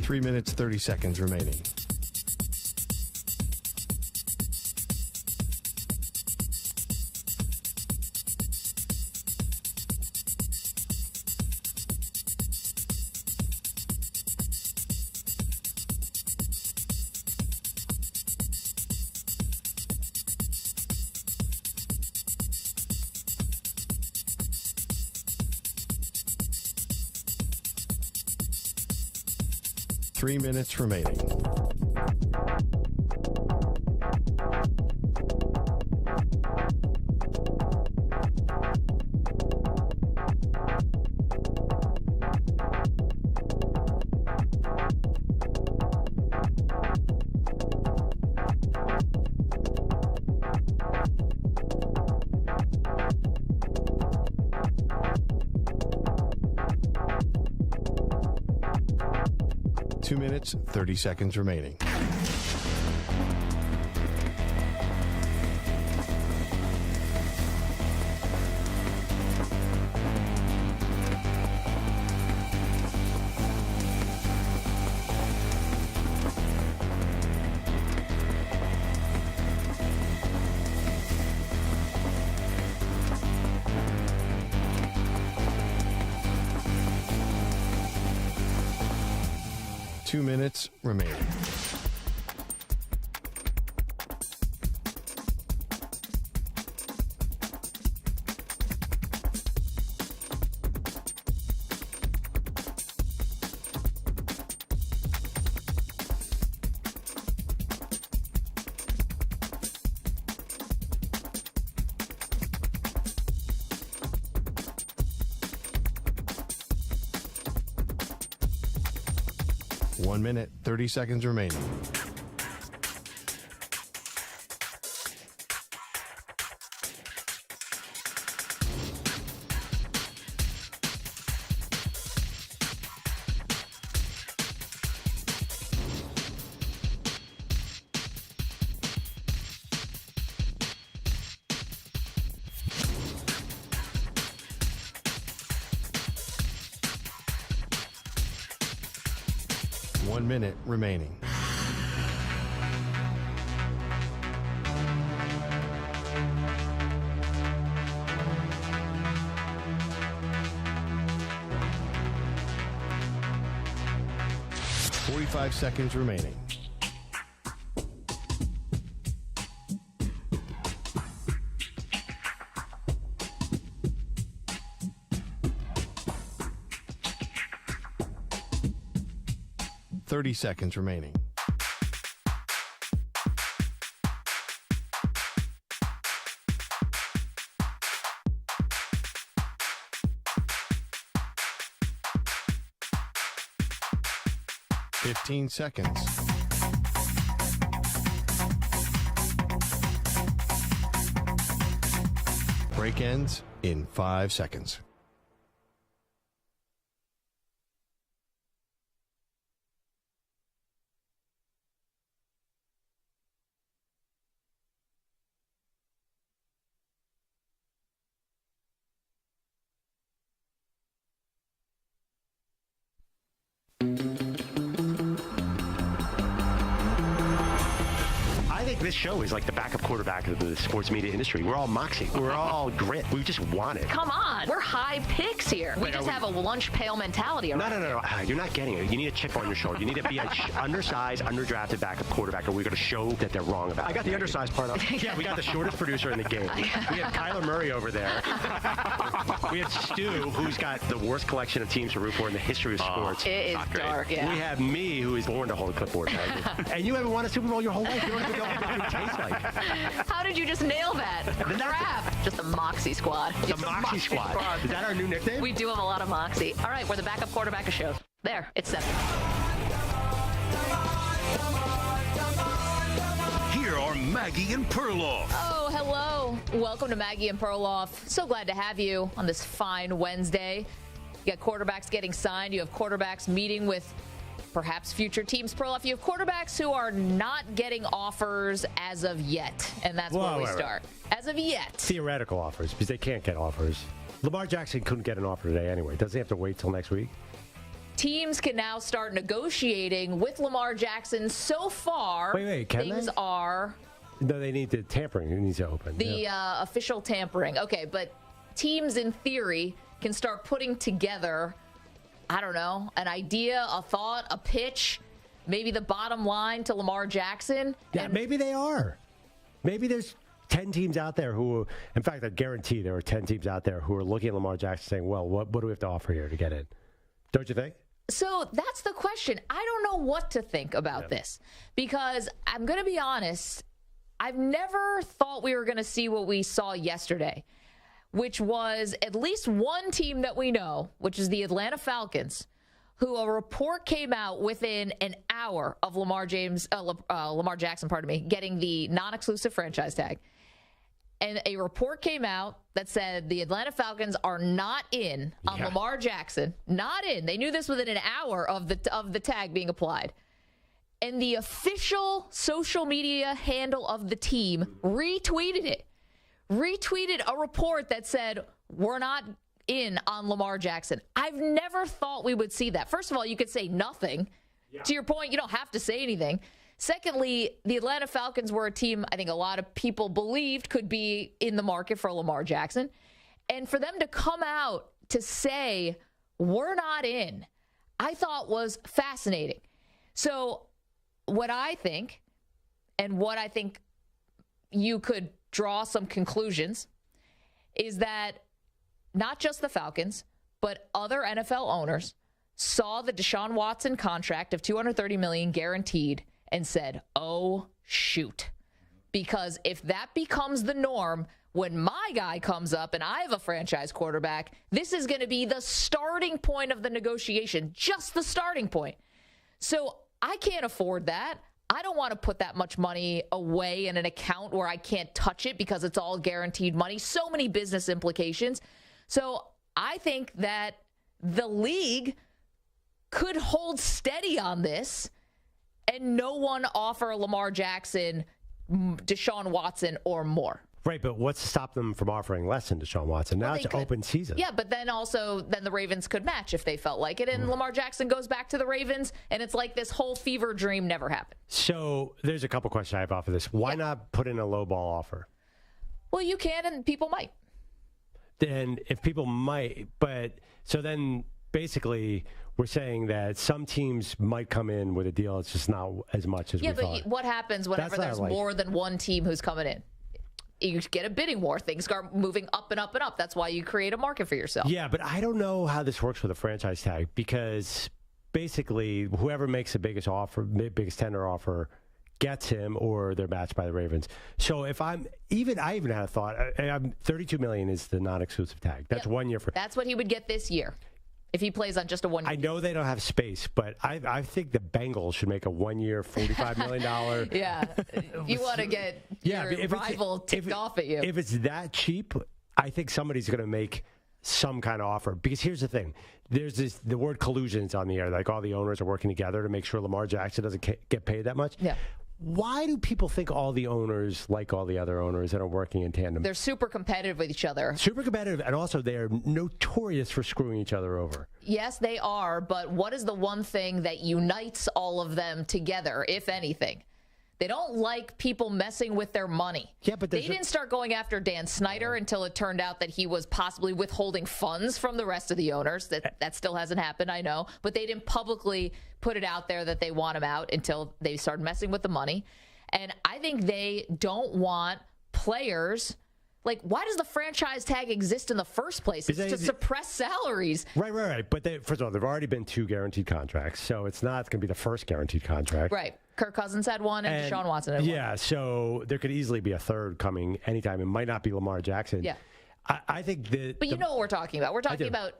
3 minutes, 30 seconds remaining. Three minutes remaining. Two minutes, 30 seconds remaining. Two minutes remaining. One minute, 30 seconds remaining. One minute remaining. Five seconds remaining. $30 seconds remaining. $15 seconds. Break ends in 5 seconds. This show is like the backup quarterback of the sports media industry. We're all moxie. We're all grit. We just want it. Come on. We're high picks here. We just have a lunch pail mentality. No. You're not getting it. You need a chip on your shoulder. You need to be an undersized, underdrafted backup quarterback, or we're going to show that they're wrong about it. I got the undersized part up. Yeah, we got the shortest producer in the game. We have Kyler Murray over there. We have Stu, who's got the worst collection of teams to root for in the history of sports. It is dark, yeah. We have me, who is born to hold a clipboard. And you haven't won a Super Bowl your whole life. You don't even know what it tastes like. How did you just nail that? Crap. Just the Moxie Squad. The Moxie Squad. Is that our new nickname? We do have a lot of Moxie. All right, we're the backup quarterback of shows. There, it's set. Here are Maggie and Perloff. Oh, hello. Welcome to Maggie and Perloff. So glad to have you on this fine Wednesday. You got quarterbacks getting signed. You have quarterbacks meeting with perhaps future teams. Perloff, you have quarterbacks who are not getting offers as of yet. And that's where we start. As of yet. Theoretical offers, because they can't get offers. Lamar Jackson couldn't get an offer today anyway. Does he have to wait till next week? teams can now start negotiating with Lamar Jackson. So far, things are... No, they need the tampering. It needs to open. The official tampering. Okay, but teams, in theory, can start putting together, I don't know, an idea, a thought, a pitch, maybe the bottom line to Lamar Jackson. Yeah, maybe they are. Maybe there's 10 teams out there who, in fact, I guarantee there are 10 teams out there who are looking at Lamar Jackson saying, well, what do we have to offer here to get in? Don't you think? So that's the question. I don't know what to think about this because I'm going to be honest. I've never thought we were going to see what we saw yesterday, which was at least one team that we know, which is the Atlanta Falcons, who a report came out within an hour of Lamar Jackson, getting the non-exclusive franchise tag. And a report came out that said the Atlanta Falcons are not in on Lamar Jackson. Not in. They knew this within an hour of the tag being applied. And the official social media handle of the team retweeted it. Retweeted a report that said, we're not in on Lamar Jackson. I've never thought we would see that. First of all, you could say nothing. Yeah. To your point, you don't have to say anything. Secondly, the Atlanta Falcons were a team I think a lot of people believed could be in the market for Lamar Jackson. And for them to come out to say, we're not in, I thought was fascinating. So what I think, and what I think you could draw some conclusions, is that not just the Falcons, but other NFL owners saw the Deshaun Watson contract of $230 million guaranteed and said, oh, shoot. Because if that becomes the norm, when my guy comes up and I have a franchise quarterback, this is going to be the starting point of the negotiation, just the starting point. So I can't afford that. I don't want to put that much money away in an account where I can't touch it because it's all guaranteed money. So many business implications. So I think that the league could hold steady on this and no one offer Lamar Jackson, Deshaun Watson, or more. Right, but what's to stop them from offering less than Deshaun Watson? Now it's open season. Yeah, but then the Ravens could match if they felt like it. And Lamar Jackson goes back to the Ravens, and it's like this whole fever dream never happened. So there's a couple questions I have off of this. Why not put in a low ball offer? Well, you can, and people might. Then if people might, so then basically we're saying that some teams might come in with a deal. It's just not as much as we thought. Yeah, but what happens whenever there's more than one team who's coming in? You get a bidding war. Things start moving up and up and up. That's why you create a market for yourself. Yeah, but I don't know how this works with a franchise tag because basically whoever makes the biggest tender offer gets him or they're matched by the Ravens. So if I even had a thought, $32 million is the non-exclusive tag. That's 1 year for. That's what he would get this year if he plays on just a 1 year. I know they don't have space, but I think the Bengals should make a 1 year, $45 million. Yeah, you want to get your rival ticked off at you. If it's that cheap, I think somebody's going to make some kind of offer. Because here's the thing. There's the word collusion is on the air. Like all the owners are working together to make sure Lamar Jackson doesn't get paid that much. Yeah. Why do people think all the owners like all the other owners that are working in tandem? They're super competitive with each other. Super competitive, and also they're notorious for screwing each other over. Yes, they are, but what is the one thing that unites all of them together, if anything? They don't like people messing with their money. Yeah, but they didn't start going after Dan Snyder until it turned out that he was possibly withholding funds from the rest of the owners. That still hasn't happened, I know. But they didn't publicly put it out there that they want him out until they started messing with the money. And I think they don't want players. Like, why does the franchise tag exist in the first place? It's to suppress salaries. Right. But first of all, there have already been 2 guaranteed contracts, so it's not going to be the first guaranteed contract. Right. Kirk Cousins had one, and Deshaun Watson had one. Yeah, so there could easily be a third coming anytime. It might not be Lamar Jackson. Yeah. I think that. But you know what we're talking about. We're talking about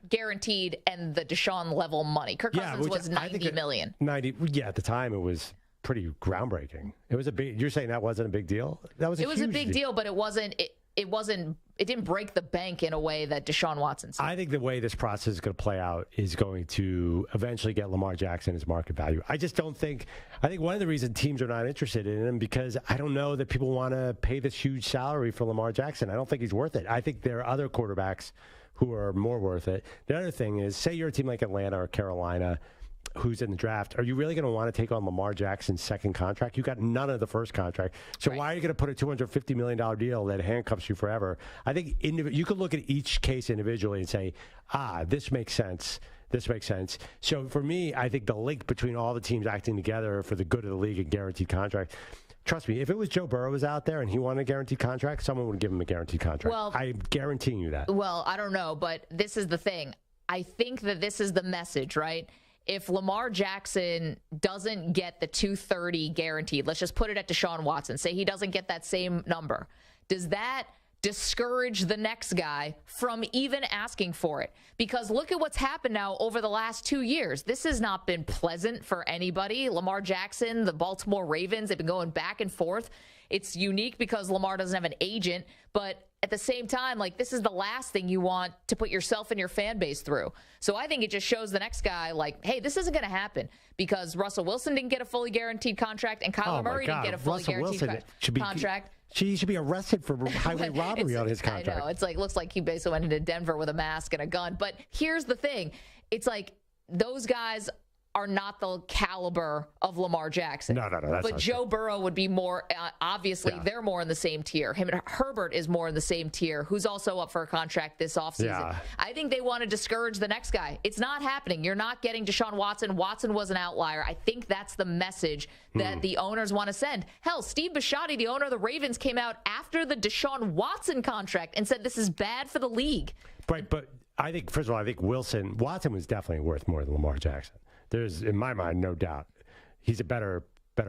guaranteed and the Deshaun level money. Kirk Cousins was $90 million. 90. Yeah, at the time it was pretty groundbreaking. It was a big. You're saying that wasn't a big deal? That was. It was a big deal, but it wasn't. It didn't break the bank in a way that Deshaun Watson said. I think the way this process is going to play out is going to eventually get Lamar Jackson his market value. I just don't think. I think one of the reasons teams are not interested in him because I don't know that people want to pay this huge salary for Lamar Jackson. I don't think he's worth it. I think there are other quarterbacks who are more worth it. The other thing is, say you're a team like Atlanta or Carolina who's in the draft. Are you really going to want to take on Lamar Jackson's second contract? You got none of the first contract. So why are you going to put a $250 million deal that handcuffs you forever? I think you could look at each case individually and say, this makes sense. This makes sense. So for me, I think the link between all the teams acting together for the good of the league and guaranteed contract. Trust me, if it was Joe Burrow was out there and he wanted a guaranteed contract, someone would give him a guaranteed contract. Well, I'm guaranteeing you that. Well, I don't know, but this is the thing. I think that this is the message, right? If Lamar Jackson doesn't get the 230 guaranteed, let's just put it at Deshaun Watson, say he doesn't get that same number, does that discourage the next guy from even asking for it? Because look at what's happened now over the last 2 years. This has not been pleasant for anybody. Lamar Jackson, the Baltimore Ravens, they've been going back and forth. It's unique because Lamar doesn't have an agent, but at the same time, like, this is the last thing you want to put yourself and your fan base through. So I think it just shows the next guy, like, hey, this isn't going to happen because Russell Wilson didn't get a fully guaranteed contract and Kyler Murray didn't get a fully guaranteed contract. He should be arrested for highway robbery on his contract. I know. It's like, looks like he basically went into Denver with a mask and a gun. But here's the thing. It's like those guys are not the caliber of Lamar Jackson. No. But Joe Burrow would be more, obviously, they're more in the same tier. Him and Herbert is more in the same tier, who's also up for a contract this offseason. Yeah. I think they want to discourage the next guy. It's not happening. You're not getting Deshaun Watson. Watson was an outlier. I think that's the message that the owners want to send. Hell, Steve Bisciotti, the owner of the Ravens, came out after the Deshaun Watson contract and said this is bad for the league. Right, but I think, first of all, I think Watson was definitely worth more than Lamar Jackson. There's, in my mind, no doubt. He's a better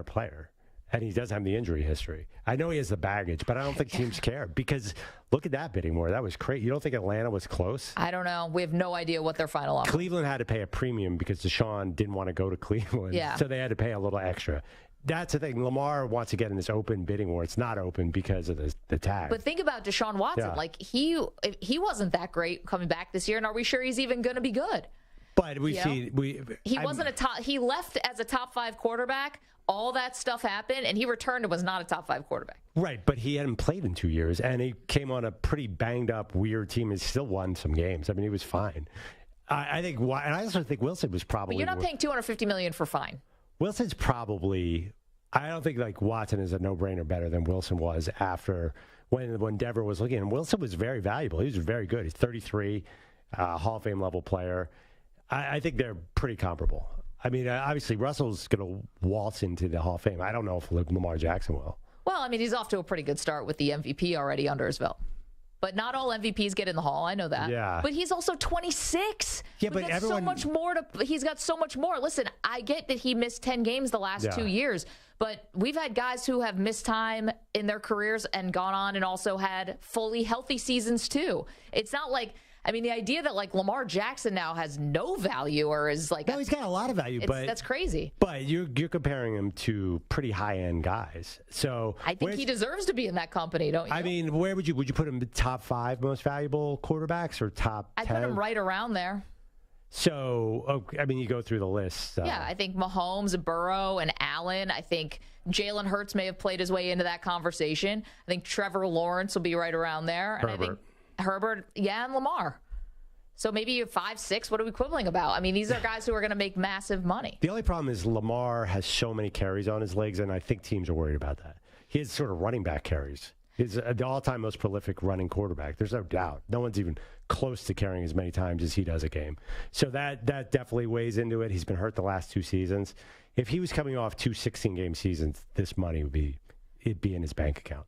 player, and he doesn't have the injury history. I know he has the baggage, but I don't think teams care because look at that bidding war. That was crazy. You don't think Atlanta was close? I don't know. We have no idea what their final offer. Cleveland had to pay a premium because Deshaun didn't want to go to Cleveland, so they had to pay a little extra. That's the thing. Lamar wants to get in this open bidding war. It's not open because of the tag. But think about Deshaun Watson. Yeah. Like, he wasn't that great coming back this year, and are we sure he's even going to be good? But he left as a top 5 quarterback. All that stuff happened, and he returned and was not a top 5 quarterback. Right, but he hadn't played in 2 years, and he came on a pretty banged up, weird team and still won some games. I mean, he was fine. I think, and I also think Wilson was probably. But you're not paying $250 million for fine. Wilson's probably. I don't think like Watson is a no-brainer better than Wilson was after when Denver was looking. And Wilson was very valuable. He was very good. He's 33, Hall of Fame level player. I think they're pretty comparable. I mean, obviously, Russell's going to waltz into the Hall of Fame. I don't know if Lamar Jackson will. Well, I mean, he's off to a pretty good start with the MVP already under his belt. But not all MVPs get in the Hall. I know that. Yeah. But he's also 26. Yeah, but everyone. He's got so much more. Listen, I get that he missed 10 games the last 2 years. But we've had guys who have missed time in their careers and gone on and also had fully healthy seasons, too. It's not like. I mean, the idea that, like, Lamar Jackson now has no value or is like... No, he's got a lot of value, but... That's crazy. But you're comparing him to pretty high-end guys. So I think he deserves to be in that company, don't you? I mean, where would you put him top 5 most valuable quarterbacks or top 10? I'd put him right around there. So, I mean, you go through the list. Yeah, I think Mahomes, Burrow, and Allen. I think Jalen Hurts may have played his way into that conversation. I think Trevor Lawrence will be right around there. And Herbert. I think Herbert, and Lamar. So maybe you 5, 6. What are we quibbling about? I mean, these are guys who are going to make massive money. The only problem is Lamar has so many carries on his legs, and I think teams are worried about that. He has sort of running back carries. He's the all-time most prolific running quarterback. There's no doubt. No one's even close to carrying as many times as he does a game. So that definitely weighs into it. He's been hurt the last 2 seasons. If he was coming off 2 16-game seasons, this money it'd be in his bank account.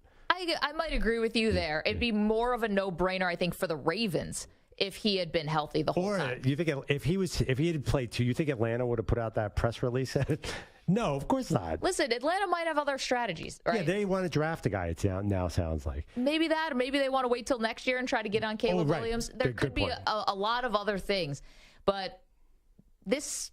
I might agree with you there. It'd be more of a no-brainer, I think, for the Ravens if he had been healthy the whole time. Or you think if he had played 2, you think Atlanta would have put out that press release? No, of course not. Listen, Atlanta might have other strategies, right? Yeah, they want to draft a guy. It now sounds like maybe that, or maybe they want to wait till next year and try to get on Caleb Williams. There could be a lot of other things, but this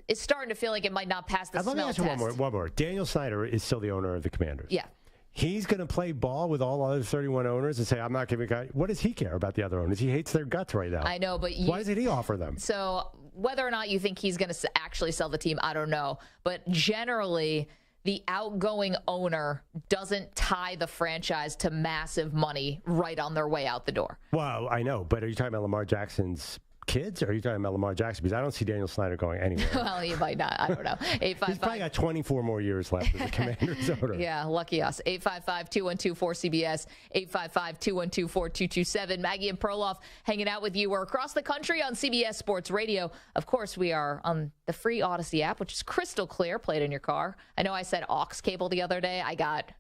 is starting to feel like it might not pass the smell test. Let me ask you one more. Daniel Snyder is still the owner of the Commanders. Yeah. He's going to play ball with all other 31 owners and say, I'm not giving a guy. What does he care about the other owners? He hates their guts right now. I know, but why doesn't he offer them? So whether or not you think he's going to actually sell the team, I don't know. But generally, the outgoing owner doesn't tie the franchise to massive money right on their way out the door. Well, I know, but are you talking about Lamar Jackson's kids, or are you talking about Lamar Jackson? Because I don't see Daniel Snyder going anywhere. Well, he might not. I don't know. He's probably got 24 more years left as a Commanders owner. Yeah, lucky us. 855-212-4CBS, 855-212-4227. Maggie and Perloff hanging out with you. We're across the country on CBS Sports Radio. Of course, we are on the free Odyssey app, which is crystal clear. Play it in your car. I know I said aux cable the other day. I got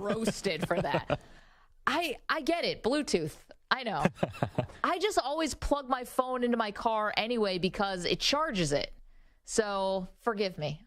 roasted for that. I get it. Bluetooth. I know. I just always plug my phone into my car anyway because it charges it. So forgive me.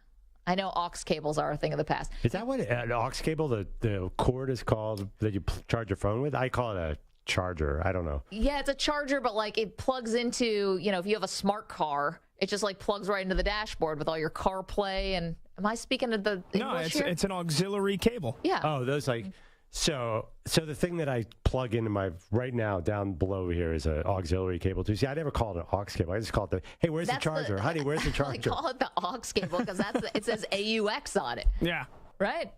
I know aux cables are a thing of the past. Is that what an aux cable, the cord is called that you charge your phone with? I call it a charger. I don't know. Yeah, it's a charger, but like it plugs into, if you have a smart car, it just like plugs right into the dashboard with all your CarPlay. And am I speaking to the English here? It's an auxiliary cable. Yeah. Oh, those like... So the thing that I plug into my right now down below here is an auxiliary cable too. See, I never call it an aux cable. I just call it hey, where's the charger? Honey, where's the charger? I call it the aux cable because it says AUX on it. Yeah. Right?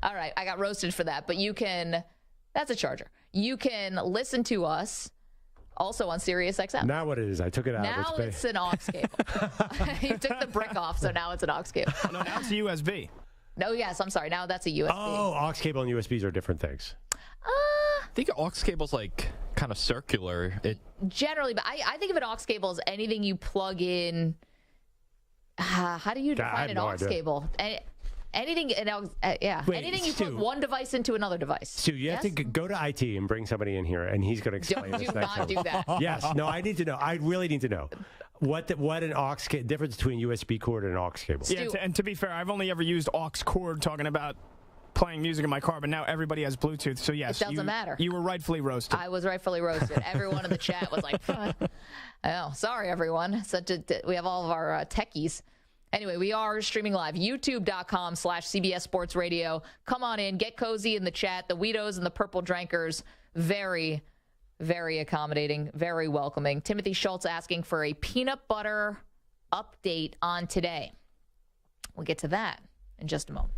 All right. I got roasted for that, but that's a charger. You can listen to us also on Sirius XM. Now what it is, I took it out. Now it's an aux cable. You took the brick off, so now it's an aux cable. No, now it's a USB. No, yes, I'm sorry. Now that's a USB. Oh, aux cable and USBs are different things. I think aux cable's like kind of circular. Generally, but I think of an aux cable as anything you plug in. How do you define an aux cable? Anything, anything you put one device into another device. Stu, you have to go to IT and bring somebody in here, and he's going to explain this. Do not do that. Yes, no, I need to know. I really need to know what an aux difference between USB cord and an aux cable. Yeah, and to be fair, I've only ever used aux cord talking about playing music in my car, but now everybody has Bluetooth, so yes. It doesn't matter. You were rightfully roasted. I was rightfully roasted. Everyone in the chat was like, oh, sorry, everyone. We have all of our techies. Anyway, we are streaming live, youtube.com/CBS Sports Radio. Come on in, get cozy in the chat. The Weedos and the Purple Drankers, very, very accommodating, very welcoming. Timothy Schultz asking for a peanut butter update on today. We'll get to that in just a moment.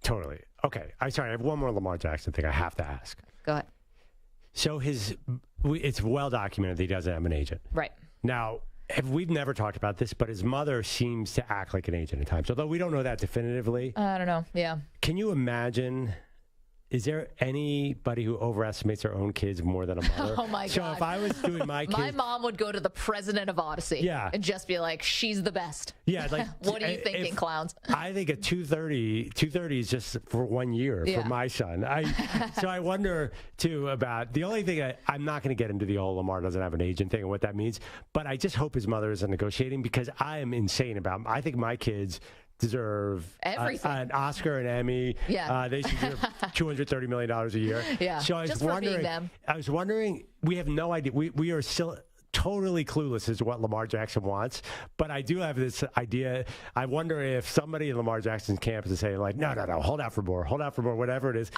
Totally. Okay. I'm sorry. I have one more Lamar Jackson thing I have to ask. Go ahead. So it's well documented that he doesn't have an agent. Right. Now, we've never talked about this, but his mother seems to act like an agent at times, although we don't know that definitively. I don't know. Yeah. Can you imagine? Is there anybody who overestimates their own kids more than a mother? Oh, my God. So if I was doing my kids... My mom would go to the president of Odyssey and just be like, she's the best. Yeah, like... What are you thinking, clowns? I think a 230 is just for 1 year for my son. So I wonder, too, about... The only thing I'm not going to get into the old Lamar doesn't have an agent thing and what that means, but I just hope his mother isn't negotiating because I am insane about... I think my kids... deserve an Oscar, an Emmy. Yeah. They should deserve $230 million a year. Yeah. So I was just for being them. I was wondering, we have no idea. We are still totally clueless as to what Lamar Jackson wants, but I do have this idea. I wonder if somebody in Lamar Jackson's camp is saying, like, no, hold out for more, whatever it is.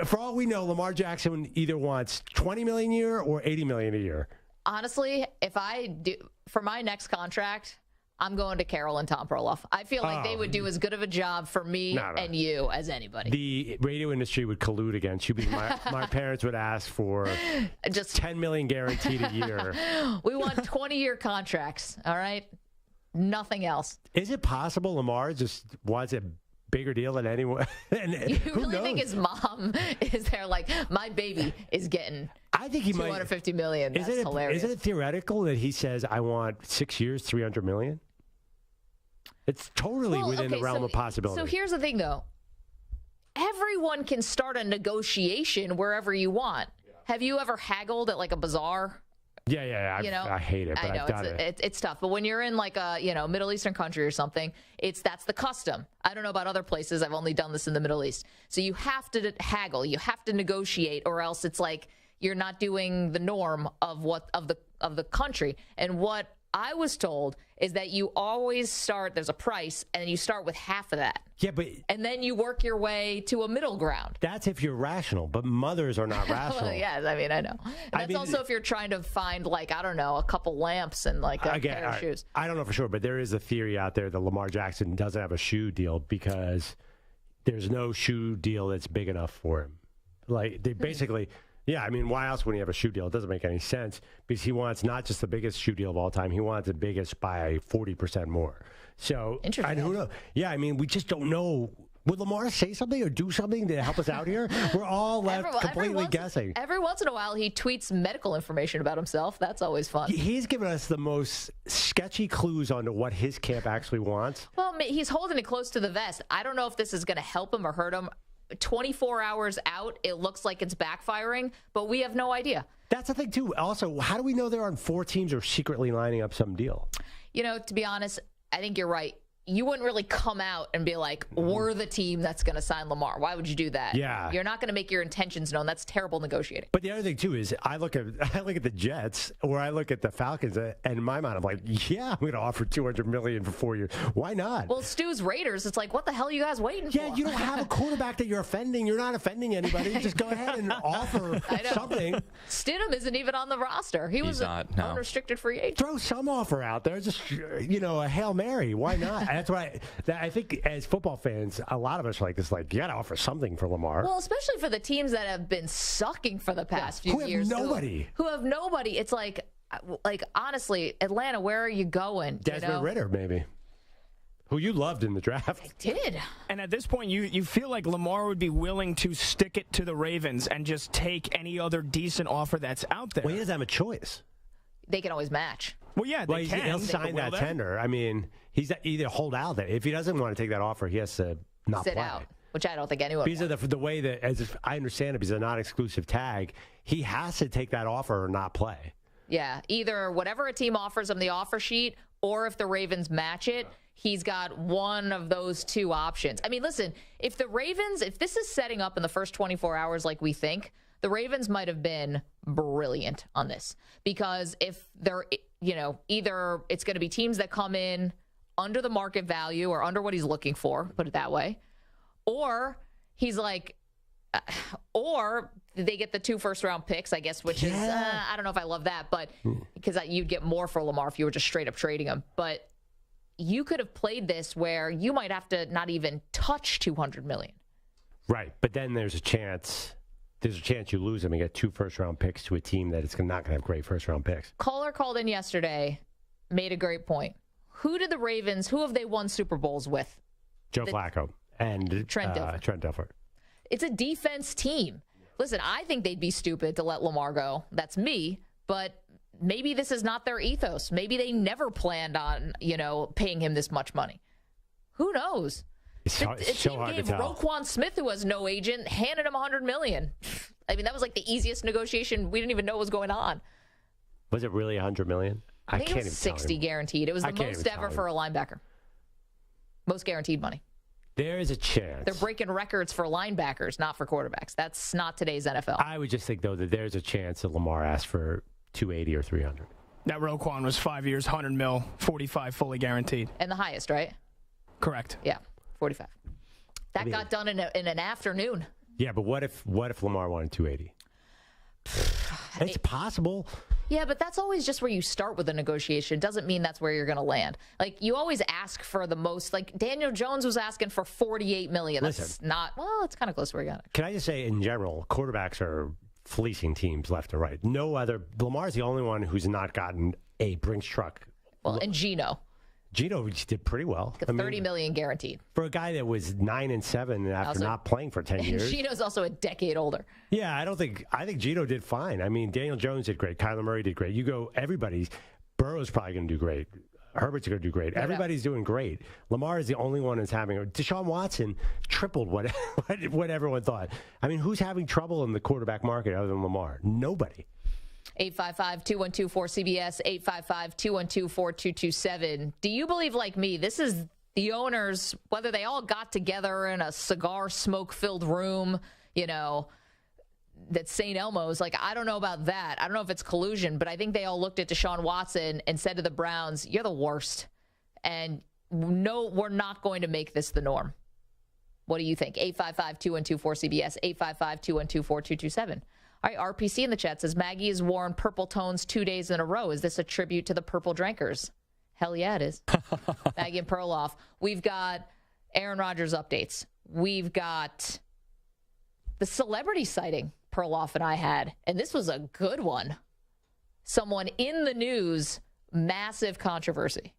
For all we know, Lamar Jackson either wants $20 million a year or $80 million a year. Honestly, if I do, for my next contract, I'm going to Carol and Tom Perloff. I feel like they would do as good of a job for me and you as anybody. The radio industry would collude against you. My parents would ask for just $10 million guaranteed a year. We want 20-year contracts, all right? Nothing else. Is it possible Lamar just wants a bigger deal than anyone? You really think his mom is there like, my baby is getting... I think he $250 million. That's hilarious. Isn't it theoretical that he says, I want 6 years, $300 million? It's totally within the realm of possibility. So here's the thing, though. Everyone can start a negotiation wherever you want. Yeah. Have you ever haggled at like a bazaar? Yeah. I hate it, but I've done it. It's tough. But when you're in like a Middle Eastern country or something, that's the custom. I don't know about other places. I've only done this in the Middle East. So you have to haggle. You have to negotiate, or else it's like you're not doing the norm of the country. And what I was told is that you always start, there's a price, and you start with half of that. Yeah, and then you work your way to a middle ground. That's if you're rational, but mothers are not rational. Well, yes, I mean, I know. That's also if you're trying to find, like, I don't know, a couple lamps and, like, a pair of shoes. I don't know for sure, but there is a theory out there that Lamar Jackson doesn't have a shoe deal because there's no shoe deal that's big enough for him. Like, they basically, I mean, why else would he have a shoe deal? It doesn't make any sense because he wants not just the biggest shoe deal of all time. He wants the biggest by 40% more. So, interesting. who knows? Yeah, I mean, we just don't know. Would Lamar say something or do something to help us out here? We're all left completely guessing. Every once in a while, he tweets medical information about himself. That's always fun. He's given us the most sketchy clues onto what his camp actually wants. Well, he's holding it close to the vest. I don't know if this is going to help him or hurt him. 24 hours out, it looks like it's backfiring, but we have no idea. That's the thing, too. Also, how do we know there aren't 4 teams are secretly lining up some deal? You know, to be honest, I think you're right. You wouldn't really come out and be like, we're the team that's going to sign Lamar. Why would you do that? Yeah. You're not going to make your intentions known. That's terrible negotiating. But the other thing, too, is I look at the Jets or I look at the Falcons, and in my mind, I'm like, yeah, I'm going to offer $200 million for 4 years. Why not? Well, Stu's Raiders, it's like, what the hell are you guys waiting for? Yeah, you don't have a quarterback that you're offending. You're not offending anybody. Just go ahead and offer something. Stidham isn't even on the roster. He's not, no. Unrestricted free agent. Throw some offer out there. Just, a Hail Mary. Why not? That's why I think as football fans, a lot of us are like this, like, you got to offer something for Lamar. Well, especially for the teams that have been sucking for the past few years. Who have nobody. It's like honestly, Atlanta, where are you going? Desmond Ridder, maybe. Who you loved in the draft. I did. And at this point, you feel like Lamar would be willing to stick it to the Ravens and just take any other decent offer that's out there. Well, he doesn't have a choice. They can always match. Well, yeah, they can. He'll sign that tender. I mean, he's either hold out that. If he doesn't want to take that offer, he has to not sit play. Out, which I don't think anyone because of the way that, as if I understand it, because a non-exclusive tag, he has to take that offer or not play. Yeah, either whatever a team offers him the offer sheet, or if the Ravens match it, he's got one of those 2 options. I mean, listen, if this is setting up in the first 24 hours like we think, the Ravens might have been brilliant on this. Because if they're, either it's going to be teams that come in under the market value or under what he's looking for, put it that way, or he's like, or they get the 2 first-round picks, I guess, which is, I don't know if I love that, but because you'd get more for Lamar if you were just straight up trading him. But you could have played this where you might have to not even touch $200 million. Right, but then there's a chance you lose him and get 2 first-round picks to a team that is not going to have great first-round picks. Caller called in yesterday, made a great point. Who have they won Super Bowls with? Joe Flacco and Trent Dilfer. It's a defense team. Listen, I think they'd be stupid to let Lamar go. That's me, but maybe this is not their ethos. Maybe they never planned on, paying him this much money. Who knows? It's so hard to tell. Roquan Smith, who has no agent, handed him $100 million. I mean, that was like the easiest negotiation. We didn't even know what was going on. Was it really $100 million? I think it was 60 guaranteed. It was the most ever for a linebacker. Most guaranteed money. There is a chance. They're breaking records for linebackers, not for quarterbacks. That's not today's NFL. I would just think, though, that there's a chance that Lamar asked for $280 or $300. That Roquan was 5 years, $100 million, 45 fully guaranteed. And the highest, right? Correct. Yeah, 45. That got done in an afternoon. Yeah, but what if Lamar wanted $280? It's possible. Yeah, but that's always just where you start with a negotiation. Doesn't mean that's where you're going to land. Like, you always ask for the most. Like, Daniel Jones was asking for $48 million. That's it's kind of close to where you got it. Can I just say, in general, quarterbacks are fleecing teams left and right. Lamar's the only one who's not gotten a Brinks truck. Well, and Gino did pretty well. $30 million guaranteed. For a guy that was 9-7 after not playing for 10 years. Gino's also a decade older. Yeah, I think Gino did fine. I mean, Daniel Jones did great. Kyler Murray did great. Burrow's probably going to do great. Herbert's going to do great. Everybody's doing great. Lamar is the only one who's having Deshaun Watson tripled what everyone thought. I mean, who's having trouble in the quarterback market other than Lamar? Nobody. 855-212-4CBS, 855-212-4227. Do you believe, like me, this is the owners, whether they all got together in a cigar smoke-filled room, that's St. Elmo's. Like, I don't know about that. I don't know if it's collusion, but I think they all looked at Deshaun Watson and said to the Browns, you're the worst. And no, we're not going to make this the norm. What do you think? 855-212-4CBS, 855-212-4227. All right, RPC in the chat says, Maggie has worn purple tones 2 days in a row. Is this a tribute to the purple drinkers? Hell yeah, it is. Maggie and Perloff. We've got Aaron Rodgers updates. we've got the celebrity sighting Perloff and I had, and this was a good one. Someone in the news, massive controversy.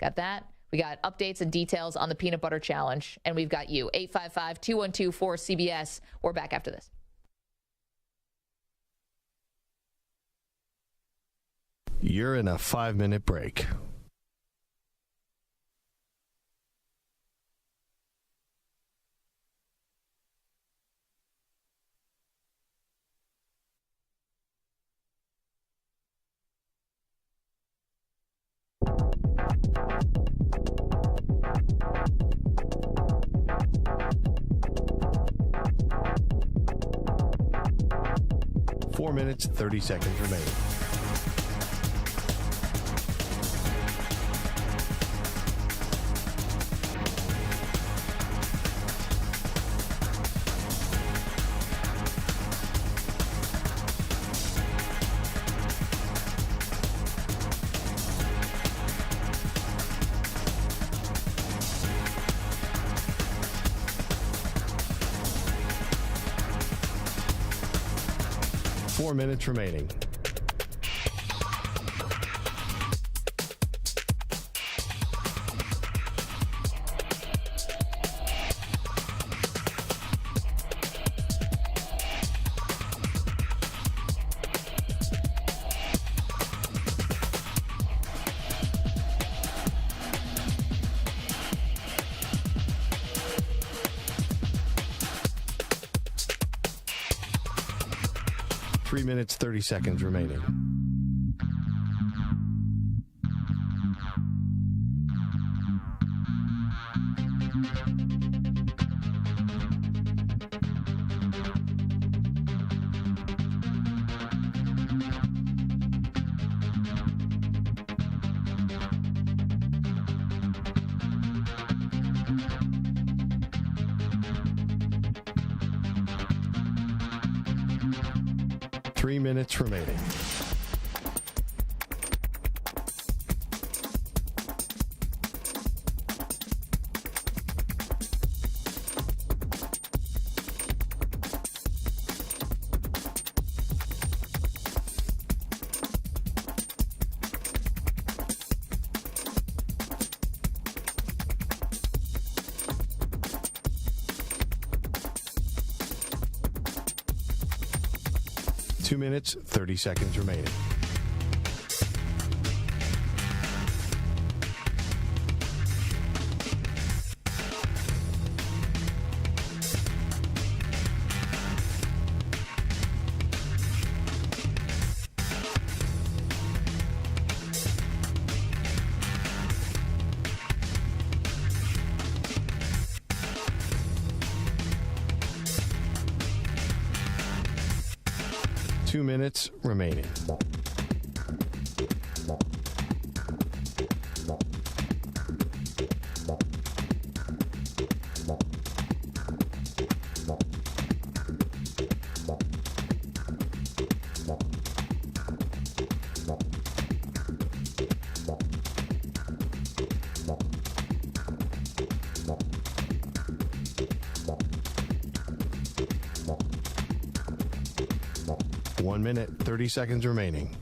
Got that? We got updates and details on the Peanut Butter Challenge, and we've got you. 855-212-4CBS. We're back after this. You're in a 5-minute break. Four minutes, 30 seconds remaining. Four minutes remaining. Three minutes, 30 seconds remaining. Three minutes remaining. Two minutes, 30 seconds remaining. Two minutes remaining. One minute, 30 seconds remaining.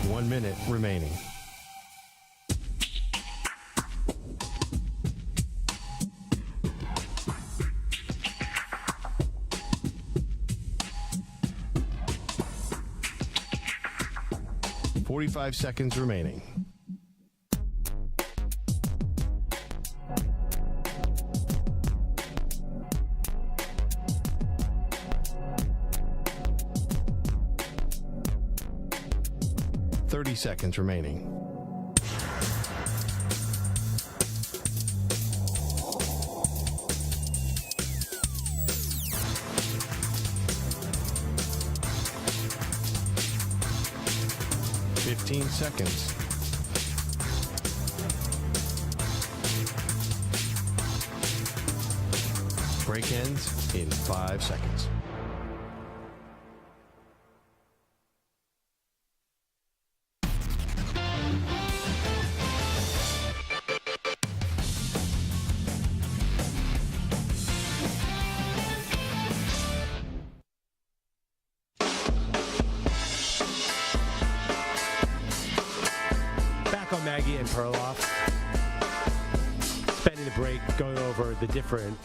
One minute remaining. Forty-five seconds remaining. Thirty seconds remaining. 15 seconds. Break ends in 5 seconds. Back on Maggie and Perloff. Spending the break going over the different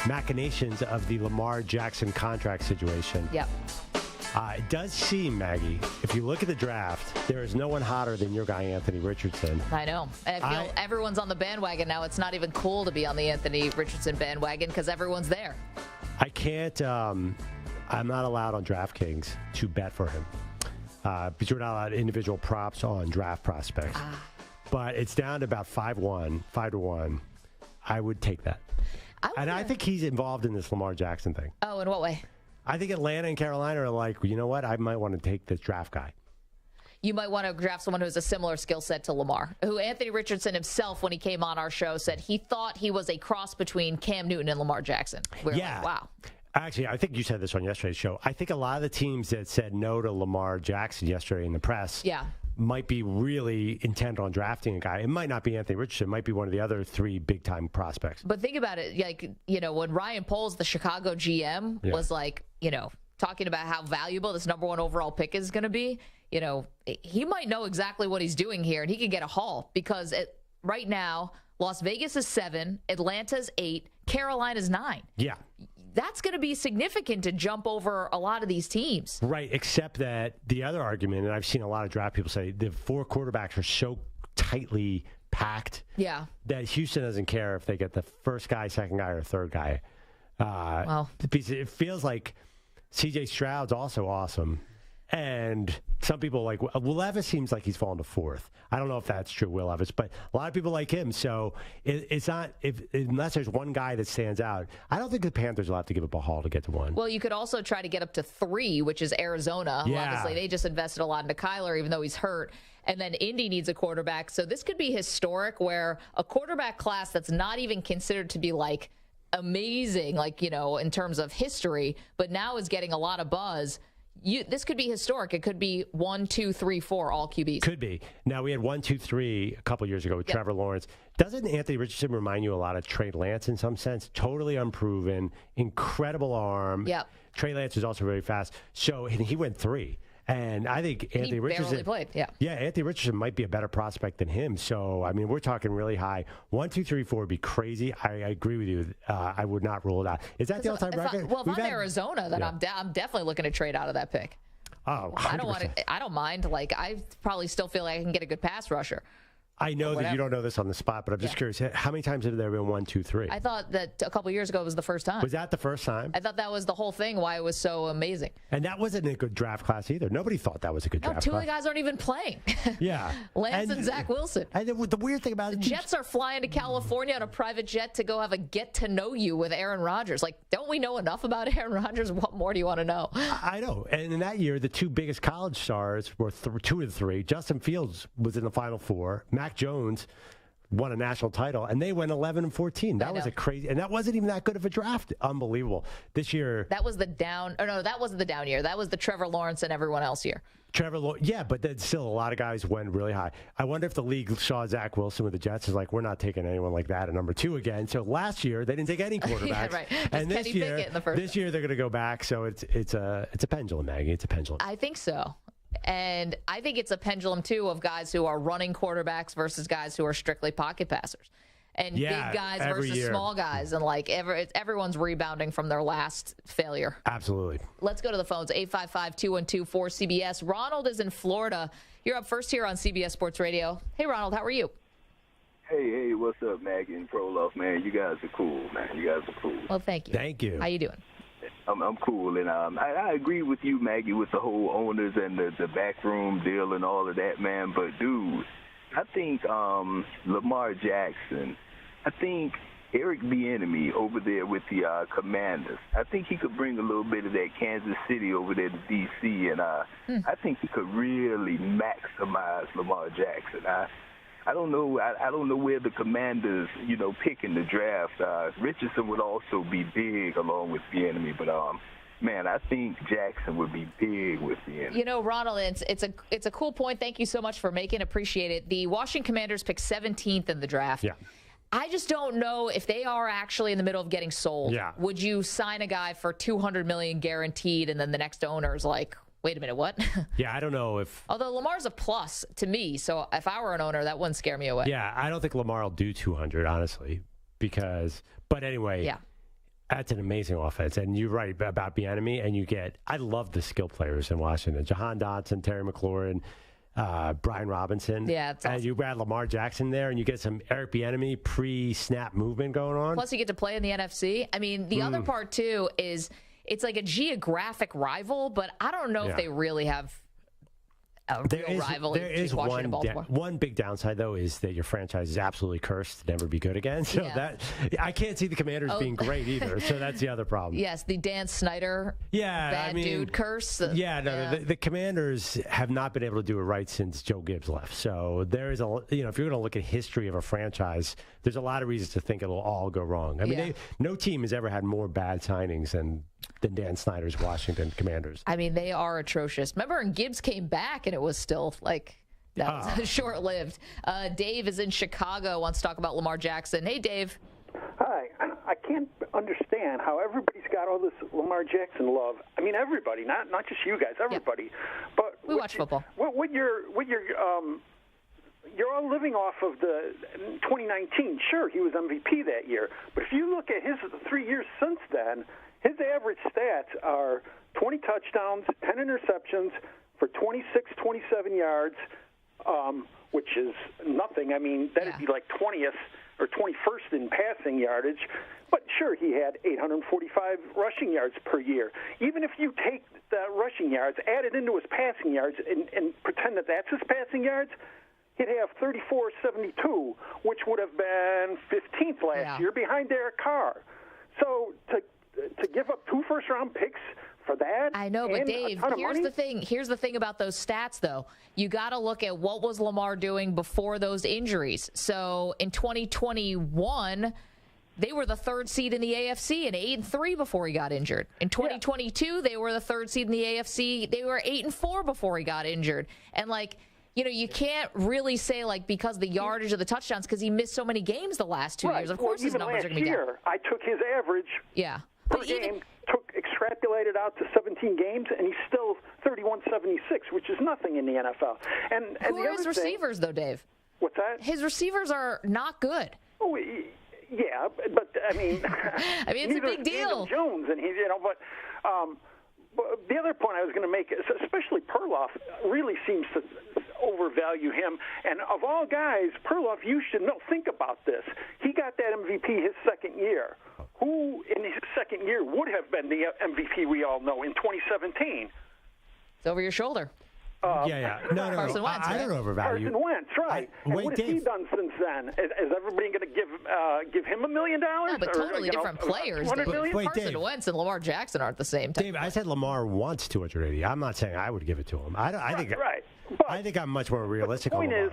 machinations of the Lamar Jackson contract situation. Yep. It does seem, Maggie, if you look at the draft, there is no one hotter than your guy, Anthony Richardson. I know. And I feel everyone's on the bandwagon now. It's not even cool to be on the Anthony Richardson bandwagon because everyone's there. I can't, I'm not allowed on DraftKings to bet for him because you're not allowed individual props on draft prospects. But it's down to about 5-1. I would take that. I think he's involved in this Lamar Jackson thing. Oh, in what way? I think Atlanta and Carolina are like, you know what? I might want to take this draft guy. You might want to draft someone who has a similar skill set to Lamar, who Anthony Richardson himself, when he came on our show, said he thought he was a cross between Cam Newton and Lamar Jackson. We were like, wow. Actually, I think you said this on yesterday's show. I think a lot of the teams that said no to Lamar Jackson yesterday in the press might be really intent on drafting a guy. It might not be Anthony Richardson. It might be one of the other 3 big-time prospects. But think about it. Like, when Ryan Poles, the Chicago GM, was like, talking about how valuable this number 1 overall pick is going to be, he might know exactly what he's doing here, and he could get a haul because right now, Las Vegas is 7, Atlanta's 8, Carolina's 9. Yeah. That's going to be significant to jump over a lot of these teams. Right, except that the other argument, and I've seen a lot of draft people say, the 4 quarterbacks are so tightly packed that Houston doesn't care if they get the first guy, second guy, or third guy. It feels like C.J. Stroud's also awesome. And some people like Will Levis seems like he's fallen to 4th. I don't know if that's true, Will Levis, but a lot of people like him. So it's not unless there's one guy that stands out. I don't think the Panthers will have to give up a haul to get to 1. Well, you could also try to get up to 3, which is Arizona. Yeah. Obviously, they just invested a lot into Kyler, even though he's hurt. And then Indy needs a quarterback. So this could be historic, where a quarterback class that's not even considered to be like amazing, like in terms of history, but now is getting a lot of buzz. This could be historic. It could be 1, 2, 3, 4, all QBs. Could be. Now, we had 1, 2, 3 a couple years ago with Trevor Lawrence. Doesn't Anthony Richardson remind you a lot of Trey Lance in some sense? Totally unproven, incredible arm. Yep. Trey Lance is also very fast. So he went 3. And I think Anthony Richardson played. Yeah, Anthony Richardson might be a better prospect than him. So, I mean, we're talking really high. 1, 2, 3, 4 would be crazy. I agree with you. I would not rule it out. Is that the all-time record? Well, if I'm Arizona, then I'm definitely looking to trade out of that pick. Oh, 100%. I don't mind. Like, I probably still feel like I can get a good pass rusher. I know that you don't know this on the spot, but I'm just curious. How many times have there been 1, 2, 3? I thought that a couple years ago was the first time. Was that the first time? I thought that was the whole thing, why it was so amazing. And that wasn't a good draft class either. Nobody thought that was a good draft class. 2 of the guys aren't even playing. Yeah. Lance and Zach Wilson. And the weird thing about it, the Jets are flying to California on a private jet to go have a get-to-know-you with Aaron Rodgers. Like, don't we know enough about Aaron Rodgers? What more do you want to know? I know. And in that year, the 2 biggest college stars were 2 of the 3. Justin Fields was in the Final 4. Mac Jones won a national title, and they went 11-14. That was a crazy, and that wasn't even that good of a draft. Unbelievable. This year, that was the down. Or no, that wasn't the down year. That was the Trevor Lawrence and everyone else year. But then still a lot of guys went really high. I wonder if the league saw Zach Wilson with the Jets is like, we're not taking anyone like that at number 2 again. So last year they didn't take any quarterbacks. Yeah, right. And this year they're going to go back. So it's a pendulum, Maggie. It's a pendulum. I think so. And I think it's a pendulum, too, of guys who are running quarterbacks versus guys who are strictly pocket passers. And big guys versus small guys. And, like, everyone's rebounding from their last failure. Absolutely. Let's go to the phones. 855-212-4CBS. Ronald is in Florida. You're up first here on CBS Sports Radio. Hey, Ronald, how are you? Hey, what's up, Maggie and Perloff, man? You guys are cool, man. You guys are cool. Well, thank you. Thank you. How you doing? I'm cool, and I agree with you, Maggie, with the whole owners and the backroom deal and all of that, man. But, dude, I think Lamar Jackson, I think Eric Bieniemy over there with the Commanders. I think he could bring a little bit of that Kansas City over there to D.C., and I think he could really maximize Lamar Jackson. I don't know. I don't know where the Commanders, pick in the draft. Richardson would also be big along with Bieniemy, but man, I think Jackson would be big with Bieniemy. Ronald, it's a cool point. Thank you so much for making. Appreciate it. The Washington Commanders picked 17th in the draft. Yeah. I just don't know if they are actually in the middle of getting sold. Yeah. Would you sign a guy for $200 million guaranteed, and then the next owner is like, wait a minute, what? Yeah, I don't know if... Although Lamar's a plus to me, so if I were an owner, that wouldn't scare me away. Yeah, I don't think Lamar will do 200, honestly, because... But anyway, yeah. That's an amazing offense. And you're right about Bieniemy, and you get... I love the skill players in Washington. Jahan Dotson, Terry McLaurin, Brian Robinson. Yeah, it's awesome. And you add Lamar Jackson there, and you get some Eric Bieniemy pre-snap movement going on. Plus, you get to play in the NFC. I mean, the other part, too, is it's like a geographic rival, but I don't know if they really have a real rival between Washington and Baltimore. One big downside, though, is that your franchise is absolutely cursed to never be good again. So that I can't see the Commanders being great either. So that's the other problem. Yes, the Dan Snyder dude curse. The Commanders have not been able to do it right since Joe Gibbs left. So there is if you're going to look at history of a franchise, there's a lot of reasons to think it'll all go wrong. I mean, no team has ever had more bad signings than Dan Snyder's Washington Commanders. I mean, they are atrocious. Remember when Gibbs came back and it was still that was short-lived. Dave is in Chicago, wants to talk about Lamar Jackson. Hey, Dave. Hi. I can't understand how everybody's got all this Lamar Jackson love. I mean, everybody, not just you guys, everybody. Yeah. But we watch football. You're all living off of the 2019. Sure, he was MVP that year. But if you look at his 3 years since then, his average stats are 20 touchdowns, 10 interceptions for 26, 27 yards, which is nothing. I mean, that would be like 20th or 21st in passing yardage. But sure, he had 845 rushing yards per year. Even if you take the rushing yards, add it into his passing yards, and pretend that that's his passing yards, he'd have 34.72, which would have been 15th last year behind Derek Carr. So to give up 2 first-round picks for that? I know, but Dave, here's the thing. Here's the thing about those stats, though. You got to look at what was Lamar doing before those injuries. So in 2021, they were the 3rd seed in the AFC and 8-3 before he got injured. In 2022, they were the 3rd seed in the AFC. They were 8-4 before he got injured. And you can't really say because of the yardage of the touchdowns because he missed so many games the last 2 years. Of course, his numbers are going to be down. I took his average. Yeah. Per game, extrapolated out to 17 games, and he's still 31.76, which is nothing in the NFL. And who are his receivers, though, Dave? What's that? His receivers are not good. Oh, yeah, but I mean, it's a big deal. Jones, and he's but the other point I was going to make is, especially Perloff, really seems to overvalue him. And of all guys, Perloff, you should know. Think about this. He got that MVP his second year. Who in his second year would have been the MVP we all know in 2017? It's over your shoulder. No. Carson Wentz, I don't overvalue. Carson Wentz, right. And what has he done since then? Is everybody going to give him $1 million? Yeah, but totally different players. Carson Dave, Wentz and Lamar Jackson aren't the same type. Dave, I said Lamar wants 280. I'm not saying I would give it to him. I think I'm much more realistic. The point is,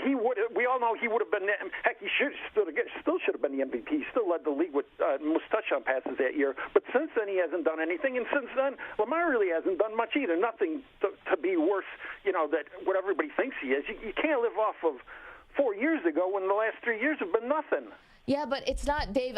he would. We all know he would have been. Heck, he still should have been the MVP. He still led the league with most touchdown passes that year. But since then, he hasn't done anything. And since then, Lamar really hasn't done much either. Nothing to be worth, that what everybody thinks he is. You can't live off of 4 years ago when the last 3 years have been nothing. Yeah, but it's not, Dave.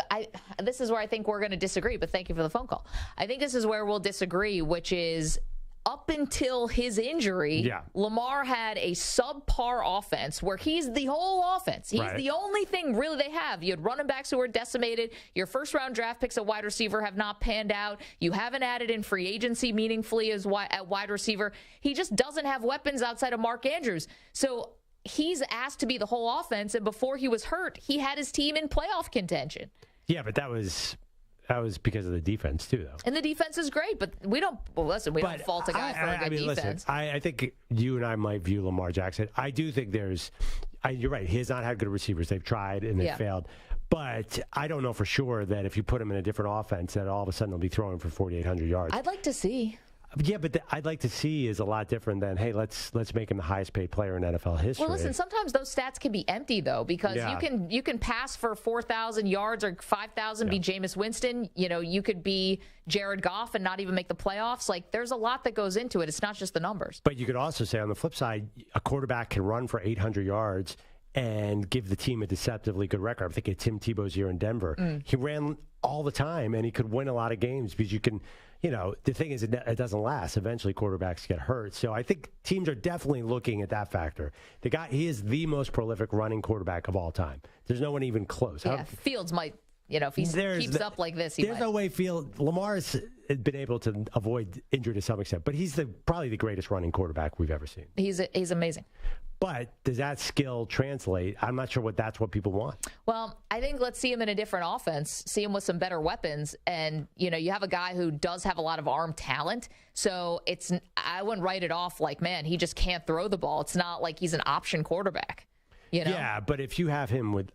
This is where I think we're going to disagree. But thank you for the phone call. I think this is where we'll disagree, which is, up until his injury, Lamar had a subpar offense where he's the whole offense. He's the only thing really they have. You had running backs who were decimated. Your first-round draft picks at wide receiver have not panned out. You haven't added in free agency meaningfully at wide receiver. He just doesn't have weapons outside of Mark Andrews. So he's asked to be the whole offense, and before he was hurt, he had his team in playoff contention. Yeah, but that was because of the defense, too, though. And the defense is great, but we don't don't fault a guy for a good defense. Listen, I think you and I might view Lamar Jackson. I do think you're right. He has not had good receivers. They've tried and they've failed. But I don't know for sure that if you put him in a different offense, that all of a sudden he'll be throwing for 4,800 yards. I'd like to see. Yeah, but I'd like to see is a lot different than, hey, let's make him the highest paid player in NFL history. Well, listen, sometimes those stats can be empty though, because you can pass for 4,000 yards or 5,000, be Jameis Winston. You could be Jared Goff and not even make the playoffs. Like, there's a lot that goes into it. It's not just the numbers. But you could also say on the flip side, a quarterback can run for 800 yards and give the team a deceptively good record. I'm thinking of Tim Tebow's year in Denver. He ran all the time, and he could win a lot of games because you can. The thing is, it doesn't last. Eventually, quarterbacks get hurt. So I think teams are definitely looking at that factor. The guy, he is the most prolific running quarterback of all time. There's no one even close. Yeah, Fields might, if he keeps up like this, there's no way Lamar's been able to avoid injury to some extent, but he's probably the greatest running quarterback we've ever seen. He's amazing. But does that skill translate? I'm not sure that's what people want. Well, I think let's see him in a different offense, see him with some better weapons. And, you have a guy who does have a lot of arm talent. So I wouldn't write it off like, man, he just can't throw the ball. It's not like he's an option quarterback. Yeah, but if you have him with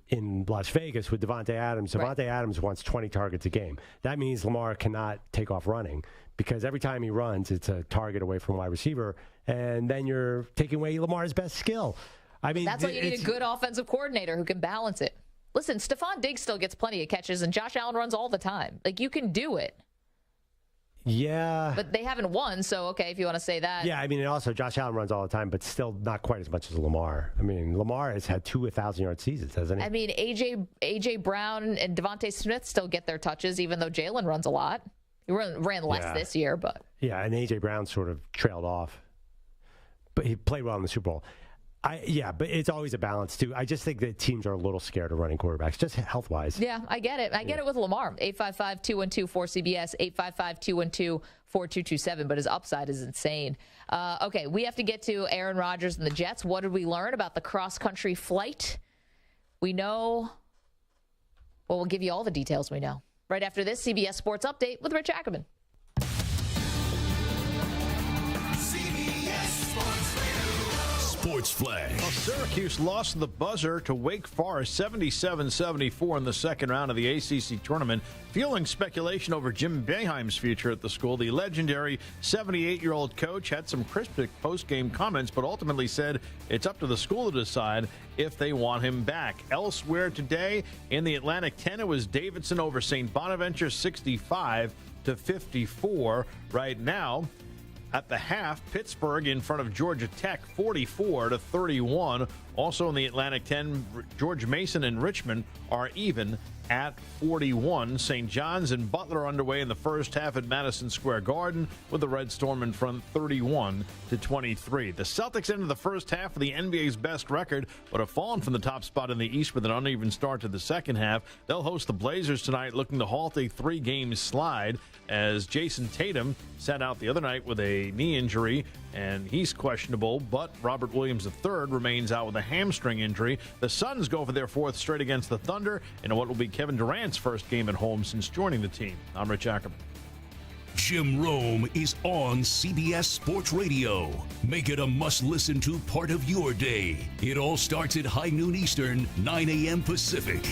in Las Vegas with Devontae Adams, Devontae Adams wants 20 targets a game. That means Lamar cannot take off running because every time he runs, it's a target away from wide receiver, and then you're taking away Lamar's best skill. I mean, that's why you need a good offensive coordinator who can balance it. Listen, Stephon Diggs still gets plenty of catches, and Josh Allen runs all the time. Like, you can do it. Yeah. But they haven't won, so okay, if you want to say that. Yeah, I mean, and also Josh Allen runs all the time, but still not quite as much as Lamar. I mean, Lamar has had 2 1,000-yard seasons, hasn't he? I mean, A.J. Brown and Devontae Smith still get their touches, even though Jalen runs a lot. He ran less this year, but. Yeah, and A.J. Brown sort of trailed off. But he played well in the Super Bowl. But it's always a balance, too. I just think that teams are a little scared of running quarterbacks, just health-wise. Yeah, I get it. I get it with Lamar. 855-212-4CBS, 855-212-4227, but his upside is insane. Okay, we have to get to Aaron Rodgers and the Jets. What did we learn about the cross-country flight? We know. Well, we'll give you all the details we know. Right after this, CBS Sports Update with Rich Ackerman. Sports Flag. Well, Syracuse lost the buzzer to Wake Forest 77-74 in the second round of the ACC tournament, fueling speculation over Jim Boeheim's future at the school. The legendary 78-year-old coach had some cryptic post-game comments, but ultimately said it's up to the school to decide if they want him back. Elsewhere today in the Atlantic 10, it was Davidson over St. Bonaventure 65-54. Right now, at the half, Pittsburgh in front of Georgia Tech, 44-31. Also in the Atlantic 10, George Mason and Richmond are even at 41. St. John's and Butler underway in the first half at Madison Square Garden with the Red Storm in front 31-23. The Celtics ended the first half with the NBA's best record, but have fallen from the top spot in the East with an uneven start to the second half. They'll host the Blazers tonight, looking to halt a 3-game slide as Jason Tatum sat out the other night with a knee injury, and he's questionable, but Robert Williams III remains out with a hamstring injury. The Suns go for their 4th straight against the Thunder in what will be Kevin Durant's first game at home since joining the team. I'm Rich Ackerman. Jim Rome is on CBS Sports Radio. Make it a must-listen-to part of your day. It all starts at high noon Eastern, 9 a.m. Pacific.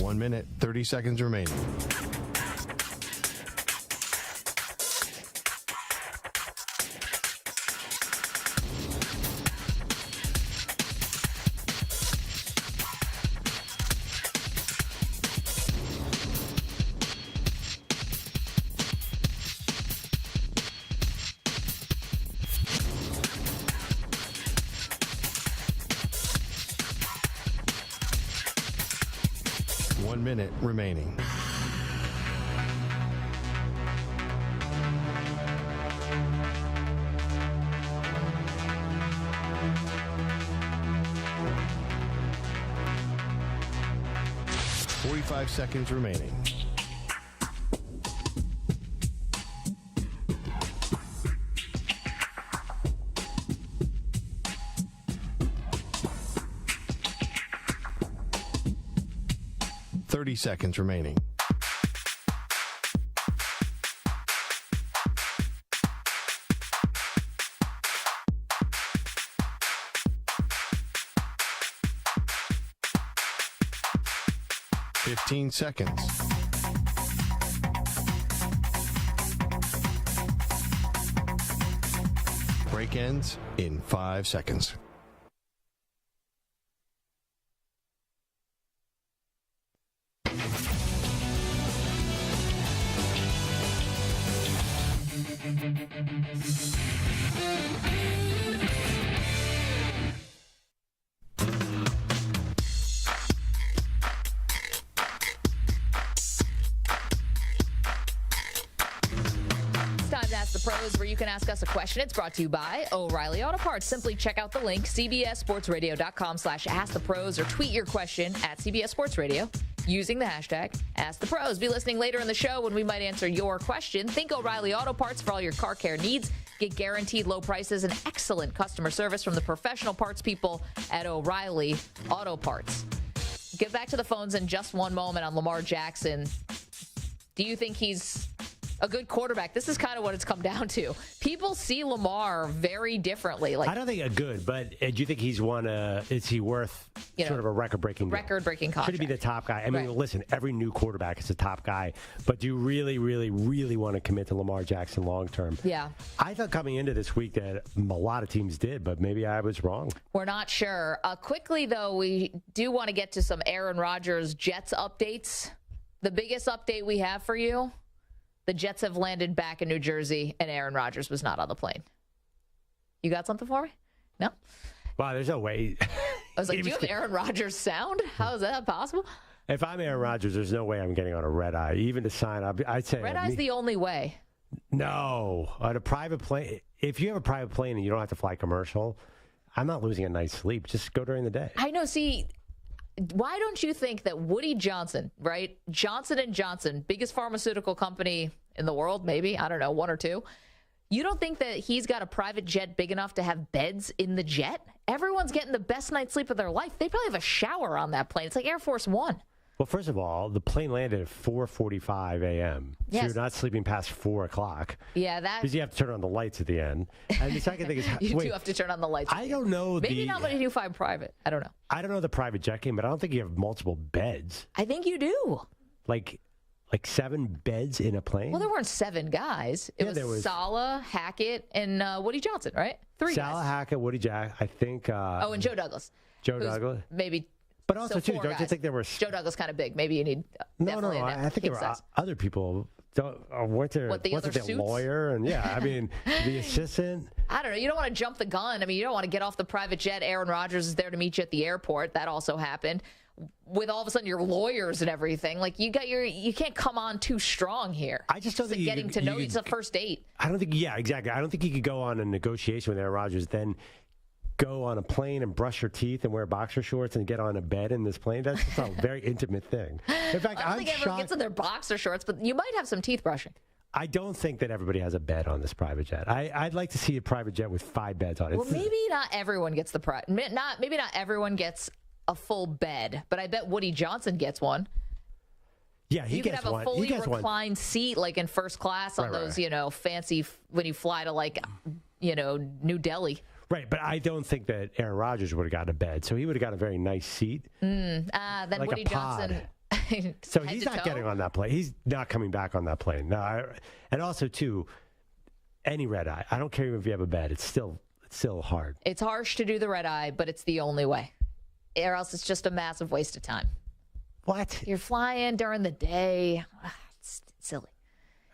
1 minute, 30 seconds remaining. One minute remaining. Five seconds remaining. Seconds remaining. Fifteen seconds. Break ends in 5 seconds. Where you can ask us a question. It's brought to you by O'Reilly Auto Parts. Simply check out the link, cbssportsradio.com/askthepros, or tweet your question at CBS Sports Radio using the hashtag AskThePros. Be listening later in the show when we might answer your question. Think O'Reilly Auto Parts for all your car care needs. Get guaranteed low prices and excellent customer service from the professional parts people at O'Reilly Auto Parts. Get back to the phones in just one moment on Lamar Jackson. Do you think he's a good quarterback? This is kind of what it's come down to. People see Lamar very differently. Like, I don't think a good, but do you think he's is he worth sort of a record-breaking contract? Should he be the top guy? I mean, listen, every new quarterback is a top guy, but do you really, really, really want to commit to Lamar Jackson long-term? Yeah. I thought coming into this week that a lot of teams did, but maybe I was wrong. We're not sure. Quickly, though, we do want to get to some Aaron Rodgers Jets updates. The biggest update we have for you: the Jets have landed back in New Jersey, and Aaron Rodgers was not on the plane. You got something for me? No? Wow, there's no way. I was like, do you have Aaron Rodgers sound? How is that possible? If I'm Aaron Rodgers, there's no way I'm getting on a red eye. Even to sign up, I'd say red eye's the only way. No. On a private plane, if you have a private plane and you don't have to fly commercial, I'm not losing a night's sleep. Just go during the day. I know. See, why don't you think that Woody Johnson, right? Johnson & Johnson, biggest pharmaceutical company in the world, maybe, I don't know, one or two. You don't think that he's got a private jet big enough to have beds in the jet? Everyone's getting the best night's sleep of their life. They probably have a shower on that plane. It's like Air Force One. Well, first of all, the plane landed at 4:45 a.m. Yes. So you're not sleeping past 4 o'clock. Yeah, that. Because you have to turn on the lights at the end. And the second thing is, you do have to turn on the lights. I don't know. Maybe not when you fly private. I don't know. I don't know the private jet game, but I don't think you have multiple beds. I think you do. Like 7 beds in a plane? Well, there weren't 7 guys. It was Saleh, Hackett, and Woody Johnson, right? 3 Saleh, guys. Hackett, Woody Jack, I think. And Joe Douglas. Joe Douglas? Maybe. But also, so too, 4 don't guys. you think there were... Joe Douglas kind of big. Maybe you need... No, I think there were other people. Weren't there the lawyer? And yeah, I mean, the assistant. I don't know. You don't want to jump the gun. I mean, you don't want to get off the private jet. Aaron Rodgers is there to meet you at the airport. That also happened. With all of a sudden your lawyers and everything, like you can't come on too strong here. I just don't think getting to know you. It's a first date. I don't think. Yeah, exactly. I don't think you could go on a negotiation with Aaron Rodgers, then go on a plane and brush your teeth and wear boxer shorts and get on a bed in this plane. That's just a very intimate thing. In fact, I don't think everyone gets in their boxer shorts, but you might have some teeth brushing. I don't think that everybody has a bed on this private jet. I'd like to see a private jet with 5 beds on it. Well, maybe not everyone gets maybe not everyone gets a full bed, but I bet Woody Johnson gets one. Yeah, he gets one. You could have a fully reclined seat like in first class on those, fancy when you fly to New Delhi. Right, but I don't think that Aaron Rodgers would have gotten a bed, so he would have got a very nice seat. Then like Woody Johnson. So he's not getting on that plane. He's not coming back on that plane. No, and also, too, any red eye. I don't care even if you have a bed. It's still hard. It's harsh to do the red eye, but it's the only way. Or else it's just a massive waste of time. What? You're flying during the day. It's silly.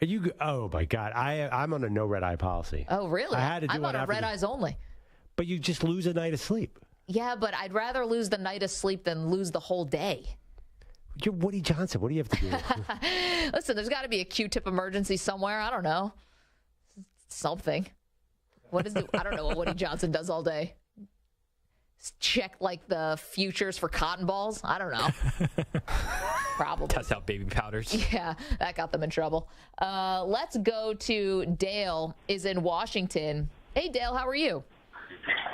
Are you? Oh, my God. I'm on a no red eye policy. Oh, really? I had to do I'm on a red eyes only. But you just lose a night of sleep. Yeah, but I'd rather lose the night of sleep than lose the whole day. You're Woody Johnson. What do you have to do? Listen, there's got to be a Q-tip emergency somewhere. I don't know. Something. What is it? I don't know what Woody Johnson does all day. Check like the futures for cotton balls. I don't know. Probably. Test out baby powders. Yeah, that got them in trouble. Let's go to Dale is in Washington. Hey, Dale, how are you?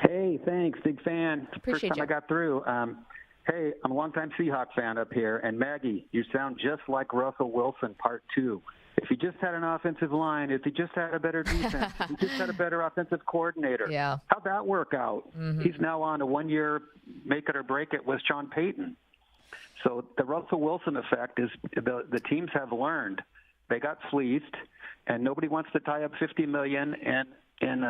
Hey, thanks. Big fan. Appreciate First time you. I got through. Hey, I'm a longtime Seahawks fan up here. And Maggie, you sound just like Russell Wilson, part 2. If he just had an offensive line, if he just had a better defense, if he just had a better offensive coordinator, how'd that work out? Mm-hmm. He's now on a 1-year make it or break it with Sean Payton. So the Russell Wilson effect is the teams have learned. They got fleeced, and nobody wants to tie up $50 million in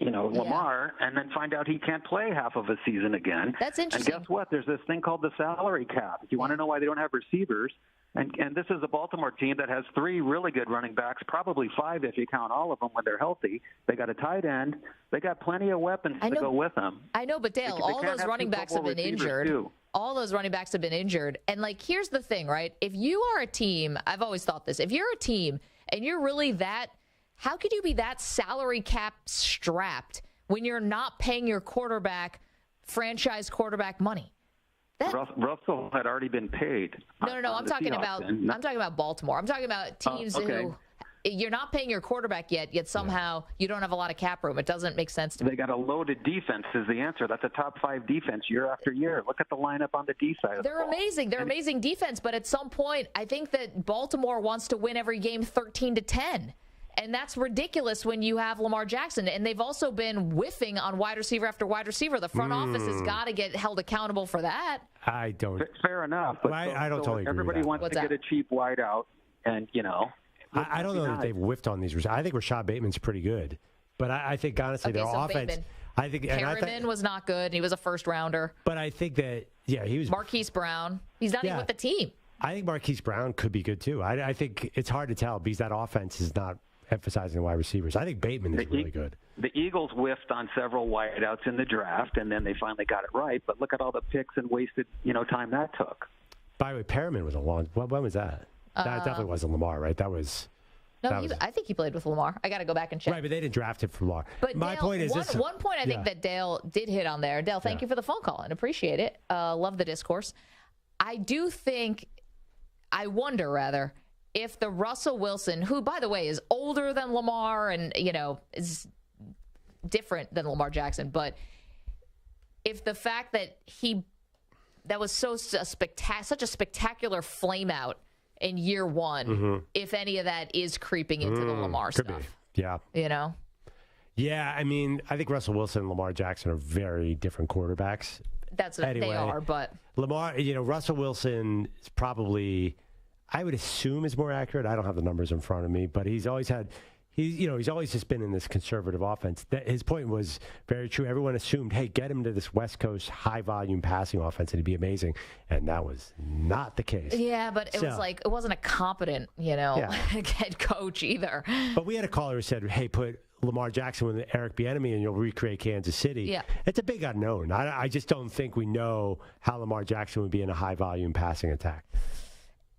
Lamar, and then find out he can't play half of a season again. That's interesting. And guess what? There's this thing called the salary cap. If you want to know why they don't have receivers, and this is a Baltimore team that has 3 really good running backs, probably 5 if you count all of them when they're healthy. They got a tight end. They got plenty of weapons to go with them. I know, but Dale, all those running backs have been injured. All those running backs have been injured. And, here's the thing, right? If you are a team, I've always thought this, if you're a team and you're really that, how could you be that salary cap strapped when you're not paying your franchise quarterback money? Russell had already been paid. No. I'm talking about Baltimore. I'm talking about teams who you're not paying your quarterback yet somehow you don't have a lot of cap room. It doesn't make sense to me. They got a loaded defense is the answer. That's a top 5 defense year after year. Look at the lineup on the D side of the ball. They're amazing. They're amazing defense, but at some point, I think that Baltimore wants to win every game 13-10. And that's ridiculous when you have Lamar Jackson. And they've also been whiffing on wide receiver after wide receiver. The front office has got to get held accountable for that. I don't. Fair enough. But I don't totally agree everybody with that. wants to get a cheap wide out. And, I don't know that they've whiffed on these. I think Rashad Bateman's pretty good. But I think, honestly, their offense. Bateman. I think Perriman was not good. He was a first rounder. But I think that, he was. Marquise Brown. He's not even with the team. I think Marquise Brown could be good, too. I think it's hard to tell because that offense is not emphasizing the wide receivers. I think Bateman is really good. The Eagles whiffed on several wideouts in the draft, and then they finally got it right. But look at all the picks and wasted, time that took. By the way, Perriman was a long. When was that? That definitely wasn't Lamar, right? That was. No, I think he played with Lamar. I got to go back and check. Right, but they didn't draft him for Lamar. But my Dale, point is one point I think that Dale did hit on there. Dale, thank you for the phone call and appreciate it. Love the discourse. I wonder rather. If the Russell Wilson, who, by the way, is older than Lamar and, is different than Lamar Jackson, but if the fact that that was such a spectacular flame out in year 1, if any of that is creeping into the Lamar stuff. Be. Yeah. Yeah, I mean, I think Russell Wilson and Lamar Jackson are very different quarterbacks. That's what they are, but. Lamar, Russell Wilson is probably... I would assume is more accurate. I don't have the numbers in front of me, but he's always just been in this conservative offense. His point was very true. Everyone assumed, hey, get him to this West Coast high volume passing offense and he'd be amazing. And that was not the case. Yeah, but it wasn't a competent, head coach either. But we had a caller who said, hey, put Lamar Jackson with Eric Bieniemy and you'll recreate Kansas City. Yeah. It's a big unknown. I just don't think we know how Lamar Jackson would be in a high volume passing attack.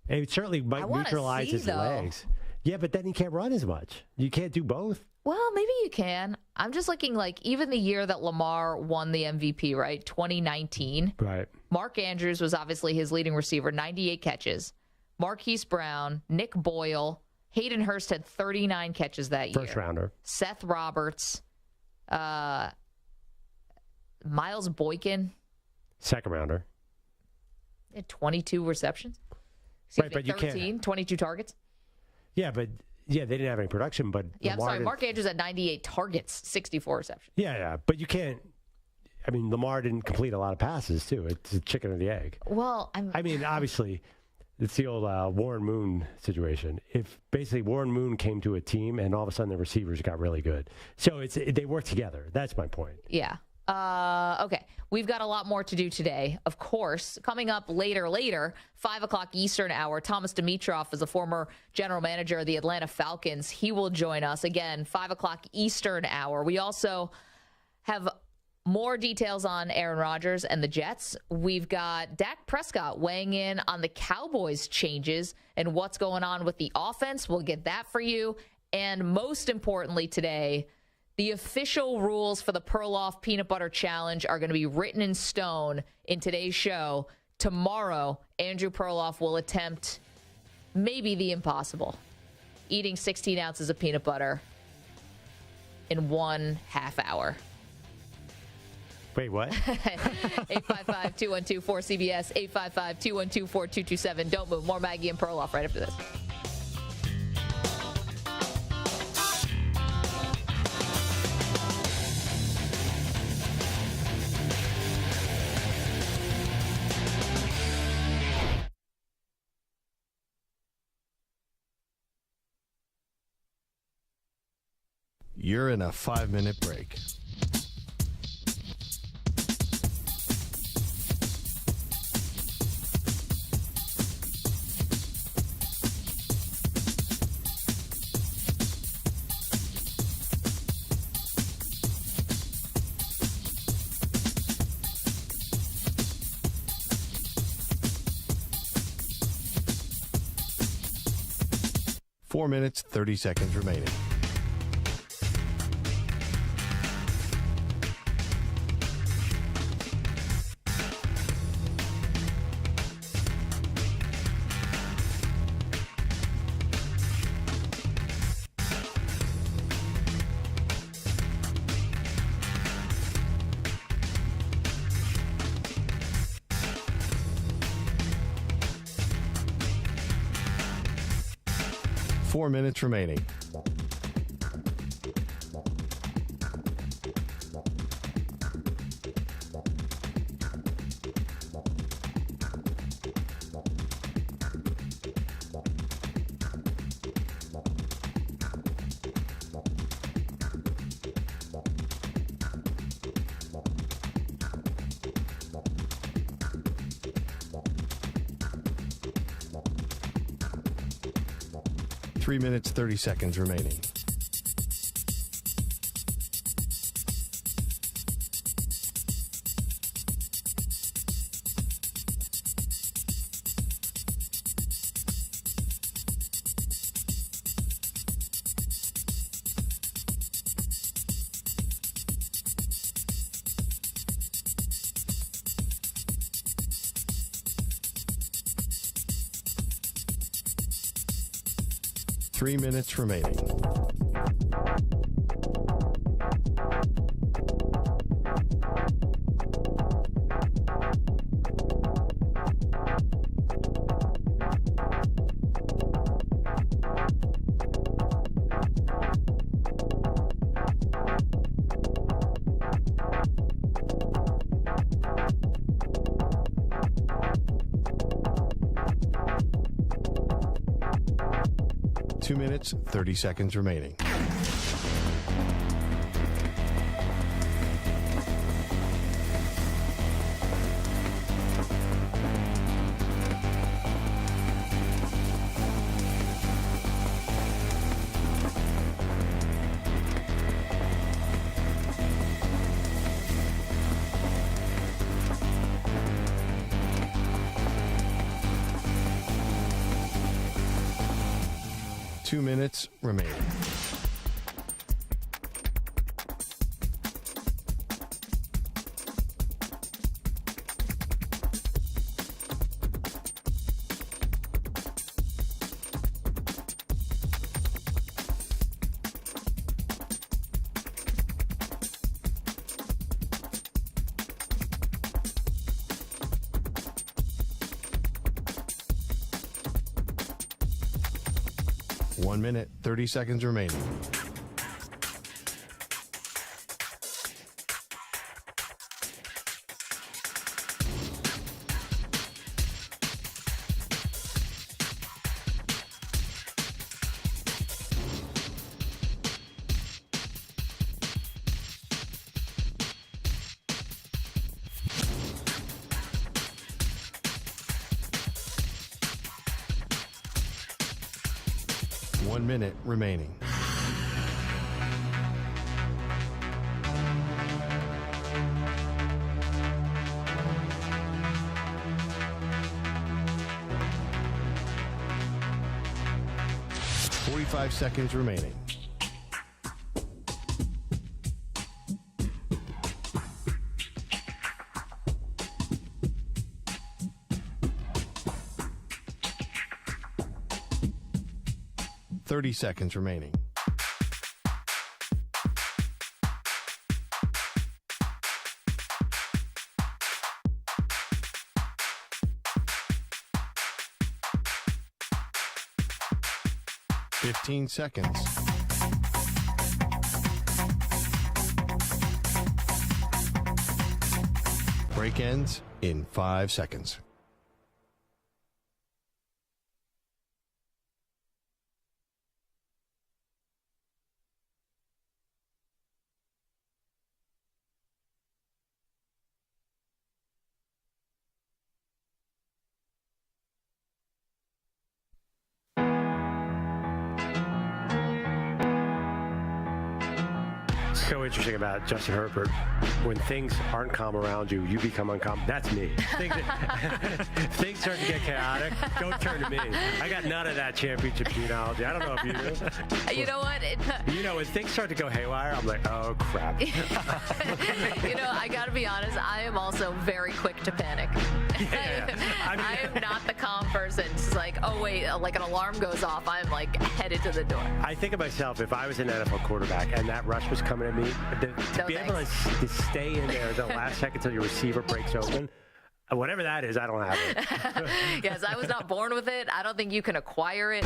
It certainly might neutralize his legs. Yeah, but then he can't run as much. You can't do both. Well, maybe you can. I'm just looking even the year that Lamar won the MVP, right? 2019. Right. Mark Andrews was obviously his leading receiver, 98 catches. Marquise Brown, Nick Boyle, Hayden Hurst had 39 catches that year. First rounder. Seth Roberts, Miles Boykin. Second rounder. Had 22 receptions. Right, but 13, 22 targets. Yeah, but they didn't have any production. But I'm sorry. Mark Andrews had 98 targets, 64 receptions. Yeah, but you can't. I mean, Lamar didn't complete a lot of passes, too. It's a chicken or the egg. Well, I mean, obviously, it's the old Warren Moon situation. If basically Warren Moon came to a team and all of a sudden the receivers got really good. So they work together. That's my point. Yeah. Okay. We've got a lot more to do today. Of course, coming up later, 5 o'clock Eastern hour, Thomas Dimitroff is a former general manager of the Atlanta Falcons. He will join us again, 5 o'clock Eastern hour. We also have more details on Aaron Rodgers and the Jets. We've got Dak Prescott weighing in on the Cowboys changes and what's going on with the offense. We'll get that for you. And most importantly today, the official rules for the Perloff Peanut Butter Challenge are going to be written in stone in today's show. Tomorrow, Andrew Perloff will attempt maybe the impossible, eating 16 ounces of peanut butter in 1 half hour. Wait, what? 855-212-4CBS, 855-212-4227. Don't move. More Maggie and Perloff right after this. You're in a 5-minute break. Four minutes, 30 seconds remaining. Four minutes remaining. Three minutes, 30 seconds remaining. Three minutes remaining. Two minutes, 30 seconds remaining. Two minutes remaining. One minute, 30 seconds remaining. 1 minute remaining. Five seconds remaining. $30 seconds remaining. $15 seconds. Break ends in 5 seconds. So interesting about Justin Herbert. When things aren't calm around you, you become uncalm. That's me. Things start to get chaotic. Don't turn to me. I got none of that championship genealogy. I don't know if you do. You know what? When things start to go haywire, I'm like, oh, crap. I got to be honest. I am also very quick to panic. Yeah. I am not the calm person. It's like, oh, wait, like an alarm goes off. I'm like headed to the door. I think of myself, if I was an NFL quarterback and that rush was coming at me, to be able to stay in there the last second until your receiver breaks open, whatever that is, I don't have it. Yes, I was not born with it. I don't think you can acquire it.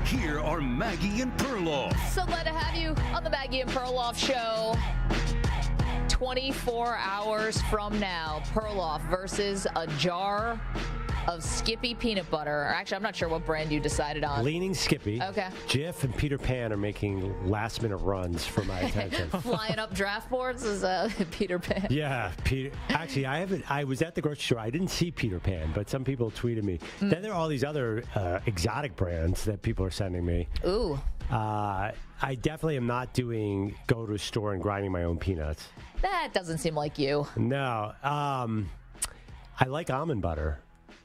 Here are Maggie and Perloff. So glad to have you on the Maggie and Perloff show. 24 hours from now, Perloff versus a jar of Skippy peanut butter. Or actually, I'm not sure what brand you decided on. Leaning Skippy. Okay. Jif and Peter Pan are making last-minute runs for my attention. Flying up draft boards is Peter Pan. Yeah, Peter. Actually, I was at the grocery store. I didn't see Peter Pan, but some people tweeted me. Then there are all these other exotic brands that people are sending me. Ooh. I definitely am not doing go to a store and grinding my own peanuts. That doesn't seem like you. No. I like almond butter.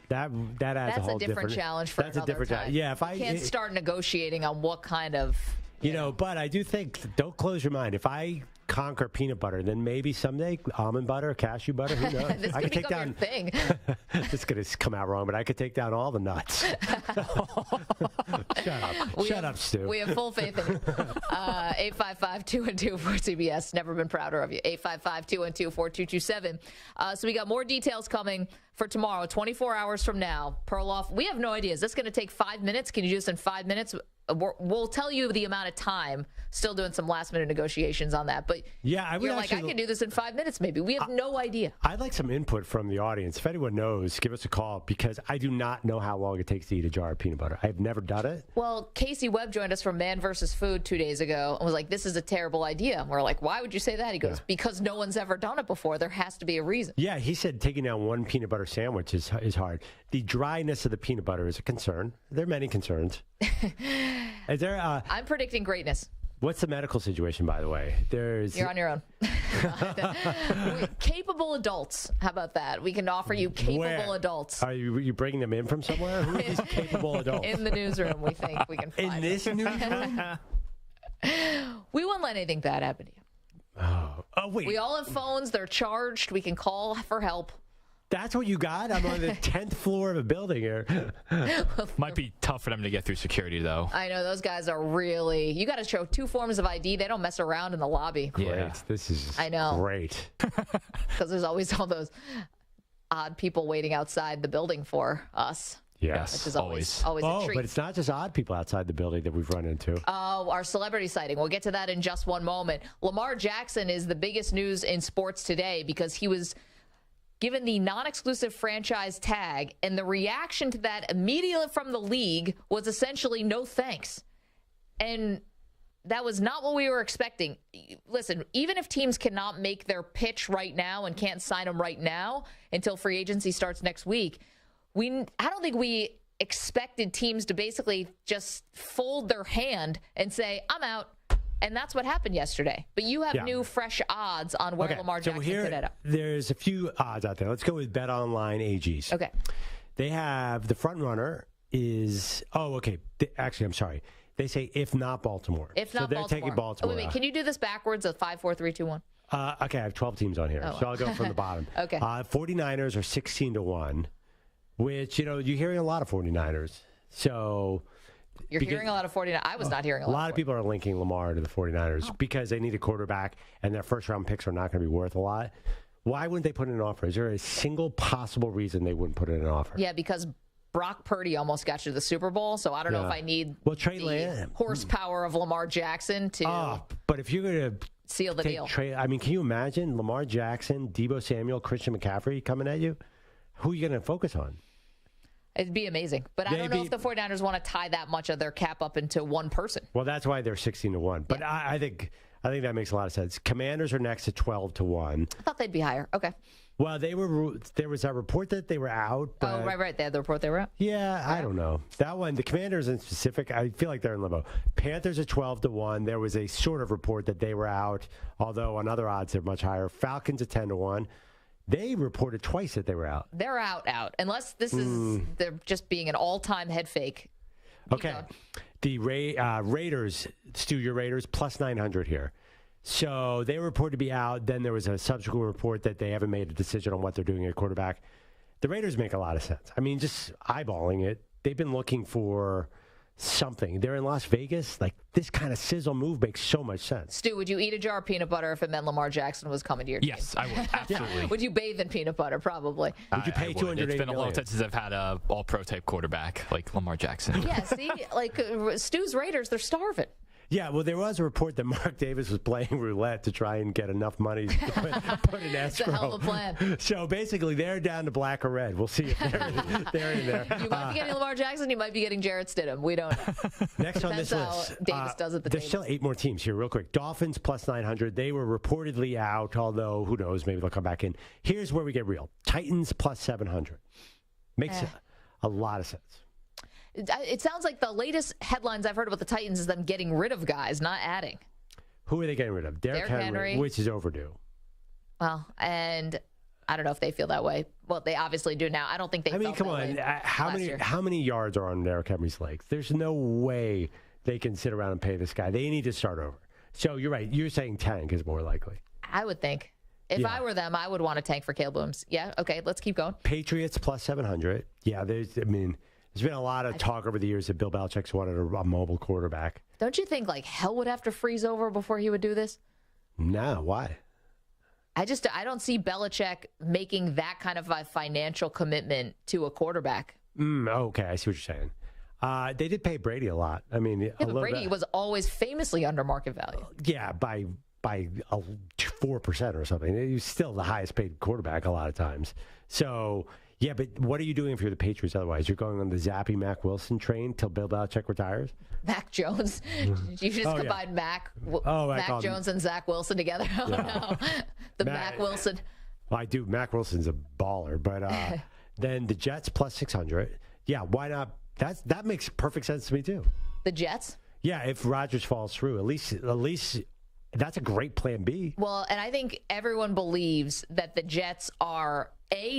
That adds That's a whole different challenge for that's a another different time. Yeah, if you can't start negotiating on what kind of. But I do think, don't close your mind. If I conquer peanut butter, then maybe someday almond butter, cashew butter, who knows? This I could could take become down. your thing. This is going to come out wrong, but I could take down all the nuts. Shut up, Stu. We have full faith in you. 855-212-4CBS. Never been prouder of you. 855-212-4227. So we got more details coming for tomorrow, 24 hours from now. Perloff, we have no idea. Is this going to take 5 minutes? Can you do this in 5 minutes? We'll tell you the amount of time. Still doing some last-minute negotiations on that. But yeah, I can do this in 5 minutes maybe. We have no idea. I'd like some input from the audience. If anyone knows, give us a call, because I do not know how long it takes to eat a jar of peanut butter. I've never done it. Well, Casey Webb joined us from Man vs. Food 2 days ago and was like, this is a terrible idea. And we're like, why would you say that? He goes, because no one's ever done it before. There has to be a reason. Yeah, he said taking down one peanut butter sandwich is hard. The dryness of the peanut butter is a concern. There are many concerns. Is there? I'm predicting greatness. What's the medical situation, by the way? You're on your own. Capable adults. How about that? We can offer you capable adults. Are you bringing them in from somewhere? Who are these capable adults? In the newsroom, we think we can find in this newsroom? We won't let anything bad happen to you. Oh, wait. We all have phones. They're charged. We can call for help. That's what you got? I'm on the 10th floor of a building here. Might be tough for them to get through security, though. I know. Those guys are really... You got to show 2 forms of ID. They don't mess around in the lobby. Great. Yeah. This is great. Because there's always all those odd people waiting outside the building for us. Yes. Which is always a treat. But it's not just odd people outside the building that we've run into. Our celebrity sighting. We'll get to that in just one moment. Lamar Jackson is the biggest news in sports today because he was given the non-exclusive franchise tag, and the reaction to that immediately from the league was essentially no thanks. And that was not what we were expecting. Listen, even if teams cannot make their pitch right now and can't sign them right now until free agency starts next week, I don't think we expected teams to basically just fold their hand and say, I'm out. And that's what happened yesterday. But you have new, fresh odds on where Lamar Jackson could end up. There's a few odds out there. Let's go with BetOnline AGs. Okay. They have the front runner is, actually, I'm sorry. They say if not Baltimore. If not so they're Baltimore. taking Baltimore. Wait, can you do this backwards of 5, 4, 3, 2, 1? Okay, I have 12 teams on here, so I'll go from the bottom. Okay. 49ers are 16-1, which, you're hearing a lot of 49ers. So... You're hearing a lot of 49ers. I was not hearing a lot. A lot of people are linking Lamar to the 49ers because they need a quarterback, and their first-round picks are not going to be worth a lot. Why wouldn't they put in an offer? Is there a single possible reason they wouldn't put in an offer? Yeah, because Brock Purdy almost got you to the Super Bowl, so I don't know if I need the horsepower of Lamar Jackson to but if you're going to seal the deal. Can you imagine Lamar Jackson, Deebo Samuel, Christian McCaffrey coming at you? Who are you going to focus on? It'd be amazing. But I don't know if the 49ers want to tie that much of their cap up into one person. Well, that's why they're 16-1. But I think that makes a lot of sense. Commanders are next at 12-1. I thought they'd be higher. Okay. Well, there was a report that they were out. But right. They had the report they were out. Yeah, I don't know. That one, the Commanders in specific, I feel like they're in limbo. Panthers at 12-1. There was a sort of report that they were out, although on other odds they're much higher. Falcons at 10-1. They reported twice that they were out. They're out. Unless this is they're just being an all-time head fake. Okay. The Raiders, Stu, your Raiders, plus 900 here. So they were reported to be out. Then there was a subsequent report that they haven't made a decision on what they're doing at quarterback. The Raiders make a lot of sense. I mean, just eyeballing it, they've been looking for something. They're in Las Vegas. Like, this kind of sizzle move makes so much sense. Stu, would you eat a jar of peanut butter if it meant Lamar Jackson was coming to your team? Yes, I would. Absolutely. Would you bathe in peanut butter? Probably. Would you pay $280 It's been a long time since I've had a all-pro type quarterback like Lamar Jackson. Yeah, see, like Stu's Raiders, they're starving. Yeah, well, there was a report that Mark Davis was playing roulette to try and get enough money to put in escrow. It's a hell of a plan. So basically, they're down to black or red. We'll see if they're in there. You might be getting Lamar Jackson. You might be getting Jarrett Stidham. We don't know. Next on this list, Davis does at the there's still 8 more teams here, real quick. Dolphins plus 900. They were reportedly out, although who knows? Maybe they'll come back in. Here's where we get real. Titans plus 700. Makes a lot of sense. It sounds like the latest headlines I've heard about the Titans is them getting rid of guys, not adding. Who are they getting rid of? Derrick Henry, which is overdue. Well, and I don't know if they feel that way. Well, they obviously do now. I don't think they. I mean, come on. How many yards are on Derrick Henry's legs? There's no way they can sit around and pay this guy. They need to start over. So you're right. You're saying tank is more likely. I would think. If I were them, I would want to tank for Caleb Williams. Yeah. Okay. Let's keep going. Patriots plus 700. Yeah. There's been a lot of talk over the years that Bill Belichick's wanted a mobile quarterback. Don't you think like hell would have to freeze over before he would do this? No, why? I don't see Belichick making that kind of a financial commitment to a quarterback. Okay, I see what you're saying. They did pay Brady a lot. I mean, but Brady was always famously under market value. Yeah, by 4% or something. He was still the highest paid quarterback a lot of times. So. Yeah, but what are you doing if you're the Patriots otherwise? You're going on the zappy Mac Wilson train till Bill Belichick retires? Mac Jones. You just combine Mac Jones and Zach Wilson together. Oh, no. The Mac Wilson. Well, I do. Mac Wilson's a baller. But then the Jets plus 600. Yeah, why not? That makes perfect sense to me, too. The Jets? Yeah, if Rodgers falls through, at least that's a great plan B. Well, and I think everyone believes that the Jets are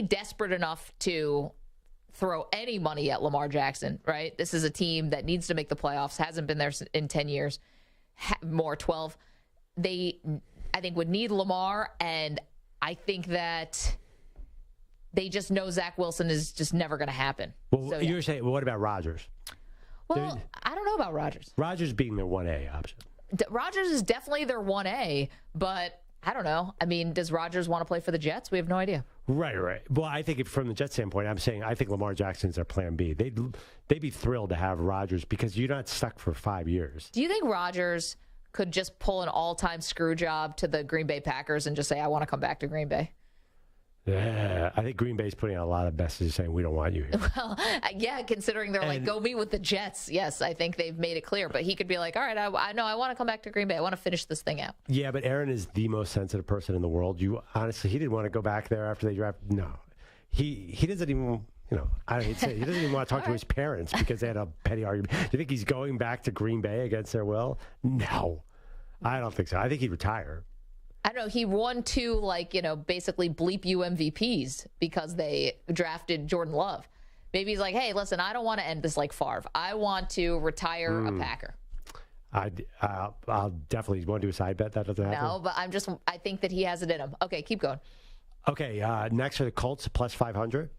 desperate enough to throw any money at Lamar Jackson, right? This is a team that needs to make the playoffs, hasn't been there in 10 years, more 12. They, I think, would need Lamar, and I think that they just know Zach Wilson is just never going to happen. Well, so, you're saying, what about Rodgers? Well, I don't know about Rodgers. Rodgers being their 1A option. Rodgers is definitely their 1A, but I don't know. I mean, does Rodgers want to play for the Jets? We have no idea. Right. Well, I think from the Jets standpoint, I think Lamar Jackson's their plan B. They'd be thrilled to have Rodgers because you're not stuck for 5 years. Do you think Rodgers could just pull an all-time screw job to the Green Bay Packers and just say, I want to come back to Green Bay? Yeah, I think Green Bay's putting out a lot of messages saying we don't want you here. Well, yeah, considering they're like, go meet with the Jets. Yes, I think they've made it clear. But he could be like, all right, I know I want to come back to Green Bay. I want to finish this thing out. Yeah, but Aaron is the most sensitive person in the world. Honestly, he didn't want to go back there after they drafted. No, he doesn't even. I hate to say it, he doesn't even want to talk to his parents because they had a petty argument. Do you think he's going back to Green Bay against their will? No, I don't think so. I think he'd retire. I don't know. He won 2, basically bleep you MVPs because they drafted Jordan Love. Maybe he's like, hey, listen, I don't want to end this like Favre. I want to retire a Packer. I'll definitely want to do a side bet that doesn't happen. No, but I think that he has it in him. Okay, keep going. Okay, next are the Colts plus 500.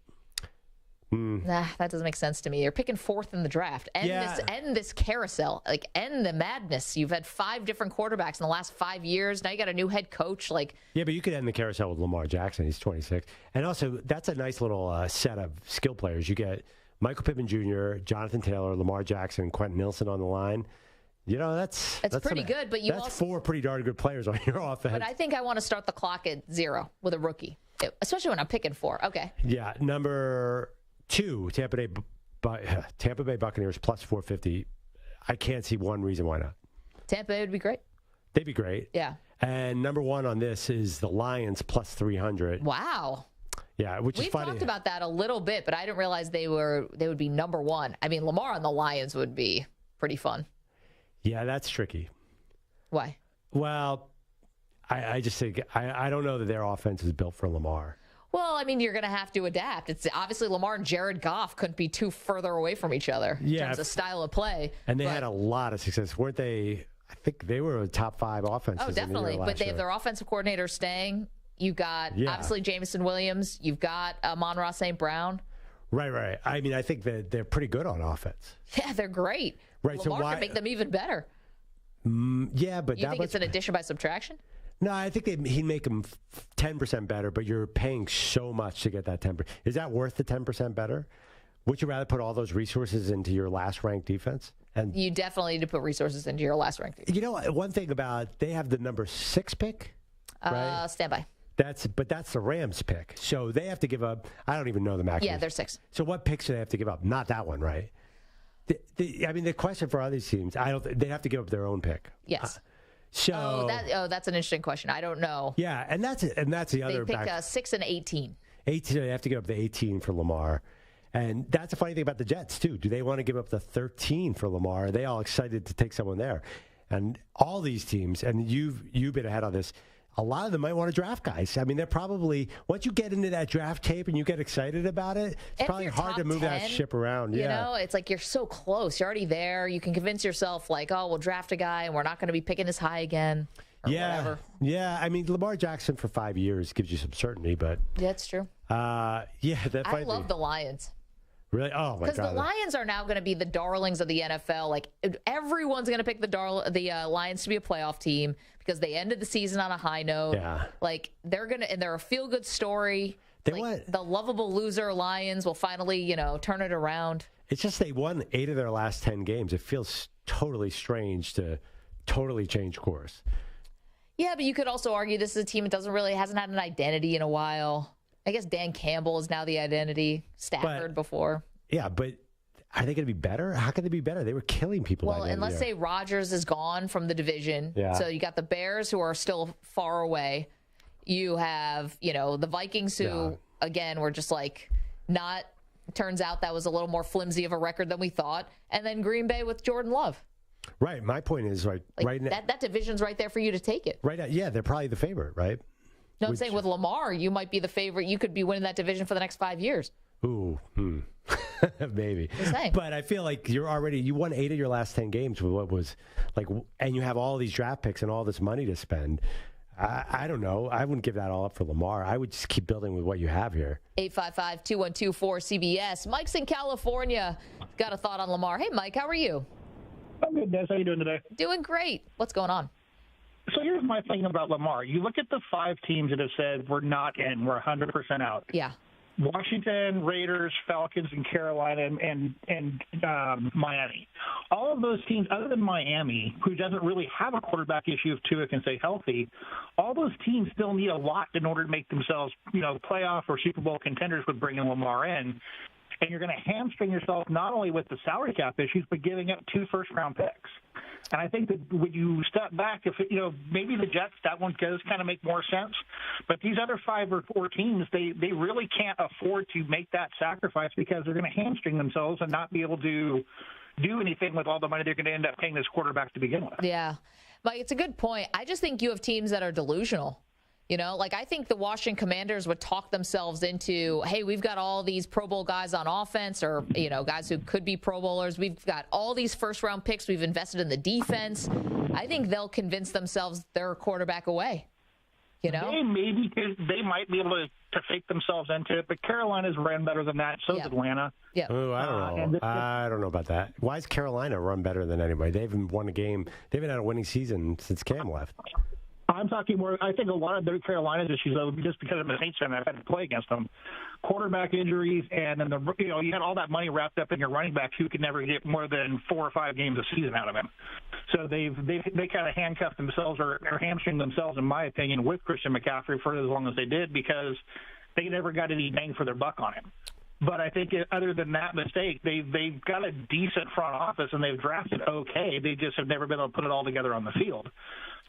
Nah, that doesn't make sense to me. You're picking 4th in the draft. End this carousel. End the madness. You've had 5 different quarterbacks in the last 5 years. Now you got a new head coach. Yeah, but you could end the carousel with Lamar Jackson. He's 26. And also, that's a nice little set of skill players. You get Michael Pittman Jr., Jonathan Taylor, Lamar Jackson, and Quentin Nelson on the line. That's pretty good. But that's 4 pretty darn good players on your offense. But I think I want to start the clock at 0 with a rookie, especially when I'm picking 4. Okay. Yeah, number 2, Tampa Bay Buccaneers plus 450. I can't see one reason why not. Tampa Bay would be great. They'd be great. Yeah. And number 1 on this is the Lions plus 300. Wow. Yeah, which is funny. We've talked about that a little bit, but I didn't realize they would be number 1. I mean, Lamar on the Lions would be pretty fun. Yeah, that's tricky. Why? Well, I just think I don't know that their offense is built for Lamar. Well, I mean, you're going to have to adapt. It's obviously Lamar and Jared Goff couldn't be too further away from each other in terms of style of play. And they had a lot of success, weren't they? I think they were a top 5 offenses. Oh, definitely. In the year but they have their offensive coordinator staying. You've got obviously Jameson Williams. You've got Amon-Ra St. Brown. Right. I mean, I think that they're pretty good on offense. Yeah, they're great. Right. Lamar can make them even better. Yeah, but you think it's an addition by subtraction? No, I think he'd make them 10% better, but you're paying so much to get that 10%. Is that worth the 10% better? Would you rather put all those resources into your last-ranked defense? And you definitely need to put resources into your last-ranked defense. You know, one thing about they have the number 6 pick, right? Stand by. That's the Rams pick. So they have to give up. I don't even know the max. Yeah, they're 6. So what picks do they have to give up? Not that one, right? I mean, the question for other teams, they'd have to give up their own pick. Yes. That's an interesting question. I don't know. Yeah, and that's the other. They pick 6 and 18. 18. They have to give up the 18 for Lamar, and that's a funny thing about the Jets too. Do they want to give up the 13 for Lamar? Are they all excited to take someone there? And all these teams, and you've been ahead on this. A lot of them might want to draft guys. I mean, they're probably, once you get into that draft tape and you get excited about it, it's probably hard to move that ship around. You know, it's like you're so close. You're already there. You can convince yourself, we'll draft a guy and we're not going to be picking as high again. Or whatever. Yeah. I mean, Lamar Jackson for 5 years gives you some certainty, but. Yeah, that's true. I love the Lions. Really? Oh, my God. Because the Lions are now going to be the darlings of the NFL. Everyone's going to pick the Lions to be a playoff team because they ended the season on a high note. Yeah. They're a feel-good story. The lovable loser Lions will finally, turn it around. It's just they won 8 of their last 10 games. It feels totally strange to totally change course. Yeah, but you could also argue this is a team that hasn't had an identity in a while. I guess Dan Campbell is now the identity. Stafford before. Yeah, but are they going to be better? How can they be better? They were killing people. Well, and let's say Rodgers is gone from the division. Yeah. So you got the Bears who are still far away. You have, the Vikings who, again, were just not. Turns out that was a little more flimsy of a record than we thought. And then Green Bay with Jordan Love. Right. My point is right now. That division's right there for you to take it. Right now, yeah, they're probably the favorite, right? No, I'm saying with Lamar, you might be the favorite. You could be winning that division for the next 5 years. Ooh, maybe. But I feel like you won 8 of your last 10 games with what was and you have all these draft picks and all this money to spend. I don't know. I wouldn't give that all up for Lamar. I would just keep building with what you have here. 855-212-4CBS. Mike's in California. Got a thought on Lamar. Hey, Mike, how are you? I'm good, Des. How you doing today? Doing great. What's going on? So here's my thing about Lamar. You look at the 5 teams that have said we're not in, we're 100% out. Yeah. Washington, Raiders, Falcons, and Carolina, and Miami. All of those teams, other than Miami, who doesn't really have a quarterback issue if Tua can stay healthy, all those teams still need a lot in order to make themselves, playoff or Super Bowl contenders with bringing Lamar in. And you're going to hamstring yourself not only with the salary cap issues, but giving up 2 first-round picks. And I think that when you step back, if maybe the Jets, that one does kind of make more sense. But these other 5 or 4 teams, they really can't afford to make that sacrifice because they're going to hamstring themselves and not be able to do anything with all the money they're going to end up paying this quarterback to begin with. Yeah. Mike, it's a good point. I just think you have teams that are delusional. I think the Washington Commanders would talk themselves into, hey, we've got all these Pro Bowl guys on offense or, guys who could be Pro Bowlers. We've got all these first-round picks. We've invested in the defense. I think they'll convince themselves they're quarterback away. They might be able to fake themselves into it, but Carolina's ran better than that. So is Atlanta. Yeah. Oh, I don't know. I don't know about that. Why is Carolina run better than anybody? They haven't won a game. They haven't had a winning season since Cam left. I'm talking more. I think a lot of their Carolina's issues, though, just because I'm a Saints fan, I've had to play against them. Quarterback injuries, and then you had all that money wrapped up in your running back who could never get more than 4 or 5 games a season out of him. So they kind of handcuffed themselves or hamstringed themselves, in my opinion, with Christian McCaffrey for as long as they did because they never got any bang for their buck on him. But I think other than that mistake, they've got a decent front office and they've drafted okay. They just have never been able to put it all together on the field.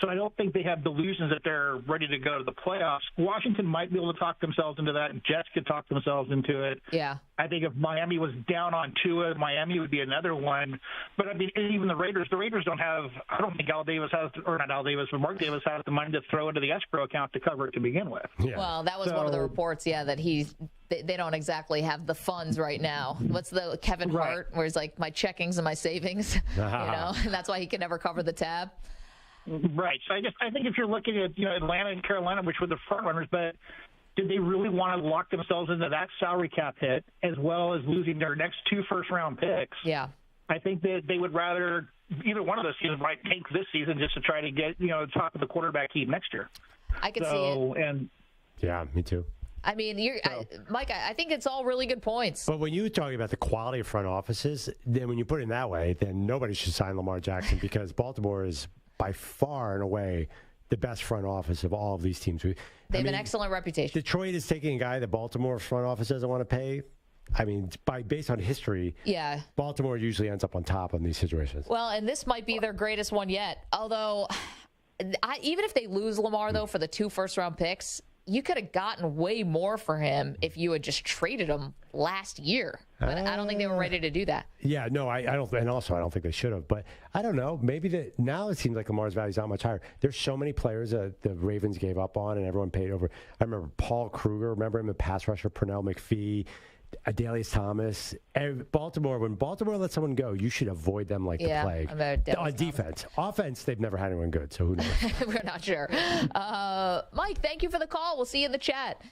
So I don't think they have delusions that they're ready to go to the playoffs. Washington might be able to talk themselves into that. Jets could talk themselves into it. Yeah. I think if Miami was down on Tua, Miami would be another one. But, I mean, even the Raiders don't have – I don't think Mark Davis has the money to throw into the escrow account to cover it to begin with. Yeah. Well, that was one of the reports, that they don't exactly have the funds right now. What's the Kevin Hart where he's like, my checkings and my savings, and that's why he can never cover the tab. Right. So I think if you're looking at Atlanta and Carolina, which were the front runners, but did they really want to lock themselves into that salary cap hit as well as losing their next 2 first-round picks? Yeah. I think that they would rather either one of those teams might tank this season just to try to get top of the quarterback heap next year. I could see it. And yeah, me too. I mean, Mike, I think it's all really good points. But when you're talking about the quality of front offices, then when you put it in that way, then nobody should sign Lamar Jackson because Baltimore is by far and away the best front office of all of these teams. They have an excellent reputation. Detroit is taking a guy that Baltimore's front office doesn't want to pay. I mean, based on history, Baltimore usually ends up on top in these situations. Well, and this might be their greatest one yet. Although, even if they lose Lamar, though, for the 2 first-round picks, you could have gotten way more for him if you had just traded him last year. But I don't think they were ready to do that. Yeah, no, I don't. And also, I don't think they should have. But I don't know. Maybe now it seems like Lamar's value is not much higher. There's so many players that the Ravens gave up on, and everyone paid over. I remember Paul Kruger. Remember him, the pass rusher, Pernell McPhee, Adalius Thomas. Baltimore, when Baltimore lets someone go, you should avoid them like the plague. On defense. Offense, they've never had anyone good, so who knows? We're not sure. Mike, thank you for the call. We'll see you in the chat.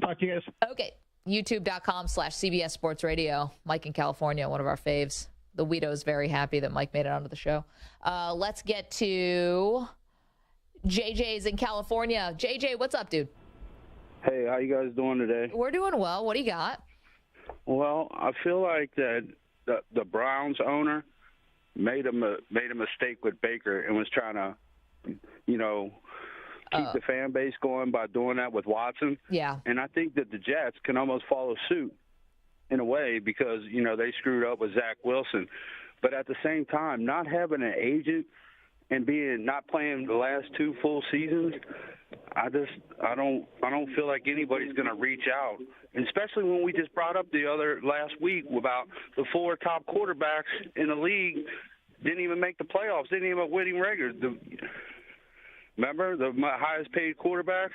Talk to you guys. Okay. YouTube.com/CBS Sports Radio. Mike in California, one of our faves. The Weedo is very happy that Mike made it onto the show. Let's get to JJ's in California. JJ, what's up, dude? Hey, how you guys doing today? We're doing well. What do you got? Well, I feel like that the Browns owner made a mistake with Baker and was trying to, keep the fan base going by doing that with Watson. Yeah. And I think that the Jets can almost follow suit in a way because, they screwed up with Zach Wilson. But at the same time, not having an agent and not playing the last 2 full seasons, I don't feel like anybody's going to reach out, and especially when we just brought up last week about the 4 top quarterbacks in the league didn't even make the playoffs, didn't even have winning records. Remember the highest paid quarterback?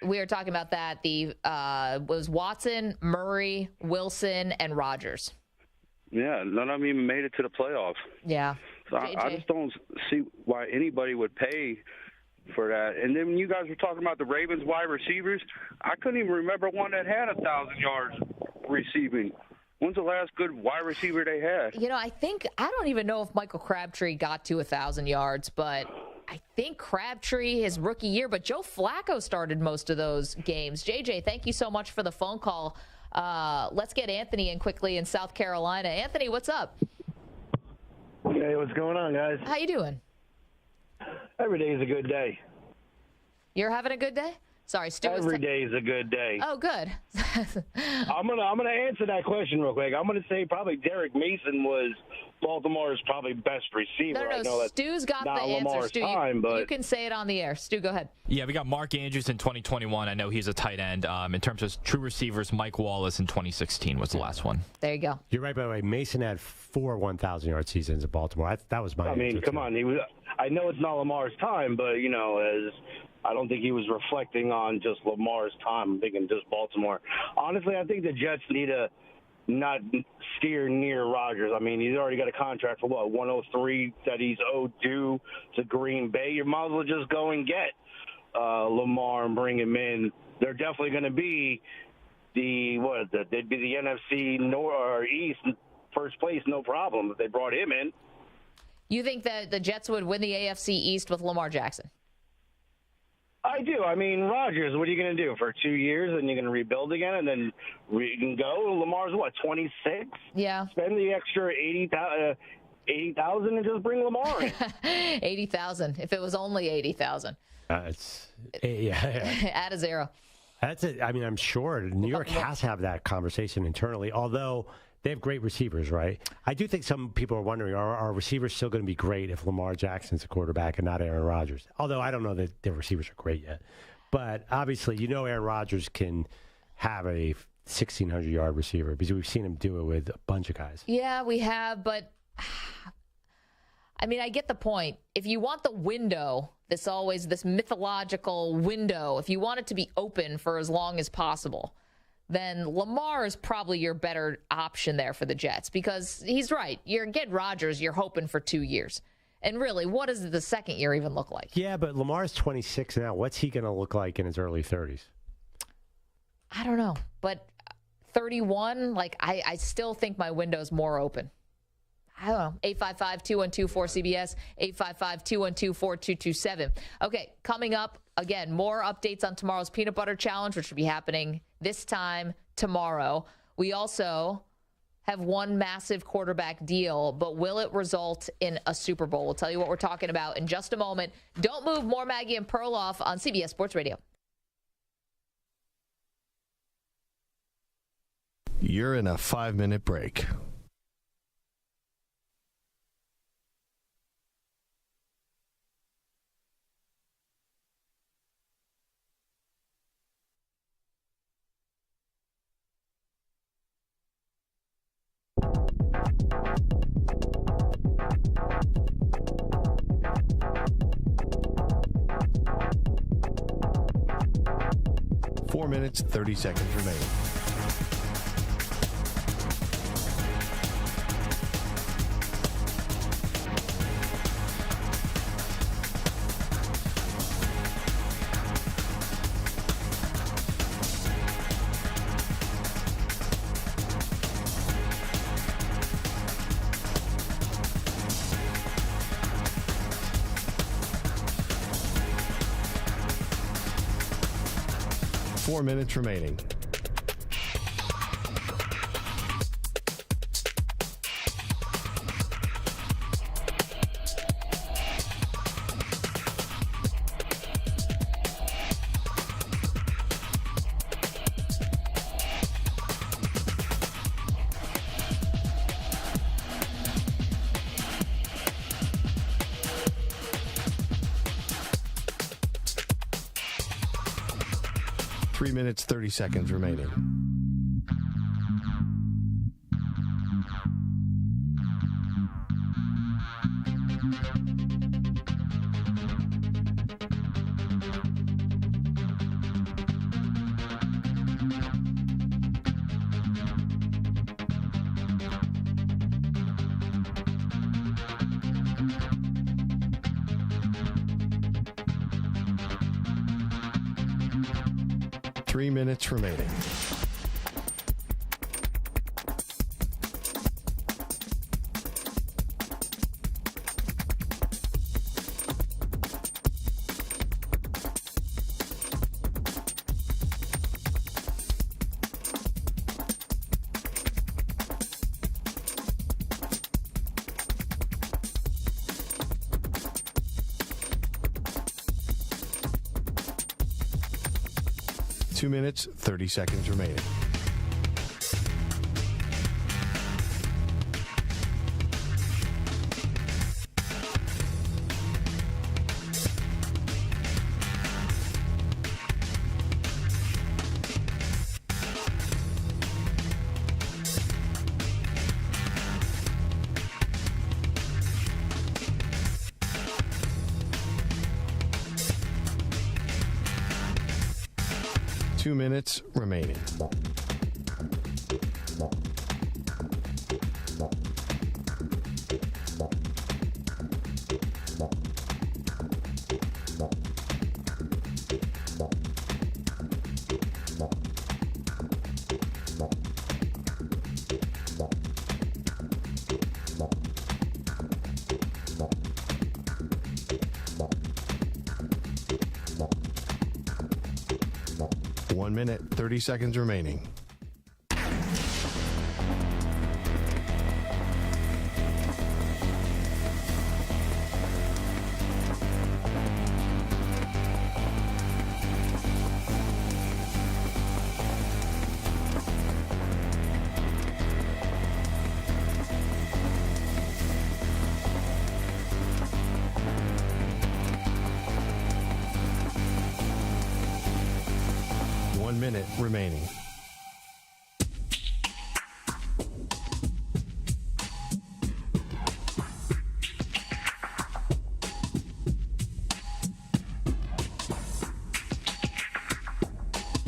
We were talking about that. The was Watson, Murray, Wilson, and Rodgers. Yeah, none of them even made it to the playoffs. Yeah. So I just don't see why anybody would pay for that. And then when you guys were talking about the Ravens wide receivers, I couldn't even remember one that had 1,000 yards receiving. When's the last good wide receiver they had? I don't even know if Michael Crabtree got to 1,000 yards, but I think Crabtree his rookie year, but Joe Flacco started most of those games. JJ, thank you so much for the phone call. Let's get Anthony in quickly in South Carolina. Anthony, what's up? Hey, what's going on, guys? How you doing? Every day is a good day. You're having a good day? Sorry, Stu. Every day is a good day. Oh, good. I'm gonna answer that question real quick. I'm gonna say probably Derek Mason was Baltimore's probably best receiver. No, I know that's Stu's got the not answer. Lamar's Stu, time, but you can say it on the air. Stu, go ahead. Yeah, we got Mark Andrews in 2021. I know he's a tight end. In terms of true receivers, Mike Wallace in 2016 was the last one. There you go. You're right, by the way. Mason had 4 1,000-yard seasons in Baltimore. That was my I mean, come on. He was. I know it's not Lamar's time, but as I don't think he was reflecting on just Lamar's time. I'm thinking just Baltimore. Honestly, I think the Jets need to not steer near Rodgers. I mean, he's already got a contract for 103 that he's owed due to Green Bay. You might as well just go and get Lamar and bring him in. They're definitely going to be they'd be the NFC North or East first place, no problem if they brought him in. You think that the Jets would win the AFC East with Lamar Jackson? I do. I mean, Rodgers, what are you going to do for 2 years and you're going to rebuild again and then you can go? Lamar's 26? Yeah. Spend the extra $80,000 and just bring Lamar in. 80,000. If it was only 80,000. Add a zero. That's it. I mean, I'm sure New York has to have that conversation internally, although they have great receivers, right? I do think some people are wondering, are our receivers still going to be great if Lamar Jackson's a quarterback and not Aaron Rodgers? Although I don't know that their receivers are great yet. But obviously, Aaron Rodgers can have a 1,600-yard receiver because we've seen him do it with a bunch of guys. Yeah, we have, but I mean, I get the point. If you want the window, this mythological window, if you want it to be open for as long as possible, then Lamar is probably your better option there for the Jets because he's right. You're getting Rodgers, you're hoping for 2 years. And really, what does the second year even look like? Yeah, but Lamar's 26 now. What's he going to look like in his early 30s? I don't know. But 31, I still think my window's more open. I don't know. 855-212-4CBS, 855-212-4227. Okay, coming up, again, more updates on tomorrow's Peanut Butter Challenge, which will be happening this time tomorrow. We also have one massive quarterback deal, but will it result in a Super Bowl? We'll tell you what we're talking about in just a moment. Don't move. More Maggie and Perloff on CBS Sports Radio. You're in a 5-minute break. Four minutes, 30 seconds remaining. Four minutes remaining. Three minutes, 30 seconds remaining. Three minutes remaining. 2 minutes, 30 seconds remaining. Two minutes remaining. One minute, 30 seconds remaining. One minute remaining.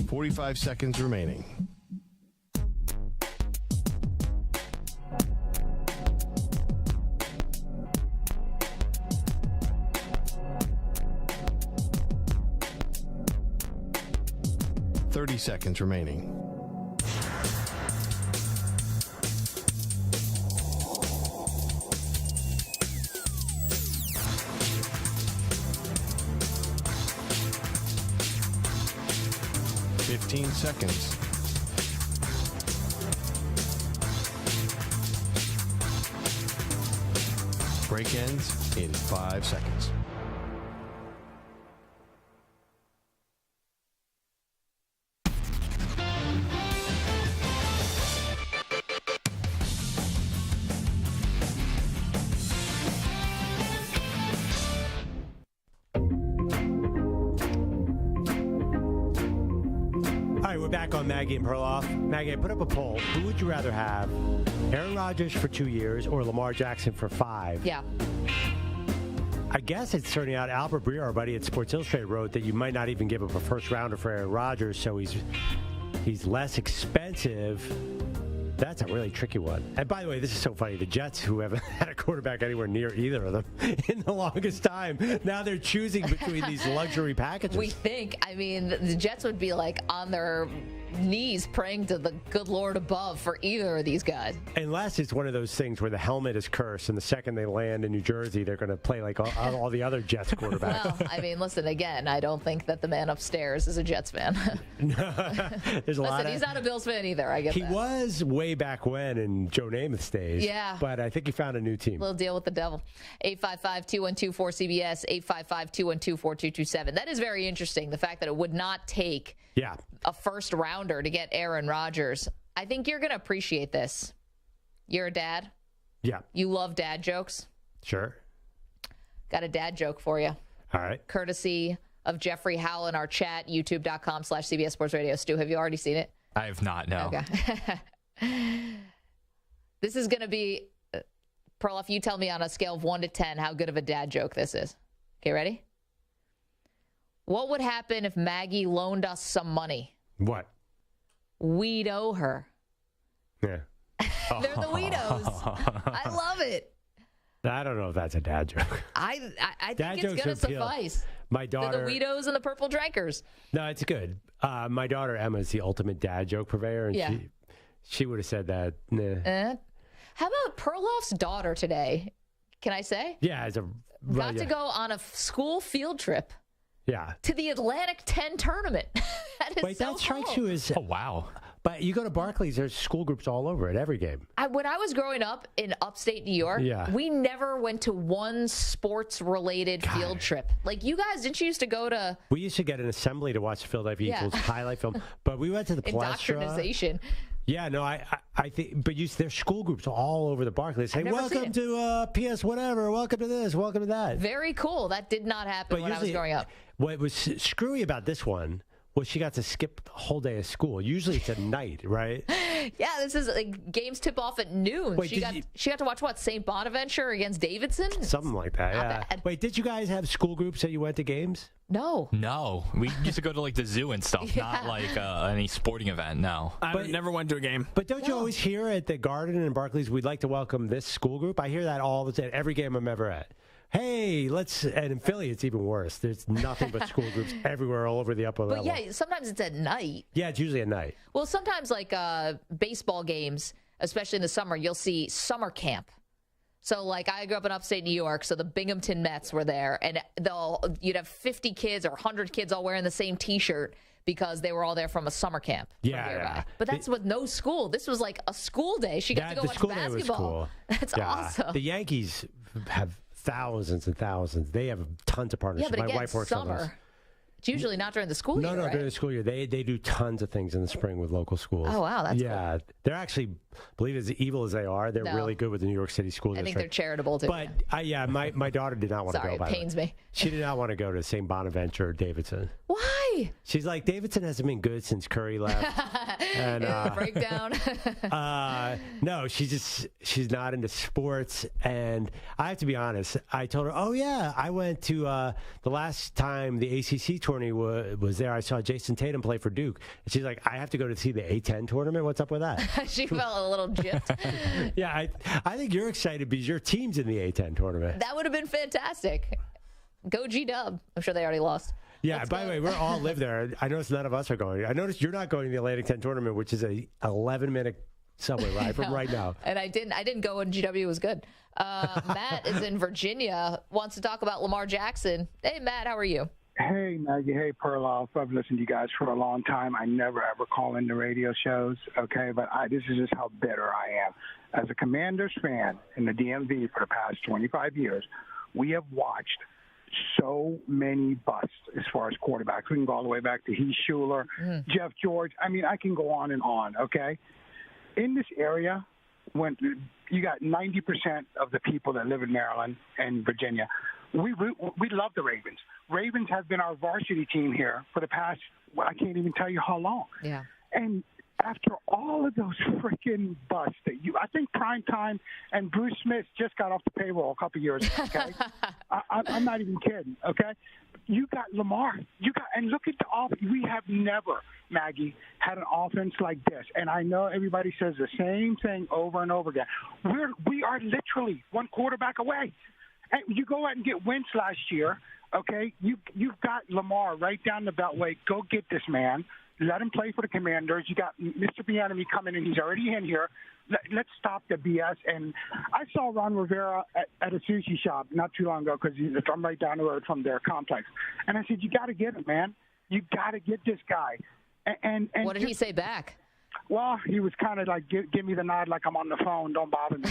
Forty-five seconds remaining. Seconds remaining. Seconds. Break ends in 5 seconds. Back on Maggie and Perloff. Maggie, I put up a poll. Who would you rather have? Aaron Rodgers for 2 years or Lamar Jackson for 5? Yeah. I guess it's turning out Albert Breer, our buddy at Sports Illustrated, wrote that you might not even give up a first rounder for Aaron Rodgers, so he's less expensive. That's a really tricky one. And by the way, this is so funny. The Jets, who haven't had a quarterback anywhere near either of them in the longest time, now they're choosing between these luxury packages. We think, I mean, the Jets would be like on their knees praying to the good Lord above for either of these guys. Unless it's one of those things where the helmet is cursed, and the second they land in New Jersey, they're going to play like all the other Jets quarterbacks. Well, I mean, listen, again, I don't think that the man upstairs is a Jets fan. There's a lot of, he's not a Bills fan either, I get that. He was way back when in Joe Namath's days. Yeah. But I think he found a new team. Little deal with the devil. 855-212-4CBS, 855-212-4227. That is very interesting, the fact that it would not take a first rounder to get Aaron Rodgers. I think you're going to appreciate this. You're a dad. Yeah. You love dad jokes. Sure. Got a dad joke for you. All right. Courtesy of Jeffrey Howell in our chat, youtube.com/CBS Sports Radio. Stu, have you already seen it? I have not, no. Okay. This is going to be, Perloff, you tell me on a scale of 1 to 10 how good of a dad joke this is. Okay, ready? What would happen if Maggie loaned us some money? What? We'd owe her. Yeah. They're the Weedos. I love it. I don't know if that's a dad joke. I think it's going to suffice. My daughter. They're the Weedos and the Purple Drankers. No, it's good. My daughter Emma is the ultimate dad joke purveyor, and she would have said that. Nah. How about Perloff's daughter today? Can I say? Yeah, got to go on a school field trip. Yeah. To the Atlantic 10 tournament. That is Wait, so that strikes cool. you as... Oh, wow. But you go to Barclays, there's school groups all over at every game. When I was growing up in upstate New York, we never went to one sports-related field trip. Like, you guys, didn't you used to go to... We used to get an assembly to watch the Philadelphia Eagles highlight film, but we went to the Palestra. Indoctrination. Yeah, no, I think, but there's school groups all over the Barclays. Say, welcome to PS whatever, welcome to this, welcome to that. Very cool. That did not happen when I was growing up. What was screwy about this one was she got to skip the whole day of school. Usually it's at night, right? Yeah, this is like games tip off at noon. Wait, she got to watch what, St. Bonaventure against Davidson? Something like that, yeah. Bad. Wait, did you guys have school groups that you went to games? No. We used to go to like the zoo and stuff, not like any sporting event. No, I never went to a game. But don't you always hear at the Garden in Barclays, we'd like to welcome this school group? I hear that all the time, every game I'm ever at. Hey, and in Philly, it's even worse. There's nothing but school groups everywhere, all over the upper level. But yeah, sometimes it's at night. Yeah, it's usually at night. Well, sometimes like baseball games, especially in the summer, you'll see summer camp. So, like, I grew up in upstate New York, so the Binghamton Mets were there, and you'd have 50 kids or 100 kids all wearing the same T-shirt because they were all there from a summer camp. Yeah. But that's with no school. This was like a school day. She got to go watch basketball. Day was cool. That's awesome. The Yankees have thousands and thousands. They have tons of partnerships. Yeah, but again, my wife works on those. It's usually not during the school year, No, right? during the school year. They do tons of things in the spring with local schools. Oh, wow, that's cool. They're actually, believe as evil as they are, they're really good with the New York City school district. I think they're charitable, too. But, my daughter did not want to go. Sorry, it pains me. She did not want to go to St. Bonaventure or Davidson. Why? She's like, Davidson hasn't been good since Curry left. And breakdown. No, she's not into sports. And I have to be honest, I told her, oh, yeah, I went to the last time the ACC tourney was there. I saw Jason Tatum play for Duke. And she's like, I have to go to see the A10 tournament. What's up with that? She felt a little gypped. Yeah, I think you're excited because your team's in the A10 tournament. That would have been fantastic. Go G-Dub. I'm sure they already lost. Yeah, by the way, we all live there. I noticed none of us are going. I noticed you're not going to the Atlantic 10 tournament, which is a 11-minute subway ride from right now. And I didn't go when GW was good. Matt is in Virginia, wants to talk about Lamar Jackson. Hey, Matt, how are you? Hey, Maggie. Hey, Perloff. I've listened to you guys for a long time. I never, ever call into radio shows, okay? But this is just how bitter I am. As a Commanders fan in the DMV for the past 25 years, we have watched so many busts as far as quarterbacks. We can go all the way back to Heath Schuler, Jeff George. I mean, I can go on and on, okay? In this area, when you got 90% of the people that live in Maryland and Virginia, we love the Ravens. Ravens have been our varsity team here for the past, I can't even tell you how long. Yeah. And after all of those freaking busts I think Primetime and Bruce Smith just got off the payroll a couple years ago, okay? I'm not even kidding, okay? You got Lamar. And look at the offense. We have never, Maggie, had an offense like this. And I know everybody says the same thing over and over again. We are literally one quarterback away. And you go out and get Wentz last year, okay? You've got Lamar right down the beltway. Go get this man. Let him play for the Commanders. You got Mr. Bieniemy coming in. He's already in here. Let's stop the BS. And I saw Ron Rivera at a sushi shop not too long ago because I'm right down the road from their complex. And I said, you got to get him, man. You got to get this guy. And what did he say back? Well, he was kind of like, give me the nod like I'm on the phone. Don't bother me.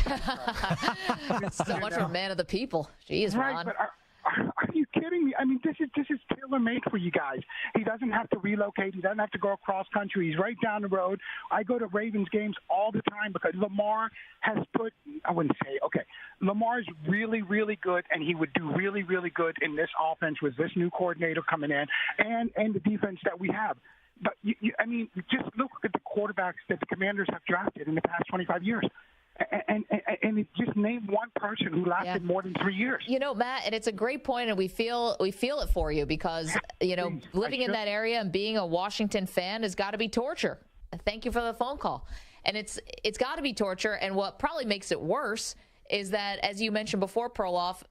So much for a man of the people. Jeez, right, Ron. But are you kidding me? I mean, this is tailor-made for you guys. He doesn't have to relocate. He doesn't have to go across country. He's right down the road. I go to Ravens games all the time because Lamar has put – I wouldn't say – okay, Lamar's really, really good, and he would do really, really good in this offense with this new coordinator coming in and the defense that we have. But, I mean, just look at the quarterbacks that the Commanders have drafted in the past 25 years. And just name one person who lasted more than 3 years. You know, Matt, and it's a great point, and we feel it for you because, you know, living in that area and being a Washington fan has got to be torture. Thank you for the phone call. And it's got to be torture, and what probably makes it worse is that, as you mentioned before, Perloff,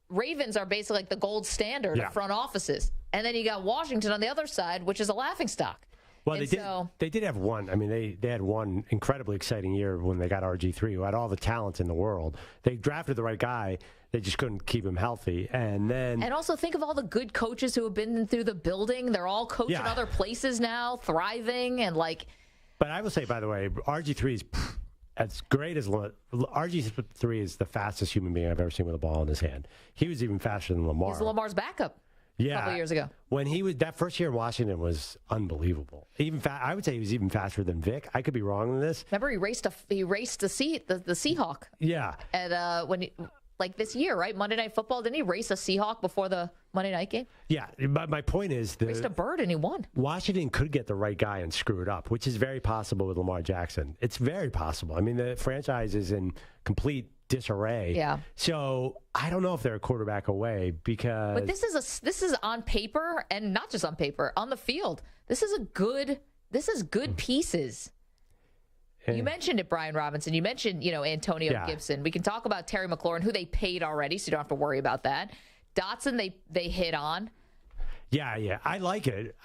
Ravens are basically like the gold standard of front offices. And then you got Washington on the other side, which is a laughingstock. Well, they did have one. I mean, they had one incredibly exciting year when they got RG3, who had all the talent in the world. They drafted the right guy. They just couldn't keep him healthy. And also think of all the good coaches who have been through the building. They're all coaching other places now, thriving, and like But I will say, by the way, RG3 is as great as RG3 is the fastest human being I've ever seen with a ball in his hand. He was even faster than Lamar. He's Lamar's backup. A couple years ago. When he was that first year in Washington was unbelievable. I would say he was even faster than Vic. I could be wrong on this. Remember, he raced the Seahawk. Yeah. At like this year, right? Monday Night Football. Didn't he race a Seahawk before the Monday night game? Yeah. My point is, raced a bird and he won. Washington could get the right guy and screw it up, which is very possible with Lamar Jackson. It's very possible. I mean, the franchise is in complete disarray. Yeah. So I don't know if they're a quarterback away because. But this is on paper, and not just on paper, on the field. This is good pieces. You mentioned it, Brian Robinson. You mentioned, Antonio Gibson. We can talk about Terry McLaurin, who they paid already, so you don't have to worry about that. Dotson, they hit on. Yeah. I like it,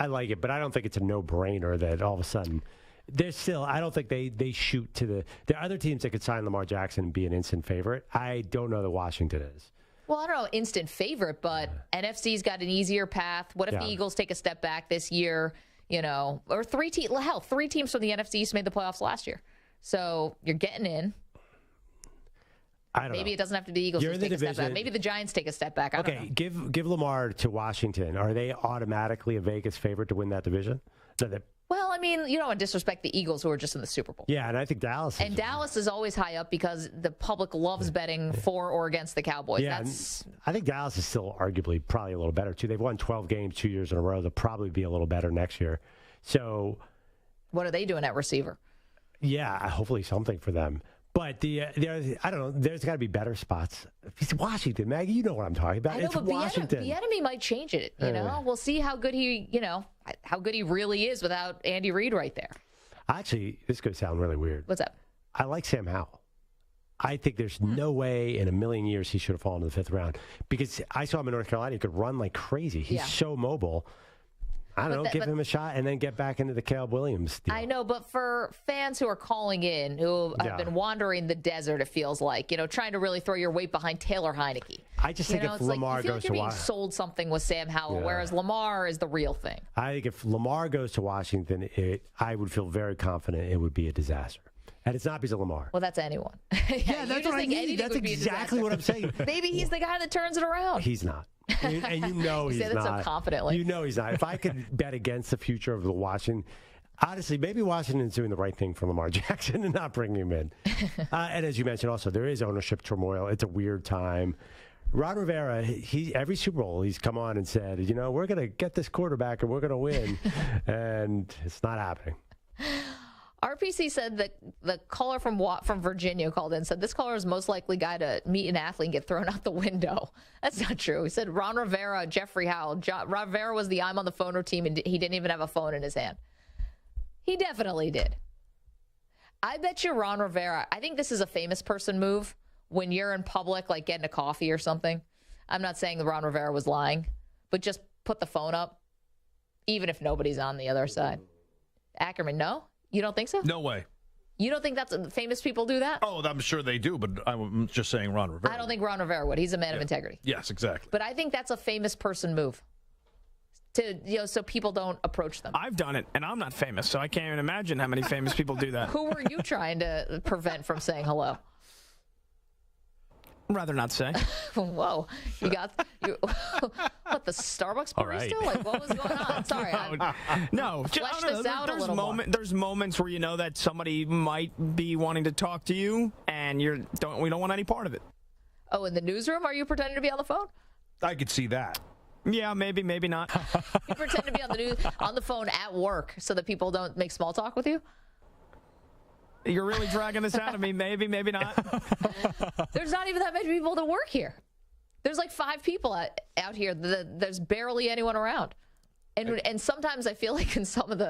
but I don't think it's a no-brainer that all of a sudden I don't think they shoot to there are other teams that could sign Lamar Jackson and be an instant favorite. I don't know that Washington is. Well, I don't know, instant favorite, but NFC's got an easier path. What if the Eagles take a step back this year? Or three teams from the NFC East made the playoffs last year. So you're getting in. I don't know. Maybe it doesn't have to be the Eagles who take a step back. Maybe the Giants take a step back. I don't know. Give Lamar to Washington. Are they automatically a Vegas favorite to win that division? Well, I mean, you don't want to disrespect the Eagles, who are just in the Super Bowl. Yeah, and I think Dallas. Dallas is always high up because the public loves betting for or against the Cowboys. Yeah, I think Dallas is still arguably probably a little better too. They've won 12 games 2 years in a row. They'll probably be a little better next year. So, what are they doing at receiver? Yeah, hopefully something for them. But I don't know. There's got to be better spots. It's Washington, Maggie. You know what I'm talking about. I know, it's but Washington. The enemy might change it. We'll see how good he really is without Andy Reid right there. Actually, this could sound really weird. What's up? I like Sam Howell. I think there's no way in a million years he should have fallen to the fifth round because I saw him in North Carolina. He could run like crazy. He's so mobile. I don't know, give him a shot and then get back into the Caleb Williams deal. I know, but for fans who are calling in, who have been wandering the desert, it feels like, trying to really throw your weight behind Taylor Heineke. I just think if Lamar goes to Washington. You're being sold something with Sam Howell, whereas Lamar is the real thing. I think if Lamar goes to Washington, I would feel very confident it would be a disaster. And it's not because of Lamar. Well, that's anyone. That's what I mean. That's exactly what I'm saying. Maybe he's the guy that turns it around. He's not. And he's not. You say that so confidently. He's not. If I could bet against the future of the Washington, honestly, maybe Washington's doing the right thing for Lamar Jackson and not bringing him in. And as you mentioned also, there is ownership turmoil. It's a weird time. Ron Rivera, every Super Bowl, he's come on and said, we're going to get this quarterback and we're going to win. And it's not happening. RPC said that the caller from Virginia called in and said this caller is most likely guy to meet an athlete and get thrown out the window. That's not true. He said Ron Rivera, Jeffrey Howell. Ron Rivera was the I'm on the phone team, and he didn't even have a phone in his hand. He definitely did. I bet you Ron Rivera, I think this is a famous person move when you're in public, like getting a coffee or something. I'm not saying that Ron Rivera was lying, but just put the phone up, even if nobody's on the other side. Ackerman, no? You don't think so? No way. You don't think famous people do that? Oh, I'm sure they do, but I'm just saying Ron Rivera. I don't think Ron Rivera would. He's a man of integrity. Yes, exactly. But I think that's a famous person move so people don't approach them. I've done it, and I'm not famous, so I can't even imagine how many famous people do that. Who were you trying to prevent from saying hello? Rather not say. Whoa. What, the Starbucks barista? Right. Like, what was going on? Sorry. Flesh this out a little more. There's moments where you know that somebody might be wanting to talk to you, and we don't want any part of it. Oh, in the newsroom? Are you pretending to be on the phone? I could see that. Yeah, maybe not. You pretend to be on the phone at work so that people don't make small talk with you? You're really dragging this out of me. Maybe not. There's not even that many people that work here. There's like 5 people out here. There's barely anyone around. And sometimes I feel like in some of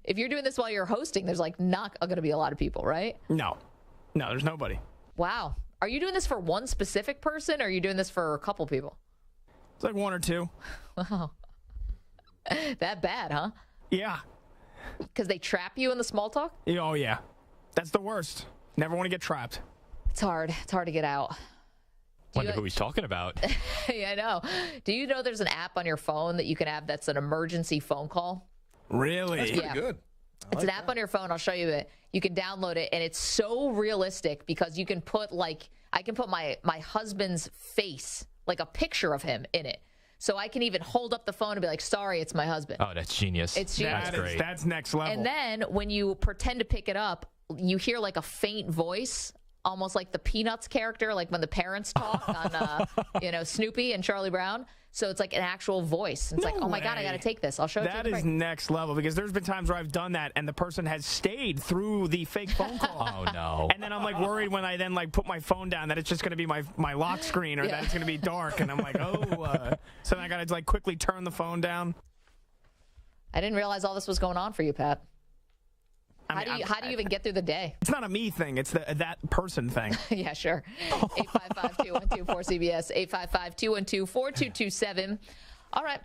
if you're doing this while you're hosting, there's like not going to be a lot of people, right? No, there's nobody. Wow. Are you doing this for one specific person, or are you doing this for a couple people? It's like 1 or 2. Wow. That bad, huh? Yeah. Because they trap you in the small talk? Oh, yeah. That's the worst. Never want to get trapped. It's hard. It's hard to get out. Wonder who he's talking about. Yeah, I know. Do you know there's an app on your phone that you can have that's an emergency phone call? Really? That's pretty good. It's an app on your phone. I'll show you it. You can download it, and it's so realistic because you can put, like, I can put my husband's face, like a picture of him in it. So I can even hold up the phone and be like, sorry, it's my husband. Oh, that's genius. It's genius. That's great. That's next level. And then when you pretend to pick it up, you hear like a faint voice, almost like the Peanuts character, like when the parents talk on, Snoopy and Charlie Brown. So it's like an actual voice. It's like, oh my God, I got to take this. I'll show it to you. That is next level, because there's been times where I've done that and the person has stayed through the fake phone call. Oh, no. And then I'm like worried when I then like put my phone down that it's just going to be my lock screen or that it's going to be dark. And I'm like, so then I got to like quickly turn the phone down. I didn't realize all this was going on for you, Pat. How do you even get through the day? It's not a me thing. It's that person thing. Yeah, sure. 855-212-4CBS, 855-212-4227. All right.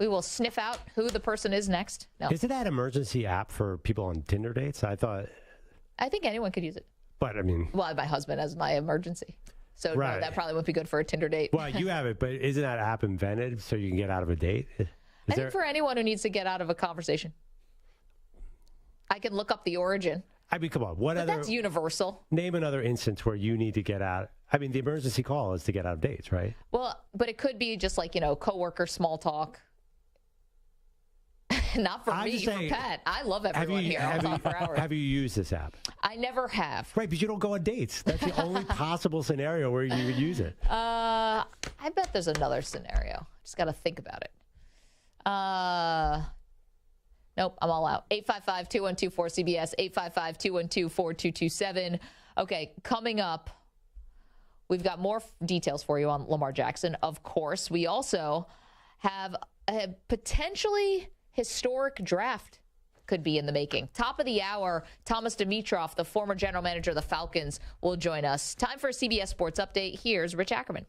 We will sniff out who the person is next. No. Isn't that emergency app for people on Tinder dates? I think anyone could use it. But, I mean... Well, my husband has my emergency. So right. No, that probably wouldn't be good for a Tinder date. Well, you have it, but isn't that app invented so you can get out of a date? I think for anyone who needs to get out of a conversation. I can look up the origin. I mean, come on. That's universal. Name another instance where you need to get out. I mean, the emergency call is to get out of dates, right? Well, but it could be just like, coworker small talk. Not for me, for Pat. I love everyone here. I'll talk for hours. Have you used this app? I never have. Right, but you don't go on dates. That's the only possible scenario where you would use it. I bet there's another scenario. Just got to think about it. Nope, I'm all out. 855-212-4CBS, 855-212-4227. Okay, coming up, we've got more details for you on Lamar Jackson. Of course, we also have a potentially historic draft could be in the making. Top of the hour, Thomas Dimitroff, the former general manager of the Falcons, will join us. Time for a CBS Sports Update. Here's Rich Ackerman.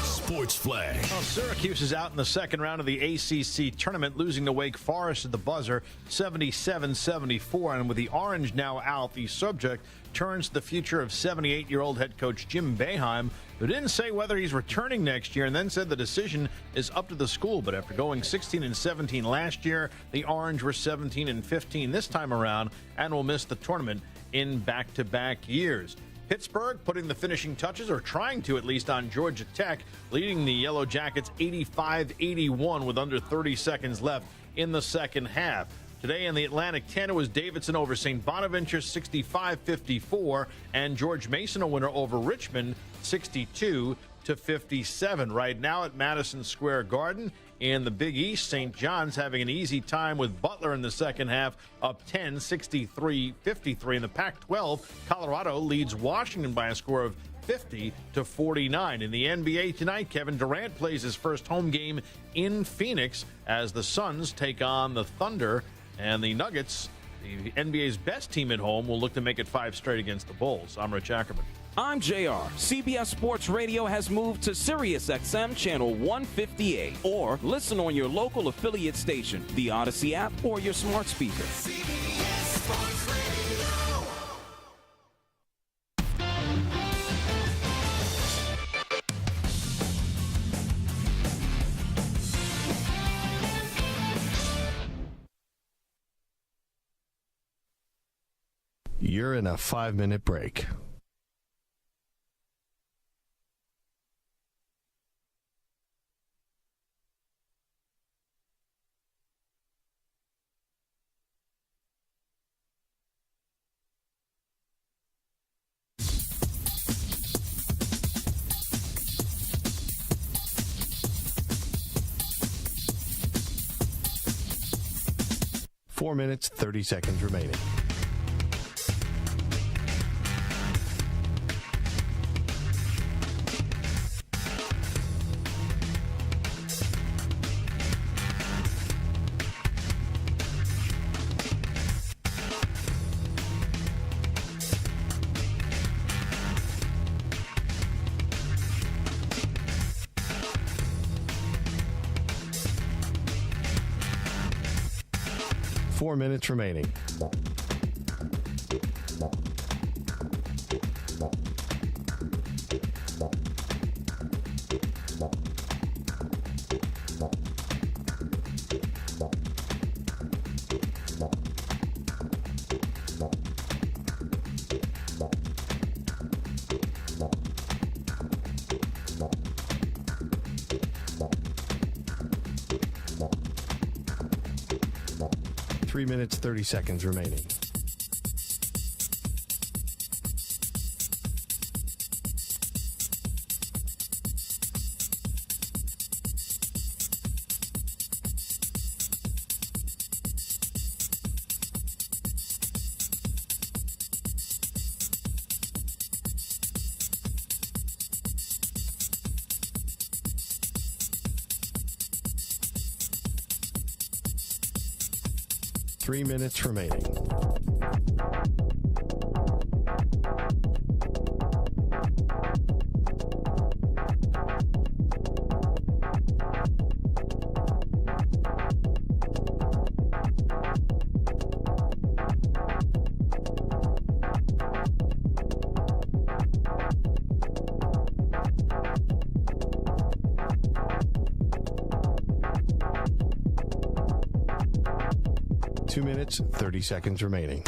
Sports Flash. Well, Syracuse is out in the second round of the ACC tournament, losing to Wake Forest at the buzzer, 77-74. And with the Orange now out, the subject turns to the future of 78-year-old head coach Jim Boeheim, who didn't say whether he's returning next year and then said the decision is up to the school. But after going 16-17 last year, the Orange were 17-15 this time around and will miss the tournament in back-to-back years. Pittsburgh putting the finishing touches, or trying to at least, on Georgia Tech, leading the Yellow Jackets 85-81 with under 30 seconds left in the second half. Today in the Atlantic 10, it was Davidson over St. Bonaventure 65-54, and George Mason a winner over Richmond 62-57. Right now at Madison Square Garden in the Big East, St. John's having an easy time with Butler in the second half, up 10, 63-53. In the Pac-12, Colorado leads Washington by a score of 50-49. In the NBA tonight, Kevin Durant plays his first home game in Phoenix as the Suns take on the Thunder, and the Nuggets, the NBA's best team at home, will look to make it 5 straight against the Bulls. I'm Rich Ackerman. I'm JR. CBS Sports Radio has moved to SiriusXM Channel 158. Or listen on your local affiliate station, the Odyssey app, or your smart speaker. CBS Sports Radio. You're in a 5-minute break. Four minutes, 30 seconds remaining. Four minutes remaining. 3 minutes, 30 seconds remaining. Three minutes remaining. Two minutes, 30 seconds remaining.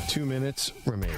Two minutes remaining.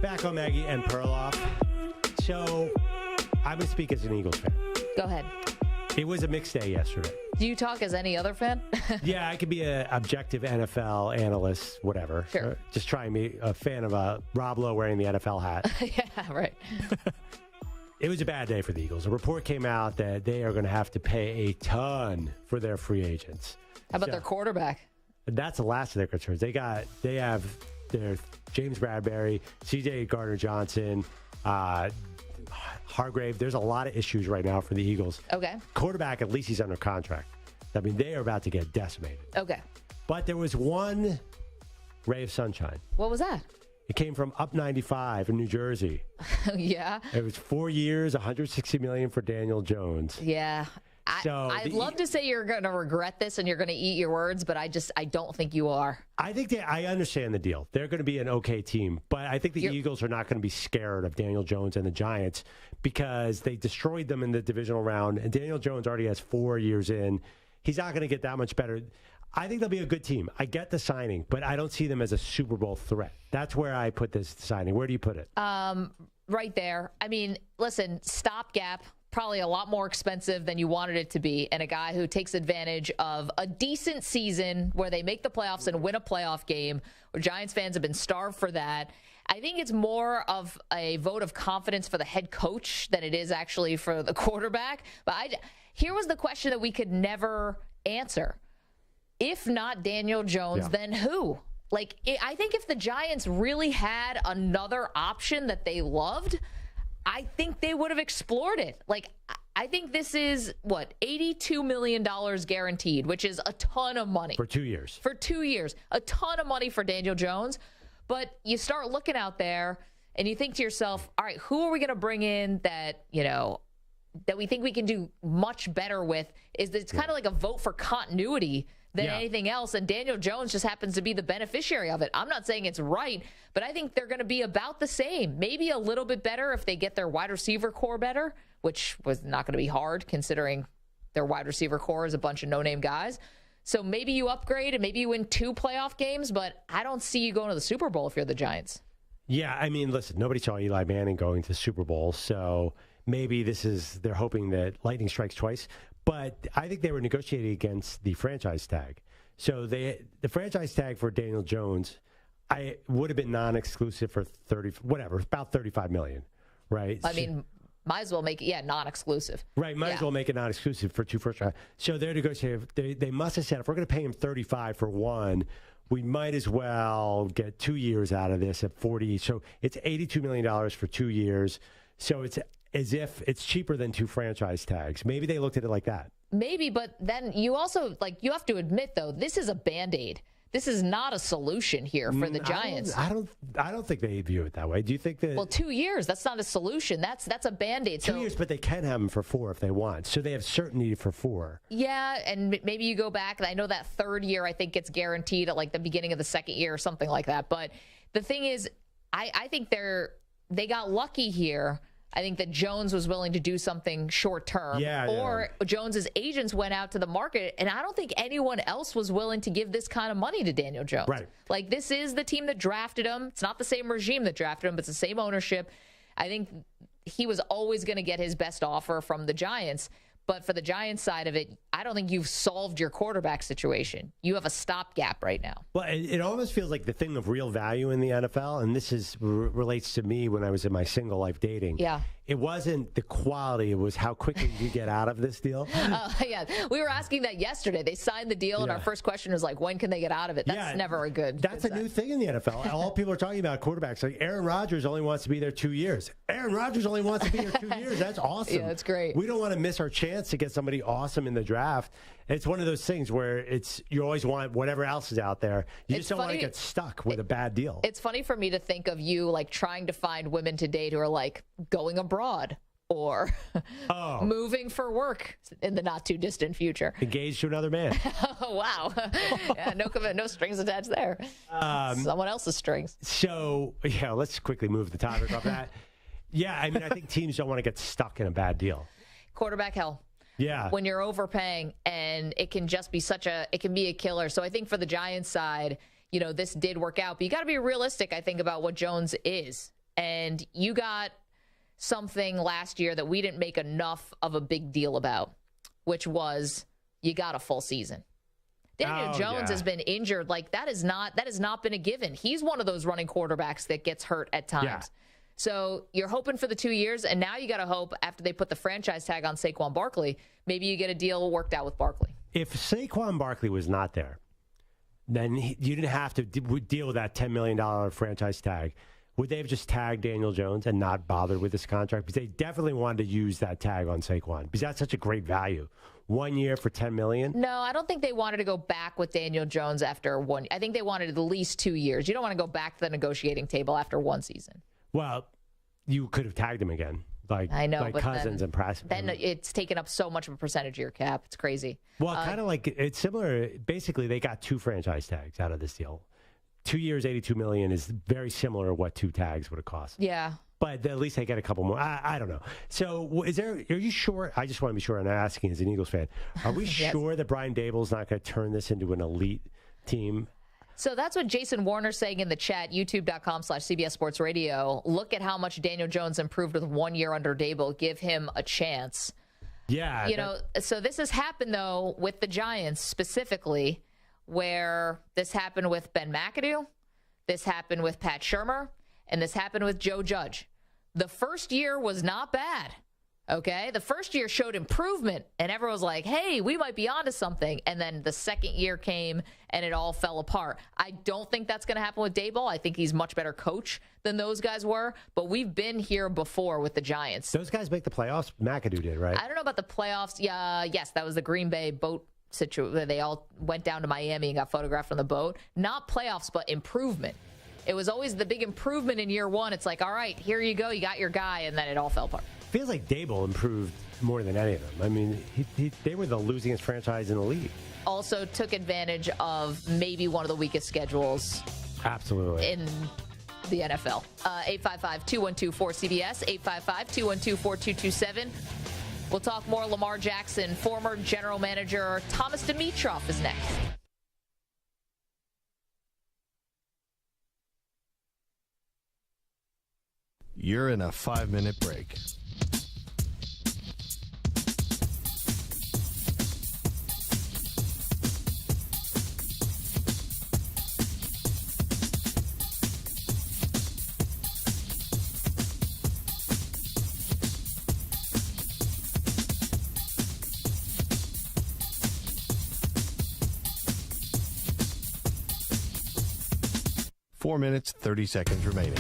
Back on Maggie and Perloff. So, I would speak as an Eagles fan. Go ahead. It was a mixed day yesterday. Do you talk as any other fan? Yeah, I could be an objective NFL analyst, whatever. Sure. Just try and be a fan of Rob Lowe wearing the NFL hat. Yeah, right. It was a bad day for the Eagles. A report came out that they are going to have to pay a ton for their free agents. How about their quarterback? That's the last of their concerns. They have their James Bradbury, C.J. Gardner-Johnson, Hargrave. There's a lot of issues right now for the Eagles. Okay. Quarterback, at least he's under contract. I mean, they are about to get decimated. Okay. But there was one ray of sunshine. What was that? It came from Up 95 in New Jersey. Yeah. It was 4 years, $160 million for Daniel Jones. Yeah. I'd love to say you're going to regret this and you're going to eat your words, but I don't think you are. I think I understand the deal. They're going to be an okay team, but I think the Eagles are not going to be scared of Daniel Jones and the Giants because they destroyed them in the divisional round, and Daniel Jones already has 4 years in. He's not going to get that much better. I think they'll be a good team. I get the signing, but I don't see them as a Super Bowl threat. That's where I put this signing. Where do you put it? Right there. I mean, listen, stopgap, probably a lot more expensive than you wanted it to be, and a guy who takes advantage of a decent season where they make the playoffs and win a playoff game, where Giants fans have been starved for that. I think it's more of a vote of confidence for the head coach than it is actually for the quarterback. But here was the question that we could never answer. If not Daniel Jones, then who? Like, I think if the Giants really had another option that they loved, I think they would have explored it. Like, I think this is, $82 million guaranteed, which is a ton of money. For 2 years. For 2 years. A ton of money for Daniel Jones. But you start looking out there and you think to yourself, all right, who are we going to bring in that, that we think we can do much better with? It's kind of like a vote for continuity than anything else, and Daniel Jones just happens to be the beneficiary of it. I'm not saying it's right, but I think they're going to be about the same. Maybe a little bit better if they get their wide receiver core better, which was not going to be hard considering their wide receiver core is a bunch of no-name guys. So maybe you upgrade and maybe you win 2 playoff games, but I don't see you going to the Super Bowl if you're the Giants. Yeah, I mean, listen, nobody saw Eli Manning going to the Super Bowl, so maybe they're hoping that lightning strikes twice. But I think they were negotiating against the franchise tag. So the franchise tag for Daniel Jones, I would have been non-exclusive for about $35 million, right? I mean, might as well make it, non-exclusive. Right, might as well make it non-exclusive for 2 first round. So they're negotiating. They must have said, if we're going to pay him $35 for 1, we might as well get 2 years out of this at $40. So it's $82 million for 2 years. So it's as if it's cheaper than 2 franchise tags. Maybe they looked at it like that. Maybe, but then you also, you have to admit, though, this is a Band-Aid. This is not a solution here for the Giants. I don't think they view it that way. Do you think that? Well, 2 years, that's not a solution. That's a Band-Aid. 2 years, but they can have them for 4 if they want. So they have certainty for 4. Yeah, and maybe you go back. I know that 3rd year, I think, gets guaranteed at the beginning of the 2nd year or something like that. But the thing is, I think they got lucky here. I think that Jones was willing to do something short term. Or Jones's agents went out to the market, and I don't think anyone else was willing to give this kind of money to Daniel Jones. Right. This is the team that drafted him. It's not the same regime that drafted him, but it's the same ownership. I think he was always going to get his best offer from the Giants. But for the Giants side of it, I don't think you've solved your quarterback situation. You have a stopgap right now. Well, it almost feels like the thing of real value in the NFL, and this relates to me when I was in my single life dating. Yeah. It wasn't the quality, it was how quickly you get out of this deal. Yeah, we were asking that yesterday. They signed the deal, and our first question was when can they get out of it? That's never a good. That's a new thing in the NFL. All people are talking about quarterbacks. Like Aaron Rodgers only wants to be there 2 years. Aaron Rodgers only wants to be there 2 years. That's awesome. Yeah, that's great. We don't want to miss our chance to get somebody awesome in the draft. It's one of those things where you always want whatever else is out there. You just don't want to get stuck with a bad deal. It's funny for me to think of you trying to find women to date who are going abroad or moving for work in the not too distant future. Engaged to another man. Oh, wow. Yeah, no strings attached there. Someone else's strings. So, let's quickly move the topic off that. Yeah, I mean, I think teams don't want to get stuck in a bad deal. Quarterback hell. Yeah. When you're overpaying, and it can just be it can be a killer. So I think for the Giants side, this did work out. But you got to be realistic, I think, about what Jones is. And you got something last year that we didn't make enough of a big deal about, which was you got a full season. Daniel Jones has been injured. That has not been a given. He's one of those running quarterbacks that gets hurt at times. Yeah. So you're hoping for the 2 years, and now you got to hope after they put the franchise tag on Saquon Barkley, maybe you get a deal worked out with Barkley. If Saquon Barkley was not there, then you didn't have to deal with that $10 million franchise tag. Would they have just tagged Daniel Jones and not bothered with this contract? Because they definitely wanted to use that tag on Saquon because that's such a great value. 1 year for $10 million? No, I don't think they wanted to go back with Daniel Jones after one. I think they wanted at least 2 years. You don't want to go back to the negotiating table after one season. Well, you could have tagged him again, I know, like but Cousins and Preston. Then it's taken up so much of a percentage of your cap. It's crazy. Well, kind of it's similar. Basically, they got 2 franchise tags out of this deal. 2 years, $82 million is very similar to what 2 tags would have cost. Yeah. But at least they get a couple more. I don't know. So are you sure? I just want to be sure I'm asking as an Eagles fan. Are we sure that Brian Daboll's not going to turn this into an elite team? So that's what Jason Warner's saying in the chat, youtube.com/CBS Sports Radio. Look at how much Daniel Jones improved with 1 year under Daboll. Give him a chance. Yeah. So this has happened, though, with the Giants specifically, where this happened with Ben McAdoo, this happened with Pat Shurmur, and this happened with Joe Judge. The first year was not bad, okay? The first year showed improvement, and everyone was like, hey, we might be onto something. And then the second year came, and it all fell apart. I don't think that's going to happen with Daboll. I think he's a much better coach than those guys were, but we've been here before with the Giants. Those guys make the playoffs? McAdoo did, right? I don't know about the playoffs. Yeah, yes, that was the Green Bay boat situation. They all went down to Miami and got photographed on the boat. Not playoffs, but improvement. It was always the big improvement in year one. It's like, all right, here you go. You got your guy, and then it all fell apart. Feels like Daboll improved more than any of them. I mean, they were the losingest franchise in the league. Also took advantage of maybe one of the weakest schedules. Absolutely. In the NFL. 855-212-4CBS, 855-212-4227. We'll talk more Lamar Jackson. Former general manager Thomas Dimitroff is next. You're in a 5-minute break. Four minutes, 30 seconds remaining.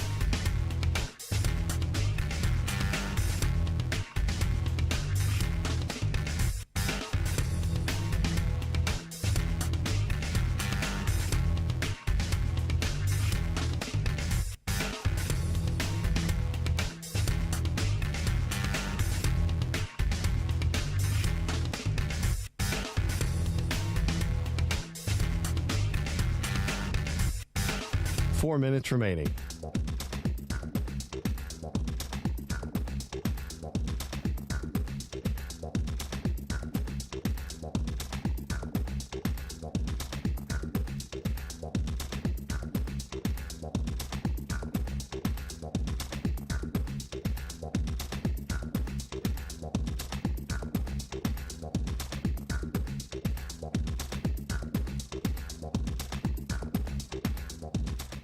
Four minutes remaining.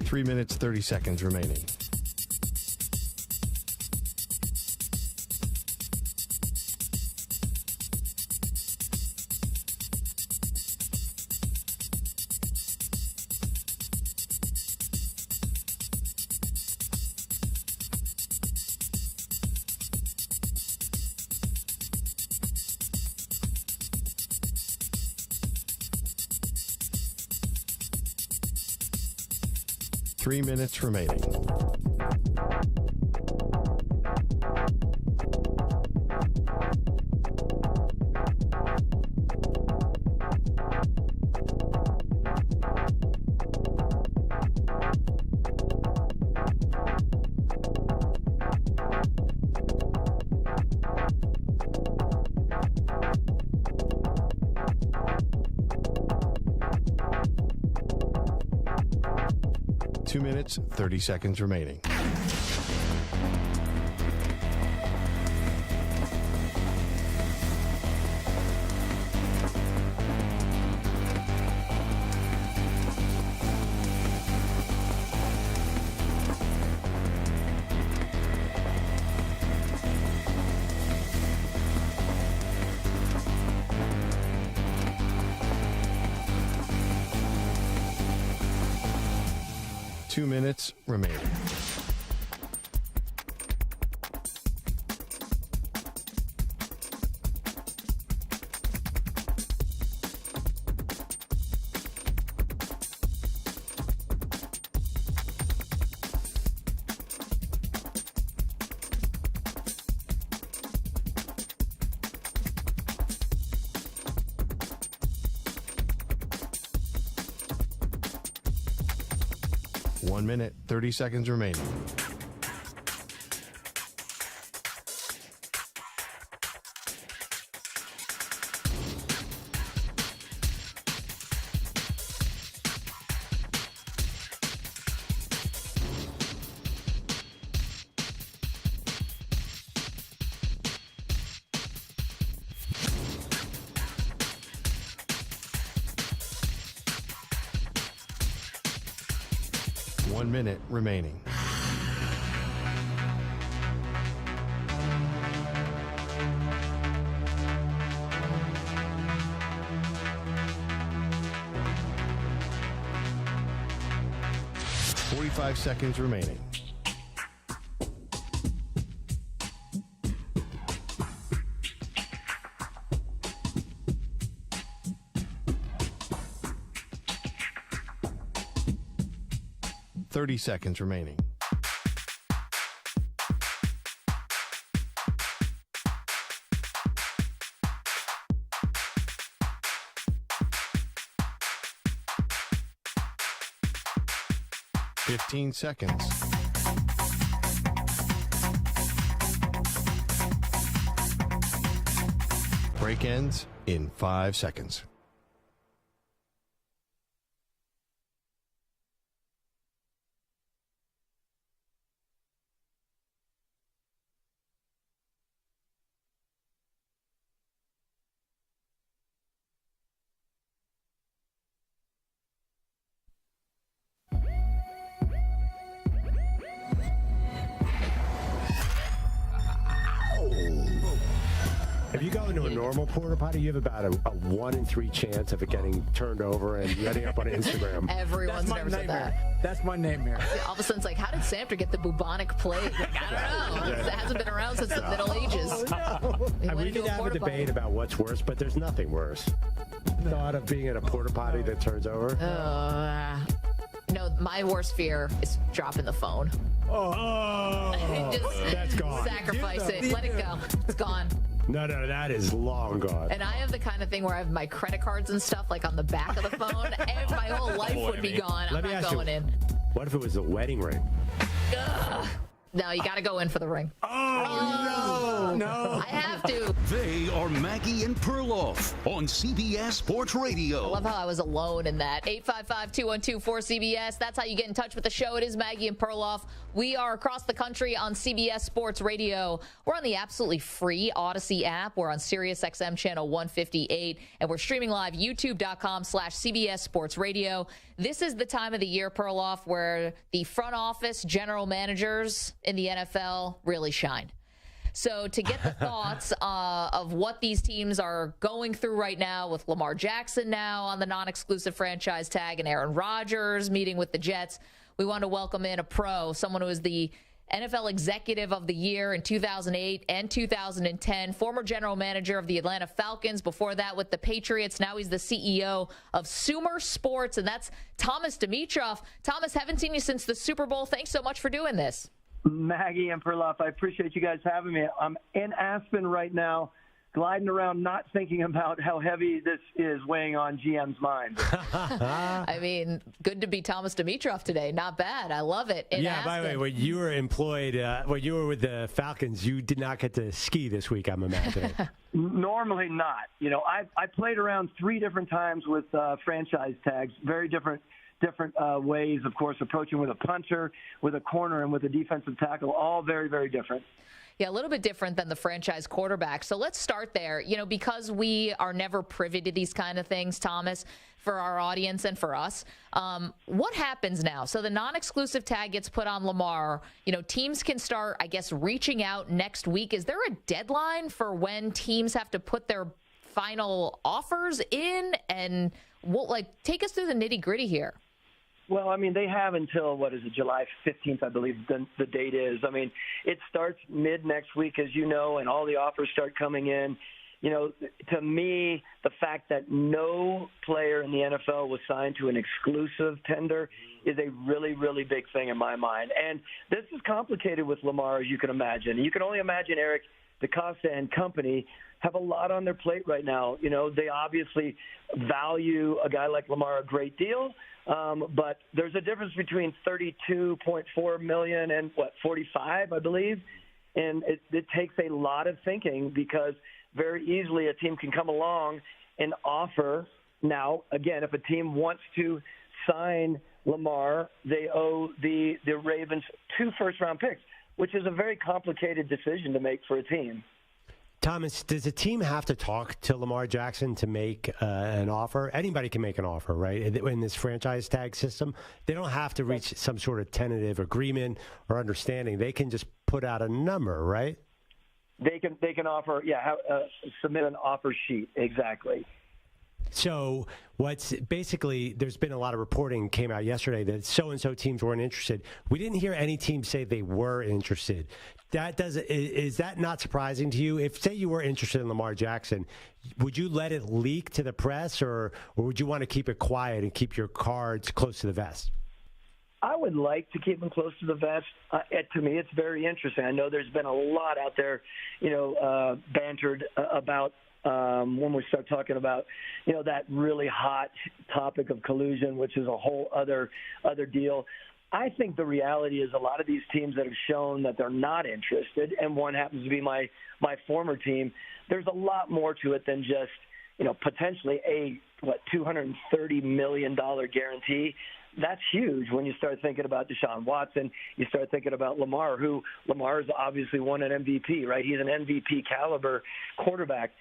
Three minutes, 30 seconds remaining. Three minutes remaining. Two minutes, 30 seconds remaining. Two minutes remaining. One minute, 30 seconds remaining. 1 minute remaining. Five seconds remaining. Seconds remaining. Fifteen seconds. Break ends in 5 seconds. If you go into a normal porta potty, you have about a 1 in 3 chance of it getting turned over and ending up on Instagram. Everyone's never said that. That's my nightmare. All of a sudden, it's like, how did Samter get the bubonic plague? Like, I don't know. It hasn't been around since the Middle Ages. We could have a debate about what's worse, but there's nothing worse. Thought of being in a porta potty that turns over. No, my worst fear is dropping the phone. Just that's gone. Sacrifice it. Let it go. It's gone. No, that is long gone. And I have the kind of thing where I have my credit cards and stuff like on the back of the phone, and my whole life would be gone. I'm not going in. What if it was a wedding ring? Ugh. No, you got to go in for the ring. No. I have to. They are Maggie and Perloff on CBS Sports Radio. I love how I was alone in that. 855-212-4CBS. That's how you get in touch with the show. It is Maggie and Perloff. We are across the country on CBS Sports Radio. We're on the absolutely free Odyssey app. We're on SiriusXM channel 158, and we're streaming live youtube.com/CBS Sports Radio. This is the time of the year, Perloff, where the front office general managers in the NFL really shine. So to get the thoughts of what these teams are going through right now with Lamar Jackson now on the non-exclusive franchise tag and Aaron Rodgers meeting with the Jets, we want to welcome in a pro, someone who is the NFL Executive of the Year in 2008 and 2010, former general manager of the Atlanta Falcons, before that with the Patriots. Now he's the CEO of Sumer Sports, and that's Thomas Dimitroff. Thomas, haven't seen you since the Super Bowl. Thanks so much for doing this. Maggie and Perloff, I appreciate you guys having me. I'm in Aspen right now, gliding around, not thinking about how heavy this is weighing on GM's mind. I mean, good to be Thomas Dimitroff today. Not bad. I love it. In Aspen. By the way, when you were employed, when you were with the Falcons, you did not get to ski this week, I'm imagining. Normally not. You know, I played around 3 different times with franchise tags, very different ways, of course, approaching with a punter, with a corner, and with a defensive tackle, all very, very different. Yeah, a little bit different than the franchise quarterback. So let's start there. You know, because we are never privy to these kind of things, Thomas, for our audience and for us, what happens now? So the non-exclusive tag gets put on Lamar. You know, teams can start, I guess, reaching out next week. Is there a deadline for when teams have to put their final offers in? And take us through the nitty-gritty here. Well, I mean, they have until, July 15th, I believe the date is. I mean, it starts mid next week, as you know, and all the offers start coming in. You know, to me, the fact that no player in the NFL was signed to an exclusive tender is a really, really big thing in my mind. And this is complicated with Lamar, as you can imagine. You can only imagine Eric DeCosta and company have a lot on their plate right now. You know, they obviously value a guy like Lamar a great deal. But there's a difference between $32.4 million and 45, I believe. And it takes a lot of thinking, because very easily a team can come along and offer. Now, again, if a team wants to sign Lamar, they owe the Ravens 2 first-round picks, which is a very complicated decision to make for a team. Thomas, does a team have to talk to Lamar Jackson to make an offer? Anybody can make an offer, right? In this franchise tag system, they don't have to reach some sort of tentative agreement or understanding. They can just put out a number, right? They can offer, submit an offer sheet, exactly. So what's basically, there's been a lot of reporting came out yesterday that so-and-so teams weren't interested. We didn't hear any teams say they were interested. Is that not surprising to you? If, say, you were interested in Lamar Jackson, would you let it leak to the press, or would you want to keep it quiet and keep your cards close to the vest? I would like to keep them close to the vest. To me, it's very interesting. I know there's been a lot out there, bantered about when we start talking about, that really hot topic of collusion, which is a whole other deal. I think the reality is a lot of these teams that have shown that they're not interested, and one happens to be my former team, there's a lot more to it than just, potentially a $230 million guarantee. That's huge when you start thinking about Deshaun Watson. You start thinking about Lamar, who Lamar's obviously won an MVP, right? He's an MVP caliber quarterback.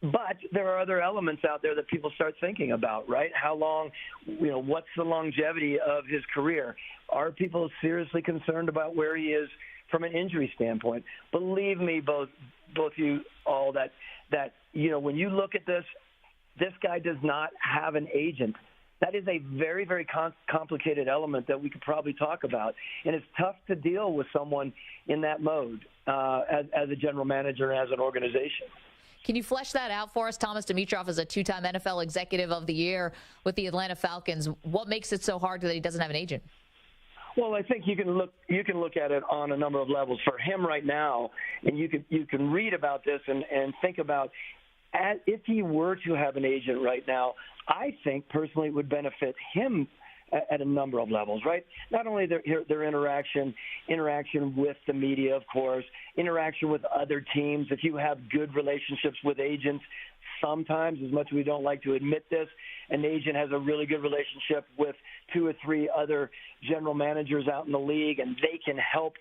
But there are other elements out there that people start thinking about, right? How long, what's the longevity of his career? Are people seriously concerned about where he is from an injury standpoint? Believe me, both you all, that when you look at this guy does not have an agent. That is a very, very complicated element that we could probably talk about. And it's tough to deal with someone in that mode as a general manager and as an organization. Can you flesh that out for us? Thomas Dimitroff is a two-time NFL Executive of the Year with the Atlanta Falcons. What makes it so hard that he doesn't have an agent? Well, I think you can look at it on a number of levels. For him right now, and you can read about this and think about if he were to have an agent right now, I think personally it would benefit him at a number of levels, right? Not only their interaction with the media, of course, interaction with other teams. If you have good relationships with agents, sometimes, as much as we don't like to admit this, an agent has a really good relationship with 2 or 3 other general managers out in the league, and they can help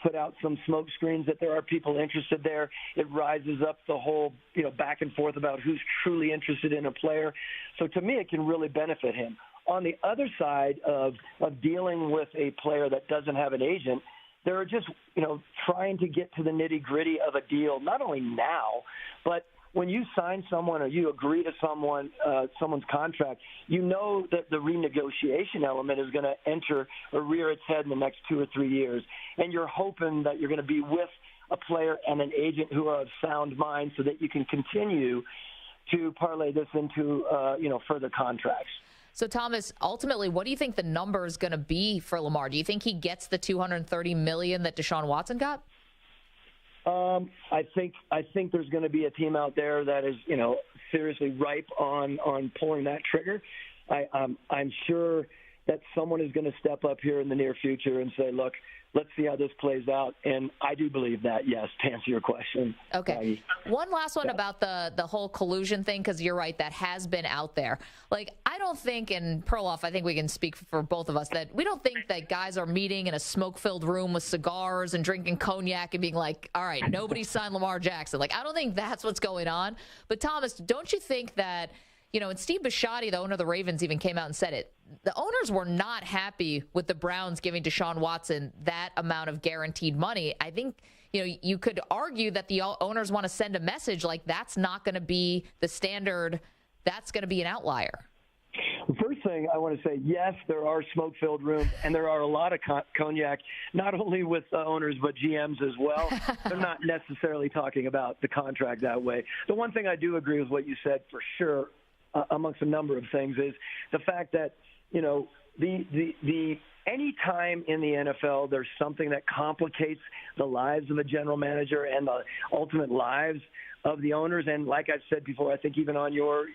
put out some smoke screens that there are people interested there. It rises up the whole, back and forth about who's truly interested in a player. So to me, it can really benefit him. On the other side of dealing with a player that doesn't have an agent, there are just, trying to get to the nitty-gritty of a deal, not only now, but when you sign someone or you agree to someone's contract, that the renegotiation element is going to enter or rear its head in the next 2 or 3 years. And you're hoping that you're going to be with a player and an agent who are of sound mind so that you can continue to parlay this into, further contracts. So, Thomas, ultimately, what do you think the number is going to be for Lamar? Do you think he gets the $230 million that Deshaun Watson got? I think there's going to be a team out there that is, seriously ripe on pulling that trigger. I'm sure that someone is going to step up here in the near future and say, look, let's see how this plays out. And I do believe that, yes, to answer your question. Okay. One last one about the whole collusion thing, because you're right, that has been out there. I don't think, and Perloff, I think we can speak for both of us, that we don't think that guys are meeting in a smoke-filled room with cigars and drinking cognac and being like, all right, nobody signed Lamar Jackson. I don't think that's what's going on. But, Thomas, don't you think that, and Steve Bisciotti, the owner of the Ravens, even came out and said it. The owners were not happy with the Browns giving Deshaun Watson that amount of guaranteed money. I think, you could argue that the owners want to send a message like that's not going to be the standard. That's going to be an outlier. The first thing I want to say, yes, there are smoke-filled rooms, and there are a lot of cognac, not only with owners but GMs as well. They're not necessarily talking about the contract that way. The one thing I do agree with what you said for sure, amongst a number of things, is the fact that, the any time in the NFL there's something that complicates the lives of a general manager and the ultimate lives of the owners, and like I've said before, I think even on your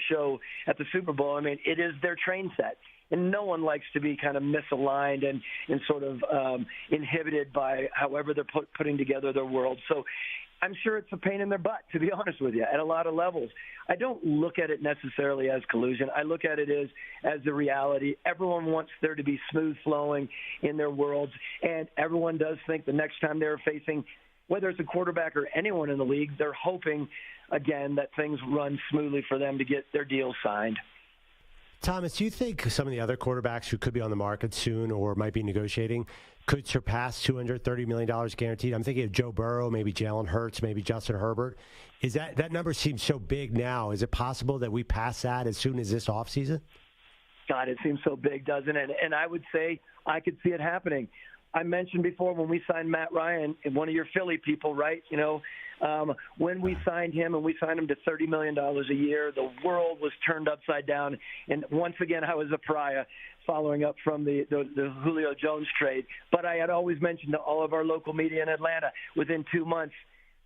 show at the Super Bowl, it is their train set. And no one likes to be kind of misaligned and sort of inhibited by however they're putting together their world. So I'm sure it's a pain in their butt, to be honest with you, at a lot of levels. I don't look at it necessarily as collusion. I look at it as the reality. Everyone wants there to be smooth flowing in their worlds, and everyone does think the next time they're facing whether it's a quarterback or anyone in the league, they're hoping, again, that things run smoothly for them to get their deals signed. Thomas, do you think some of the other quarterbacks who could be on the market soon or might be negotiating could surpass $230 million guaranteed? I'm thinking of Joe Burrow, maybe Jalen Hurts, maybe Justin Herbert. Is that number seems so big now? Is it possible that we pass that as soon as this offseason? God, it seems so big, doesn't it? And I would say I could see it happening. I mentioned before when we signed Matt Ryan, one of your Philly people, right? When we signed him and we signed him to $30 million a year, the world was turned upside down. And once again, I was a pariah following up from the Julio Jones trade. But I had always mentioned to all of our local media in Atlanta, within 2 months,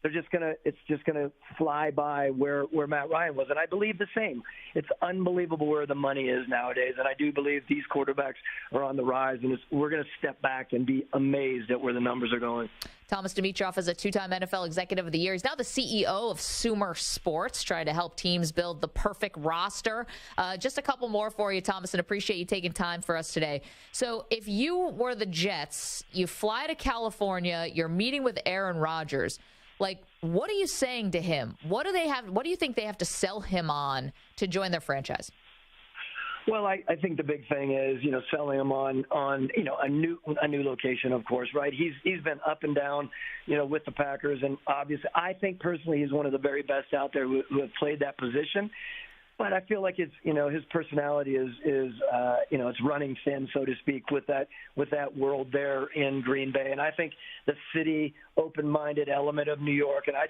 it's just gonna fly by where Matt Ryan was, and I believe the same. It's unbelievable where the money is nowadays, and I do believe these quarterbacks are on the rise, and we're gonna step back and be amazed at where the numbers are going. Thomas Dimitroff is a two-time NFL Executive of the Year. He's now the CEO of Sumer Sports, trying to help teams build the perfect roster. Just a couple more for you, Thomas, and appreciate you taking time for us today. So if you were the Jets, you fly to California, you're meeting with Aaron Rodgers. What are you saying to him? What do you think they have to sell him on to join their franchise? Well, I think the big thing is, selling him on a new location, of course, right? He's been up and down, with the Packers, and obviously, I think personally he's one of the very best out there who have played that position. But I feel like it's, his personality is it's running thin, so to speak, with that world there in Green Bay. And I think the city open-minded element of New York. And I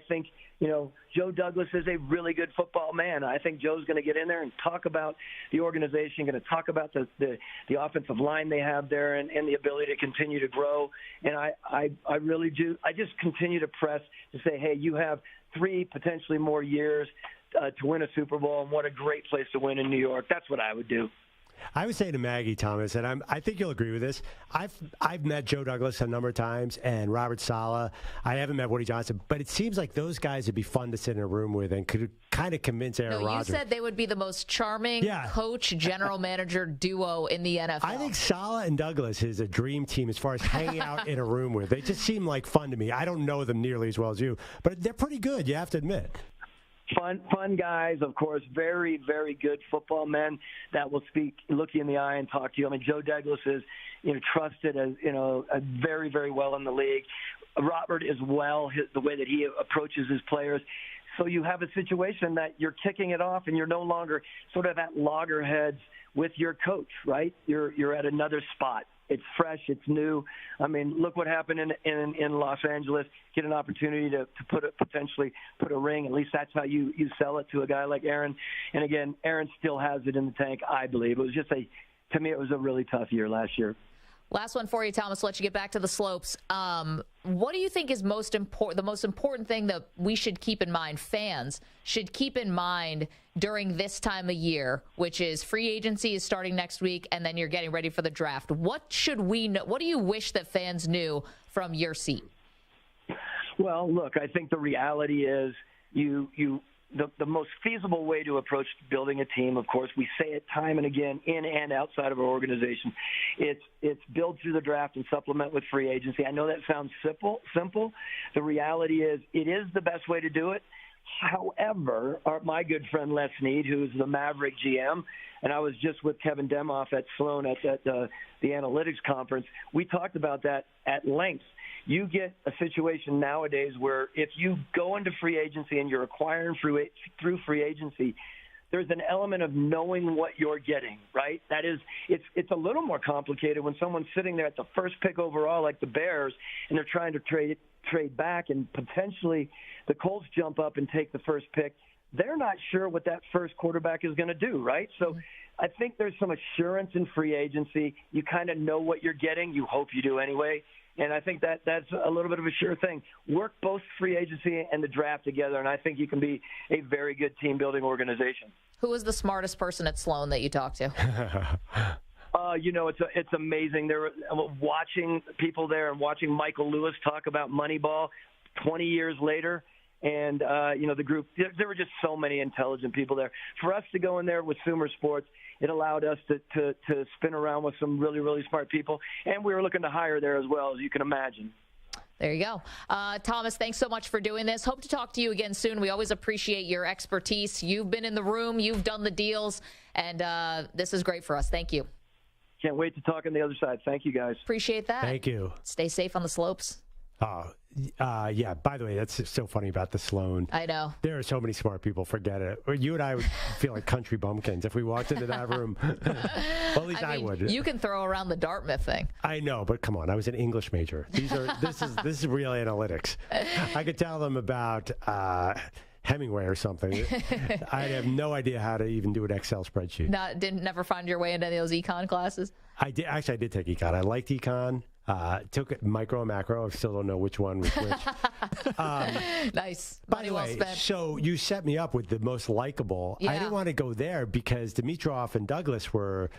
think, Joe Douglas is a really good football man. I think Joe's going to get in there and talk about the organization, going to talk about the offensive line they have there and the ability to continue to grow. And I really do. I just continue to press to say, hey, you have 3 potentially more years to win a Super Bowl, and what a great place to win in New York. That's what I would do. I would say to Maggie, Thomas, and I think you'll agree with this. I've met Joe Douglas a number of times and Robert Saleh. I haven't met Woody Johnson, but it seems like those guys would be fun to sit in a room with and could kind of convince Aaron Rodgers. You said they would be the most charming coach, general manager duo in the NFL. I think Saleh and Douglas is a dream team as far as hanging out in a room with. They just seem like fun to me. I don't know them nearly as well as you, but they're pretty good, you have to admit. Fun guys, of course, very, very good football men that will look you in the eye and talk to you. I mean, Joe Douglas is, trusted as, very, very well in the league. Robert as well, the way that he approaches his players. So you have a situation that you're kicking it off and you're no longer sort of at loggerheads with your coach, right? You're at another spot. It's fresh. It's new. I mean, look what happened in Los Angeles. Get an opportunity to potentially put a ring. At least that's how you sell it to a guy like Aaron. And again, Aaron still has it in the tank, I believe. It was just to me, it was a really tough year last year. Last one for you, Thomas. Let you get back to the slopes. What do you think is the most important thing that we should keep in mind, fans should keep in mind during this time of year, which is free agency is starting next week, and then you're getting ready for the draft? What should we know? What do you wish that fans knew from your seat? Well, look, I think the reality is the most feasible way to approach building a team, of course, we say it time and again, in and outside of our organization, it's build through the draft and supplement with free agency. I know that sounds simple. The reality is it is the best way to do it. However, my good friend Les Snead, who is the Maverick GM, and I was just with Kevin Demoff at Sloan at the analytics conference, we talked about that at length. You get a situation nowadays where if you go into free agency and you're acquiring through free agency, there's an element of knowing what you're getting, right? That is, it's a little more complicated when someone's sitting there at the first pick overall, like the Bears, and they're trying to trade back, and potentially the Colts jump up and take the first pick. They're not sure what that first quarterback is going to do, right? So I think there's some assurance in free agency. You kind of know what you're getting. You hope you do anyway. And I think that's a little bit of a sure thing. Work both free agency and the draft together, and I think you can be a very good team-building organization. Who was the smartest person at Sloan that you talked to? It's amazing. There, watching people there and watching Michael Lewis talk about Moneyball 20 years later. And, the group, there were just so many intelligent people there. For us to go in there with Sumer Sports, it allowed us to spin around with some really, really smart people. And we were looking to hire there as well, as you can imagine. There you go. Thomas, thanks so much for doing this. Hope to talk to you again soon. We always appreciate your expertise. You've been in the room. You've done the deals. And this is great for us. Thank you. Can't wait to talk on the other side. Thank you, guys. Appreciate that. Thank you. Stay safe on the slopes. Yeah. By the way, that's so funny about the Sloan. I know. There are so many smart people. Forget it. You and I would feel like country bumpkins if we walked into that room. Well, at least I would. You can throw around the Dartmouth thing. I know, but come on. I was an English major. This is real analytics. I could tell them about Hemingway or something. I have no idea how to even do an Excel spreadsheet. Never find your way into any of those econ classes? I did take econ. I liked econ. Took micro and macro. I still don't know which one was which. Nice. By the way, so you set me up with the most likable. Yeah. I didn't want to go there because Dimitroff and Douglas were,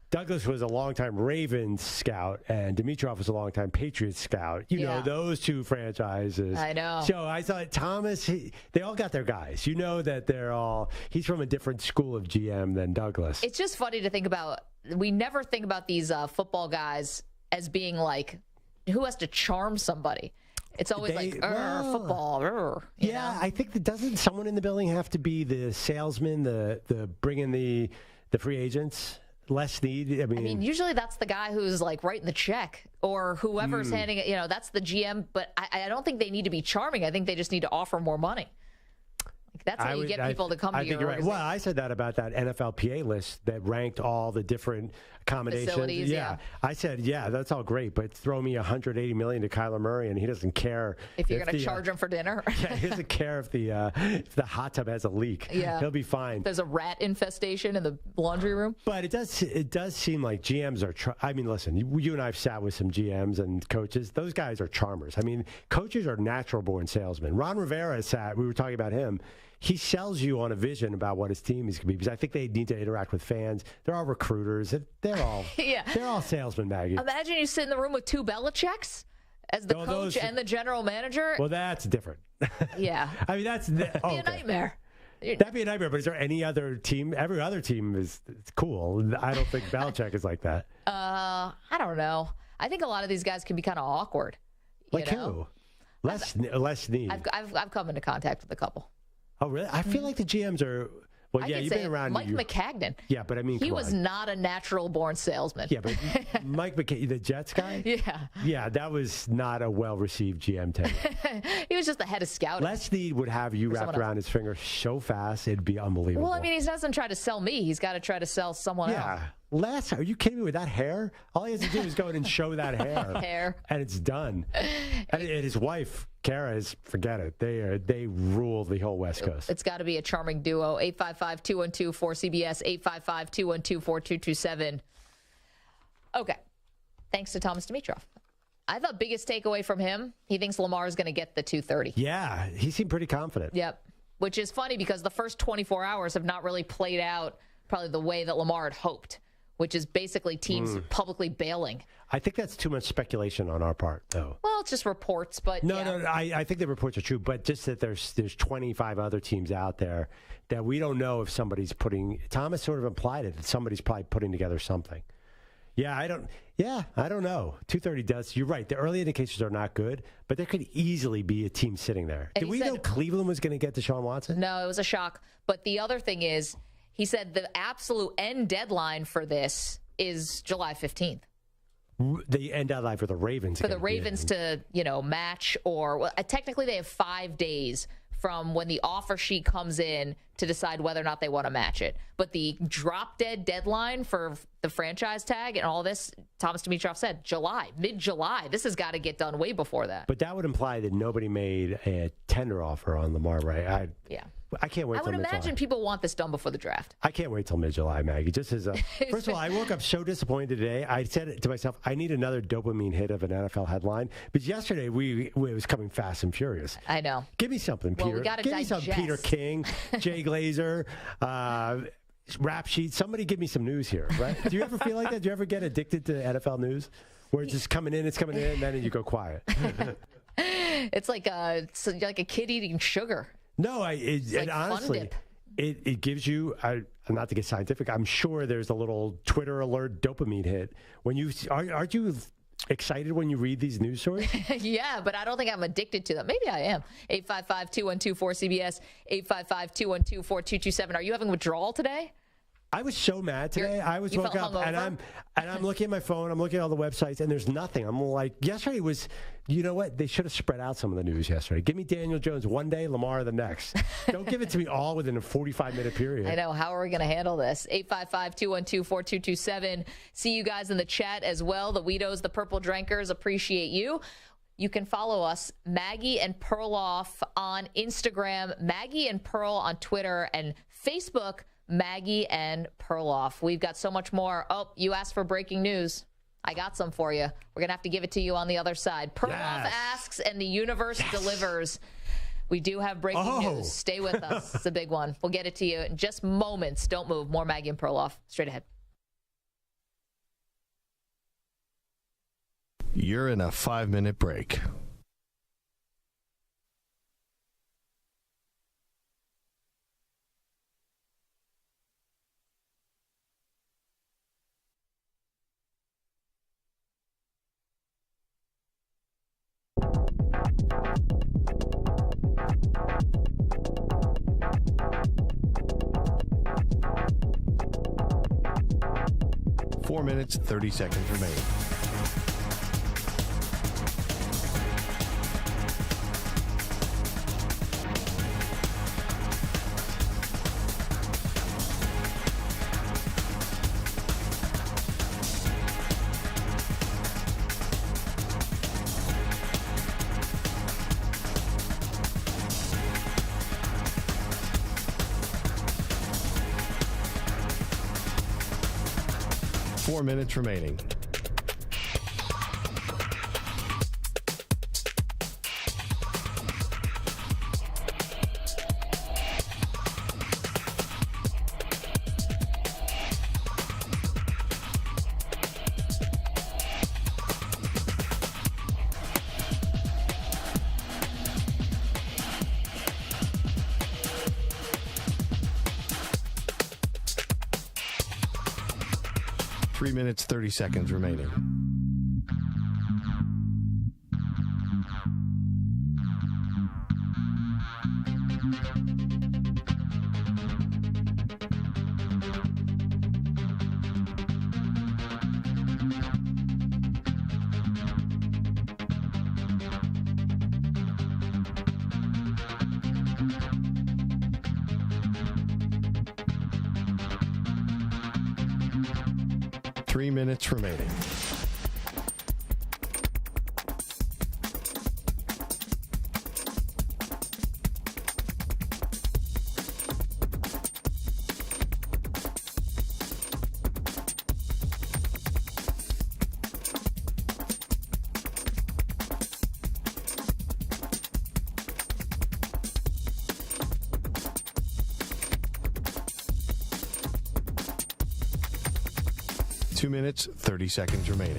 Douglas was a longtime Ravens scout, and Dimitroff was a longtime Patriots scout. You know, those two franchises. I know. So I thought Thomas, they all got their guys. You know that he's from a different school of GM than Douglas. It's just funny to think about. We never think about these football guys as being like, who has to charm somebody? It's always football. You know? I think doesn't someone in the building have to be the salesman, the bringing the free agents? Les Snead. I mean, usually that's the guy who's like writing the check or whoever's handing it. That's the GM. But I don't think they need to be charming. I think they just need to offer more money. That's how you get people to come to your organization. Well, I said that about that NFLPA list that ranked all the different accommodations. Facilities, yeah. I said, that's all great, but throw me $180 million to Kyler Murray, and he doesn't care if you're going to charge him for dinner. He doesn't care if the hot tub has a leak. Yeah, he'll be fine. There's a rat infestation in the laundry room. But it does seem like GMs are. I mean, listen, you and I have sat with some GMs and coaches. Those guys are charmers. I mean, coaches are natural-born salesmen. Ron Rivera sat. We were talking about him. He sells you on a vision about what his team is going to be because I think they need to interact with fans. They're all recruiters. They're all they're all salesmen, Maggie. Imagine you sit in the room with two Belichicks as the coach and the general manager. Well, that's different. Yeah. I mean, that'd be a nightmare. That'd be a nightmare, but is there any other team? Every other team is cool. I don't think Belichick is like that. I don't know. I think a lot of these guys can be kind of awkward. Like who? Les Snead. I've come into contact with a couple. Oh, really? I feel like the GMs are. Well, you've been around. Mike McCagnon. Yeah, but I mean, he was not a natural-born salesman. Yeah, but Mike McCagnon, the Jets guy. Yeah. Yeah, that was not a well-received GM tenure. He was just the head of scouting. Les Snead would have you wrapped around his finger so fast, it'd be unbelievable. Well, I mean, he doesn't try to sell me. He's got to try to sell someone else. Yeah. Les, are you kidding me with that hair? All he has to do is go in and show that hair. And it's done. And his wife, Kara, forget it. They rule the whole West Coast. It's got to be a charming duo. 855-212-4CBS, 855-212-4227. Okay. Thanks to Thomas Dimitroff. I thought biggest takeaway from him, he thinks Lamar is going to get the 230. Yeah, he seemed pretty confident. Yep. Which is funny because the first 24 hours have not really played out probably the way that Lamar had hoped, which is basically teams publicly bailing. I think that's too much speculation on our part, though. Well, it's just reports, but No, I think the reports are true, but just that there's 25 other teams out there that we don't know if somebody's putting. Thomas sort of implied it that somebody's probably putting together something. I don't know. 230 does. You're right. The early indications are not good, but there could easily be a team sitting there. Did we know Cleveland was going to get Deshaun Watson? No, it was a shock. But the other thing is, he said the absolute end deadline for this is July 15th. The end deadline for the Ravens. For the Ravens to, match or technically they have 5 days from when the offer sheet comes in to decide whether or not they want to match it. But the drop dead deadline for the franchise tag and all this, Thomas Dimitroff said mid-July. This has got to get done way before that. But that would imply that nobody made a tender offer on Lamar, right? I can't wait till mid-July. I would imagine people want this done before the draft. I can't wait till mid-July, Maggie. Just as first of all, I woke up so disappointed today. I said to myself, I need another dopamine hit of an NFL headline. But yesterday, it was coming fast and furious. I know. Give me something, Peter. Give me some Peter King, Jay Glazer, rap sheet. Somebody give me some news here, right? Do you ever feel like that? Do you ever get addicted to NFL news? Where it's just coming in, and then you go quiet. It's like a kid eating sugar. No, honestly, it gives you, not to get scientific, I'm sure there's a little Twitter alert dopamine hit. When you, aren't you excited when you read these news stories? Yeah, but I don't think I'm addicted to them. Maybe I am. 855-212-4CBS, 855-212-4227. Are you having withdrawal today? I was so mad today. I was woke up and I'm looking at my phone. I'm looking at all the websites and there's nothing. I'm like, yesterday was, you know what? They should have spread out some of the news yesterday. Give me Daniel Jones one day, Lamar the next. Don't give it to me all within a 45-minute period. I know. How are we going to handle this? 855-212-4227. See you guys in the chat as well. The Weedos, the Purple Drinkers, appreciate you. You can follow us, Maggie and Perloff on Instagram, Maggie and Pearl on Twitter, and Facebook, Maggie and Perloff. We've got so much more. Oh, you asked for breaking news. I got some for you. We're going to have to give it to you on the other side. Perloff asks and the universe delivers. We do have breaking news. Stay with us. It's a big one. We'll get it to you in just moments. Don't move. More Maggie and Perloff. Straight ahead. You're in a 5-minute break. Four minutes, 30 seconds remaining. Four minutes remaining. Three minutes, 30 seconds remaining. Three minutes remaining. Two minutes, 30 seconds remaining.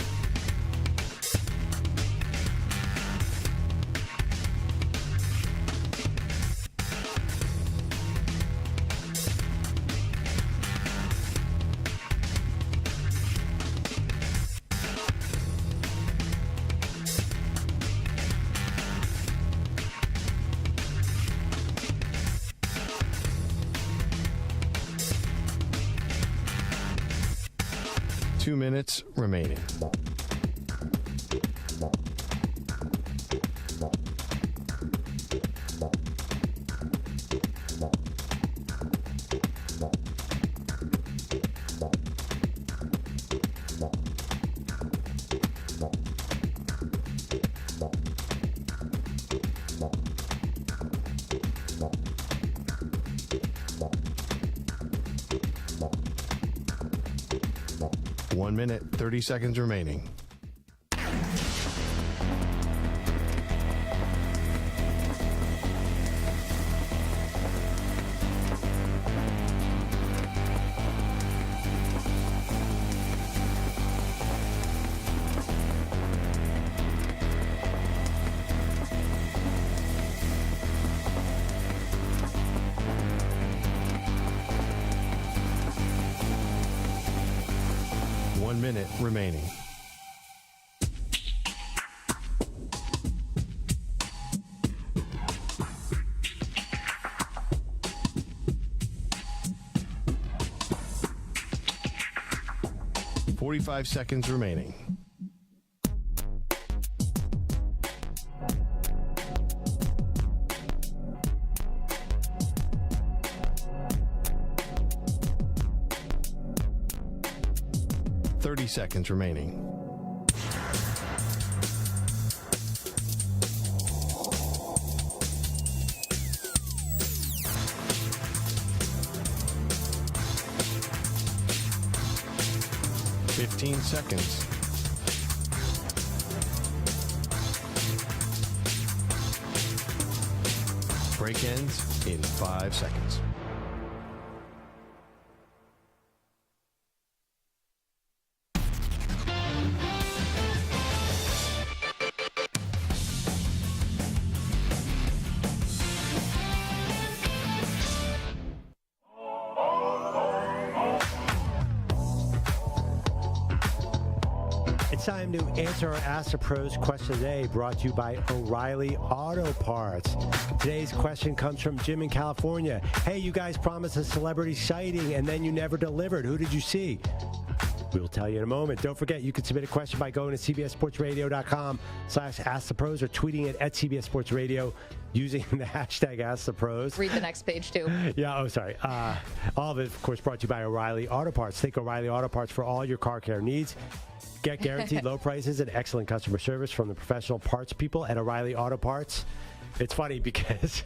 Two minutes remaining. One minute, 30 seconds remaining. Minute remaining. 45 seconds remaining. Thirty seconds remaining. Seconds. Break ends in 5 seconds. Time to answer our Ask the Pros question today, brought to you by O'Reilly Auto Parts. Today's question comes from Jim in California. Hey, you guys promised a celebrity sighting and then you never delivered. Who did you see? We'll tell you in a moment. Don't forget, you can submit a question by going to cbssportsradio.com/askthepros or tweeting it at CBS Sports Radio using the hashtag AskThePros. Read the next page, too. Yeah, oh, sorry. All of it, of course, brought to you by O'Reilly Auto Parts. Think O'Reilly Auto Parts for all your car care needs. Get guaranteed low prices and excellent customer service from the professional parts people at O'Reilly Auto Parts. It's funny because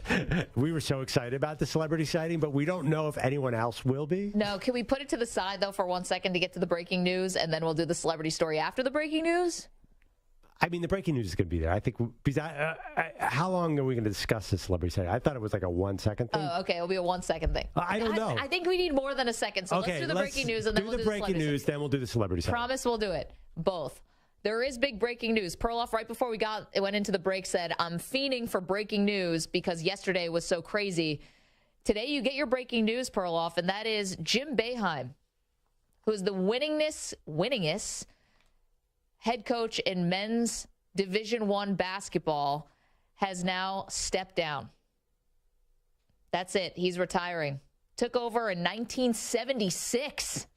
we were so excited about the celebrity sighting, but we don't know if anyone else will be. No, can we put it to the side, though, for 1 second to get to the breaking news, and then we'll do the celebrity story after the breaking news? I mean, the breaking news is going to be there. I think, because how long are we going to discuss this celebrity sighting? I thought it was like a 1 second thing. Oh, okay. It'll be a 1 second thing. I don't know. I think we need more than a second. So okay, let's do the breaking news, and then we'll do the breaking news, then we'll do the celebrity sighting. Promise we'll do it. Both. There is big breaking news. Perloff, right before we went into the break, said, I'm fiending for breaking news because yesterday was so crazy. Today you get your breaking news, Perloff, and that is Jim Boeheim, who is the winningest head coach in men's Division I basketball, has now stepped down. That's it. He's retiring. Took over in 1976.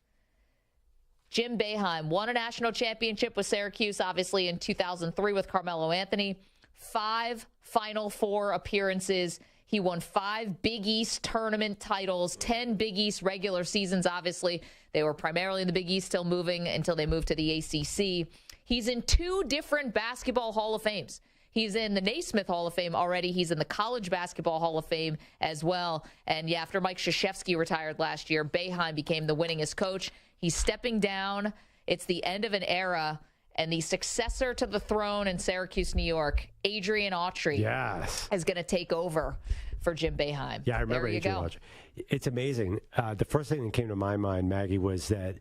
Jim Boeheim won a national championship with Syracuse, obviously, in 2003 with Carmelo Anthony. 5 Final Four appearances. He won 5 Big East tournament titles, 10 Big East regular seasons, obviously. They were primarily in the Big East, still moving until they moved to the ACC. He's in 2 different basketball Hall of Fames. He's in the Naismith Hall of Fame already. He's in the College Basketball Hall of Fame as well. And, yeah, after Mike Krzyzewski retired last year, Boeheim became the winningest coach. He's stepping down. It's the end of an era. And the successor to the throne in Syracuse, New York, Adrian Autry, is going to take over for Jim Boeheim. Yeah, I remember there you Adrian go. Autry. It's amazing. The first thing that came to my mind, Maggie, was that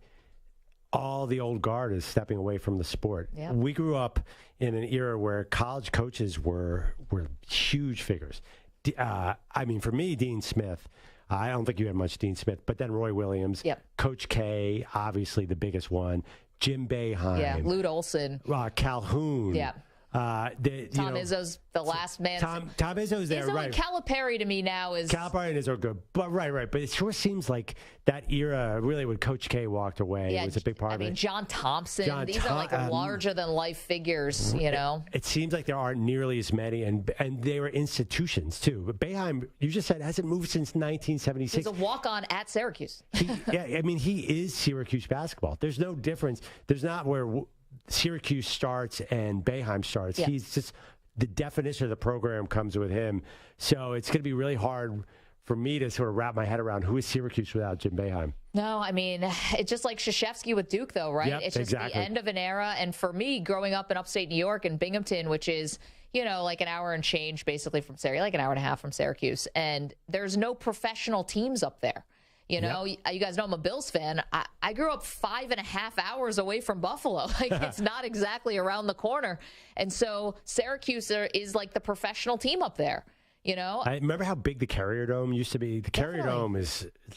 all the old guard is stepping away from the sport. Yeah. We grew up in an era where college coaches were huge figures. I mean, for me, Dean Smith, I don't think you had much Dean Smith, but then Roy Williams, Coach K, obviously the biggest one, Jim Boeheim. Yeah, Lute Olson. Calhoun. Yeah. Tom Izzo's the last man. Tom Izzo's there, Izzo right. and Calipari to me now is... Calipari and Izzo are good. But right. But it sure seems like that era, really, when Coach K walked away, was a big part of it. John Thompson. These are like larger-than-life figures, you know? It seems like there aren't nearly as many, and they were institutions, too. But Boeheim, you just said, hasn't moved since 1976. He's a walk-on at Syracuse. He is Syracuse basketball. There's no difference. There's not where Syracuse starts and Boeheim starts. Yeah. He's just, the definition of the program comes with him. So it's going to be really hard for me to sort of wrap my head around who is Syracuse without Jim Boeheim. No, I mean, it's just like Krzyzewski with Duke, though, right? Yep, it's just the end of an era. And for me, growing up in upstate New York in Binghamton, which is, like an hour and change basically from Syracuse, like an hour and a half from Syracuse. And there's no professional teams up there. You guys know I'm a Bills fan. I grew up 5.5 hours away from Buffalo. It's not exactly around the corner. And so Syracuse is like the professional team up there, I remember how big the Carrier Dome used to be. The Carrier Dome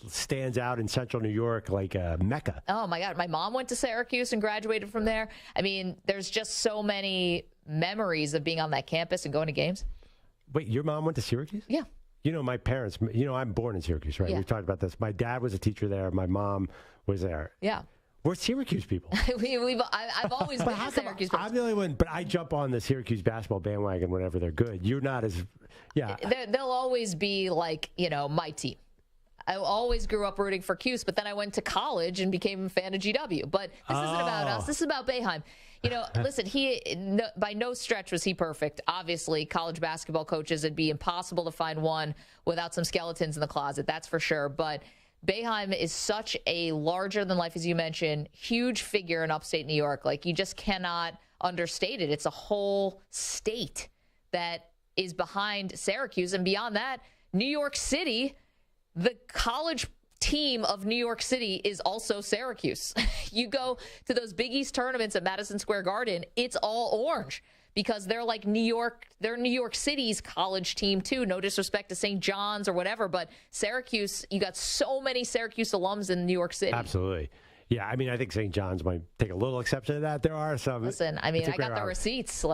stands out in central New York like a mecca. Oh, my God. My mom went to Syracuse and graduated from there. I mean, there's just so many memories of being on that campus and going to games. Wait, your mom went to Syracuse? Yeah. My parents, I'm born in Syracuse, right? Yeah. We've talked about this. My dad was a teacher there. My mom was there. Yeah. We're Syracuse people. I've always been a Syracuse person. I'm the only one, but I jump on the Syracuse basketball bandwagon whenever they're good. You're not as, yeah. They'll always be like, my team. I always grew up rooting for Cuse, but then I went to college and became a fan of GW. But this isn't about us. This is about Boeheim. Listen, by no stretch was he perfect. Obviously, college basketball coaches, it'd be impossible to find one without some skeletons in the closet. That's for sure. But Boeheim is such a larger-than-life, as you mentioned, huge figure in upstate New York. Like, you just cannot understate it. It's a whole state that is behind Syracuse. And beyond that, New York City, the college team of New York City is also Syracuse. You go to those Big East tournaments at Madison Square Garden, it's all orange. Because they're like New York City's college team too. No disrespect to St. John's or whatever, but Syracuse, you got so many Syracuse alums in New York City. Absolutely. Yeah, I mean, I think St. John's might take a little exception to that. There are some. Listen, I mean, I got the receipts.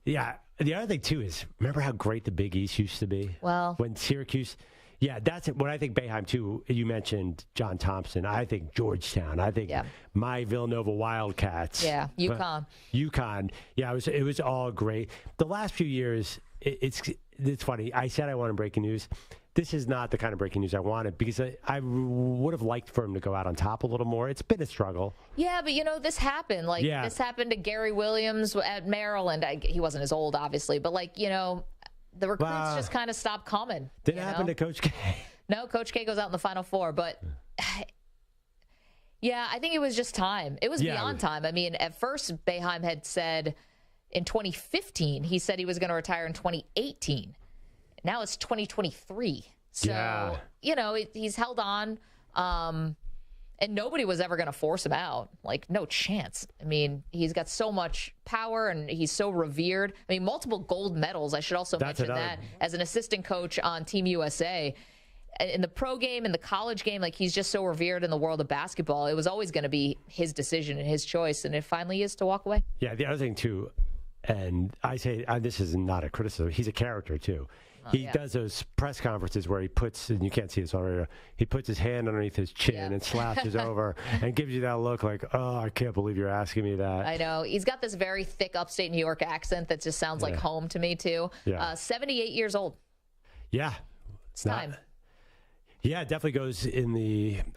Yeah, the other thing too is, remember how great the Big East used to be? Well, when Syracuse. Yeah, that's it. When I think Boeheim, too, you mentioned John Thompson. I think Georgetown. I think my Villanova Wildcats. Yeah, UConn. UConn. Yeah, it was all great. The last few years, it's funny. I said I wanted breaking news. This is not the kind of breaking news I wanted because I would have liked for him to go out on top a little more. It's been a struggle. Yeah, but, this happened. This happened to Gary Williams at Maryland. He wasn't as old, obviously, but, the recruits just kind of stopped coming. Didn't happen to Coach K. No, Coach K goes out in the Final Four. But, yeah, I think it was just time. It was beyond time. I mean, at first, Boeheim had said in 2015, he said he was going to retire in 2018. Now it's 2023. So, he's held on. And nobody was ever going to force him out. No chance. I mean, he's got so much power and he's so revered. I mean, multiple gold medals. I should also mention that as an assistant coach on Team USA. In the pro game, in the college game, he's just so revered in the world of basketball. It was always going to be his decision and his choice, and it finally is to walk away. Yeah, the other thing, too, and I say this is not a criticism. He's a character, too. He does those press conferences where he puts, and you can't see this on radio, he puts his hand underneath his chin and slouches over and gives you that look like, oh, I can't believe you're asking me that. I know. He's got this very thick upstate New York accent that just sounds like home to me, too. Yeah. 78 years old. Yeah. It's time. Yeah, it definitely goes in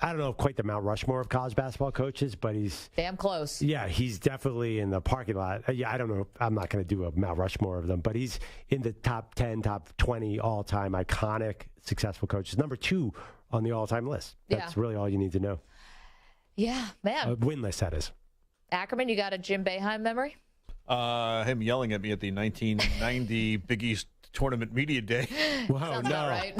I don't know quite the Mount Rushmore of college basketball coaches, but he's damn close. Yeah, he's definitely in the parking lot. Yeah, I don't know. I'm not going to do a Mount Rushmore of them, but he's in the top 10, top 20 all-time iconic successful coaches. Number 2 on the all-time list. That's really all you need to know. Yeah, man. Win list, that is. Ackerman, you got a Jim Boeheim memory? Him yelling at me at the 1990 Big East Tournament Media Day. Wow, no. Right.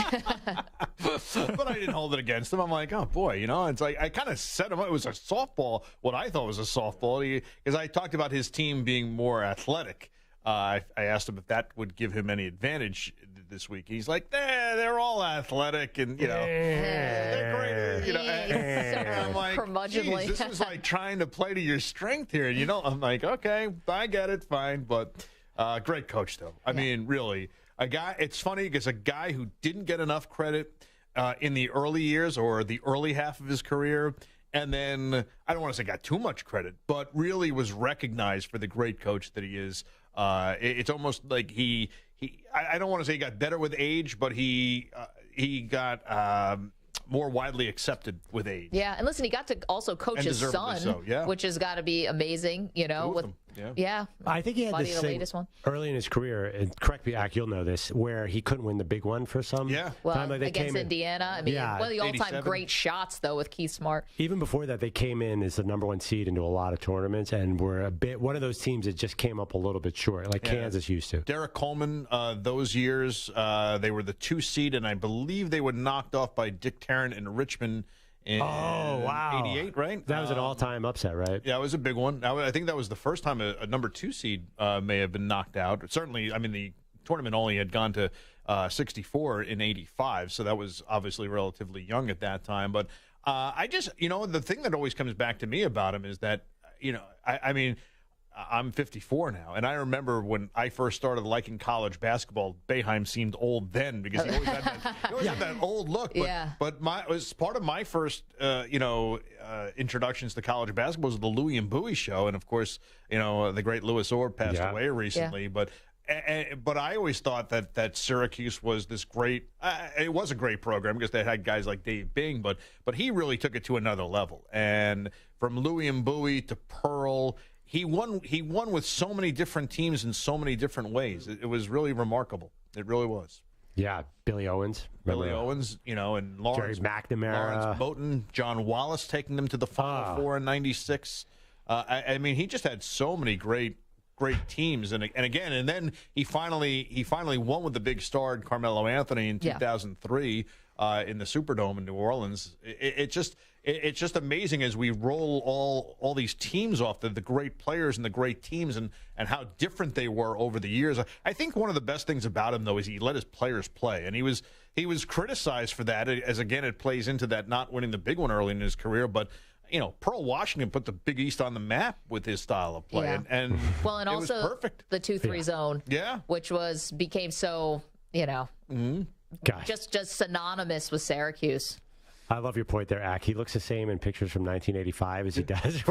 But I didn't hold it against him. I'm like, oh, boy, it's like I kind of set him up. It was a softball, what I thought was a softball, because I talked about his team being more athletic. I asked him if that would give him any advantage this week. He's like, they're all athletic, and, they're great. And I'm like, geez, this is like trying to play to your strength here. And, I'm like, okay, I get it, fine. But great coach, though. I mean, really. It's funny because a guy who didn't get enough credit in the early years or the early half of his career, and then I don't want to say got too much credit, but really was recognized for the great coach that he is. It's almost like I don't want to say he got better with age, but he got more widely accepted with age. Yeah, and listen, he got to also coach his son, which has got to be amazing, I think he had this thing latest one. Early in his career, and correct me, Ak, you'll know this, where he couldn't win the big one for some time. Well, against Indiana. I mean, one of the all-time great shots, though, with Keith Smart. Even before that, they came in as the number 1 seed into a lot of tournaments and were one of those teams that just came up a little bit short, like Kansas used to. Derek Coleman, those years, they were the 2 seed, and I believe they were knocked off by Dick Tarrant in Richmond in 88, right? That was an all-time upset, right? Yeah, it was a big one. I think that was the first time a number 2 seed may have been knocked out. Certainly, I mean, the tournament only had gone to 64 in 85, so that was obviously relatively young at that time. But I just, the thing that always comes back to me about him is that, I mean, I'm 54 now, and I remember when I first started liking college basketball, Boeheim seemed old then because he always had that old look. But it was part of my first, introductions to college basketball was the Louie and Bowie show, and of course, the great Louis Orr passed away recently. But I always thought that Syracuse was this great. It was a great program because they had guys like Dave Bing, but he really took it to another level. And from Louie and Bowie to Pearl. He won with so many different teams in so many different ways. It was really remarkable. It really was. Yeah, Billy Owens. And Lawrence McNamara, Moten, John Wallace taking them to the Final Four in '96. I mean, he just had so many great teams, and then he finally won with the big star Carmelo Anthony in 2003 in the Superdome in New Orleans. It's just amazing as we roll all these teams off, the great players and the great teams and how different they were over the years. I think one of the best things about him, though, is he let his players play. And he was criticized for that, as, again, it plays into that not winning the big one early in his career. But, Pearl Washington put the Big East on the map with his style of play. Yeah. And it also was perfect. The 2-3 zone, which became so, just synonymous with Syracuse. I love your point there, Ak. He looks the same in pictures from 1985 as he does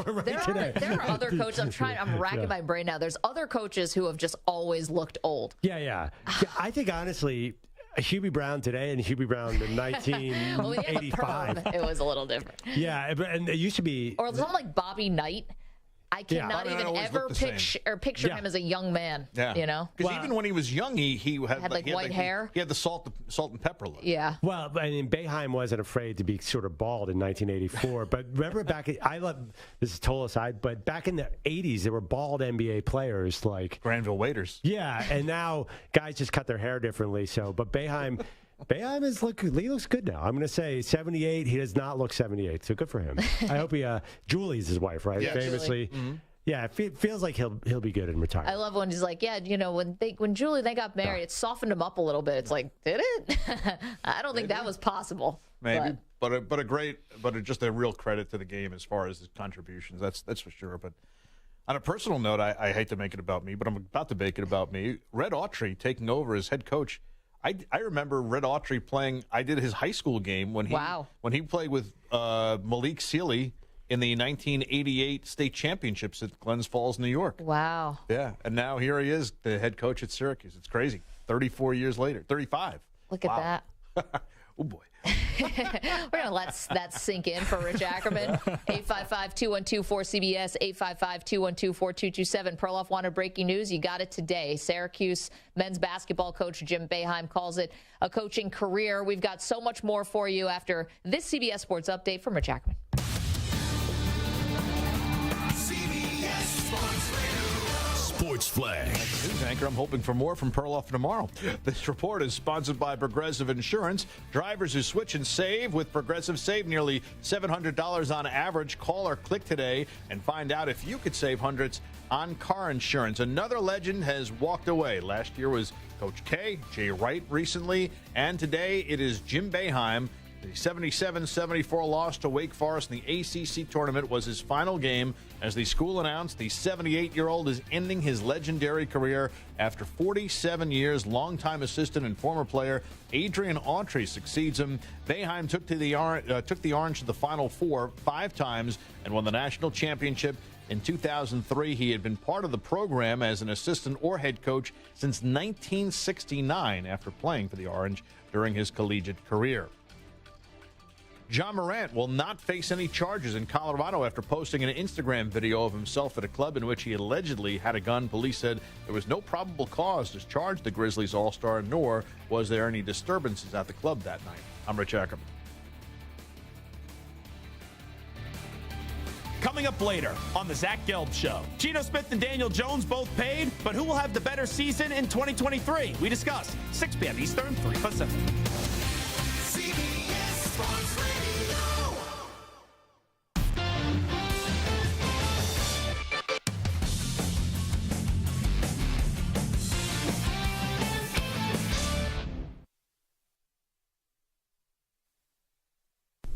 today. There are other coaches. I'm racking my brain now. There's other coaches who have just always looked old. Yeah. I think, honestly, Hubie Brown today and Hubie Brown in 1985. It was a little different. Yeah, and it used to be. Or something like Bobby Knight. I cannot even ever picture him as a young man. Yeah. Because even when he was young, he had white hair. He had the salt and pepper look. Yeah. Well, I mean, Boeheim wasn't afraid to be sort of bald in 1984. But remember this is total aside, but back in the 80s, there were bald NBA players like Granville Waiters. Yeah, and now guys just cut their hair differently. But Boeheim he looks good now. I'm going to say 78. He does not look 78, so good for him. I hope Julie's his wife, right? Yes. Famously. Mm-hmm. Yeah, it feels like he'll be good in retirement. I love when he's like, when Julie they got married, it softened him up a little bit. It's like, did it? I don't think that was possible. Maybe, but just a real credit to the game as far as his contributions. That's for sure. But on a personal note, I hate to make it about me, but I'm about to make it about me. Red Autry taking over as head coach. I remember Red Autry playing. I did his high school game when he played with Malik Sealy in the 1988 state championships at Glens Falls, New York. Wow. Yeah, and now here he is, the head coach at Syracuse. It's crazy. 34 years later, 35. Look at that. Oh boy. We're going to let that sink in for Rich Ackerman. 855-212-4CBS, 855-212-4227. Perloff wanted breaking news. You got it today. Syracuse men's basketball coach Jim Boeheim calls it a coaching career. We've got so much more for you after this CBS Sports Update from Rich Ackerman. Sports Flag. News anchor, I'm hoping for more from Perloff tomorrow. This report is sponsored by Progressive Insurance. Drivers who switch and save with Progressive save nearly $700 on average. Call or click today and find out if you could save hundreds on car insurance. Another legend has walked away. Last year was Coach K, Jay Wright recently, and today it is Jim Boeheim. The 77-74 loss to Wake Forest in the ACC tournament was his final game. As the school announced, the 78-year-old is ending his legendary career after 47 years. Longtime assistant and former player Adrian Autry succeeds him. Boeheim took the Orange to the Final Four 5 times and won the national championship. In 2003, he had been part of the program as an assistant or head coach since 1969 after playing for the Orange during his collegiate career. John Morant will not face any charges in Colorado after posting an Instagram video of himself at a club in which he allegedly had a gun. Police said there was no probable cause to charge the Grizzlies All-Star, nor was there any disturbances at the club that night. I'm Rich Ackerman. Coming up later on the Zach Gelb Show, Geno Smith and Daniel Jones both paid, but who will have the better season in 2023? We discuss 6 p.m. Eastern, 3 Pacific. CBS Sports Radio.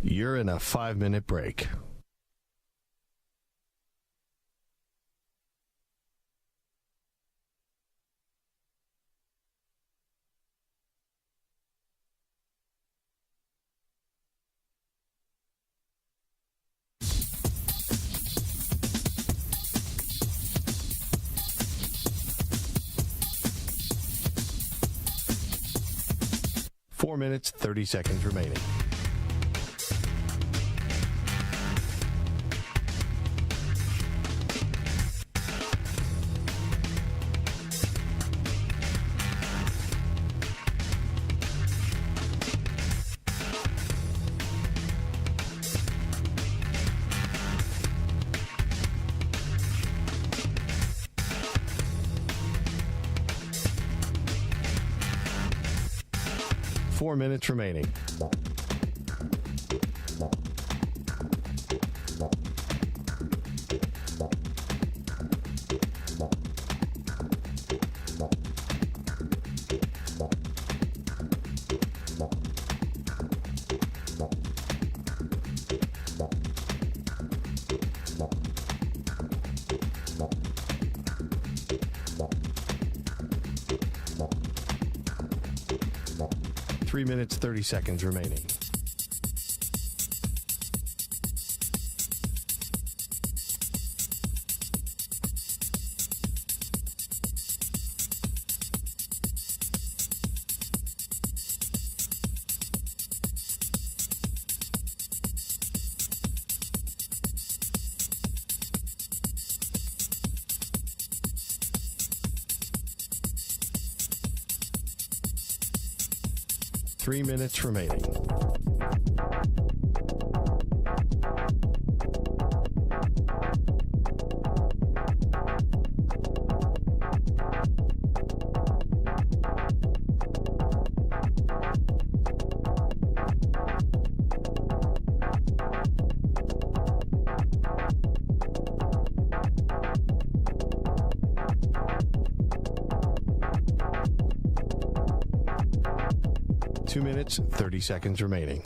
You're in a 5-minute break. 4 minutes, 30 seconds remaining. Four minutes remaining. Three minutes, 30 seconds remaining. Three minutes remaining. Two minutes, 30 seconds remaining.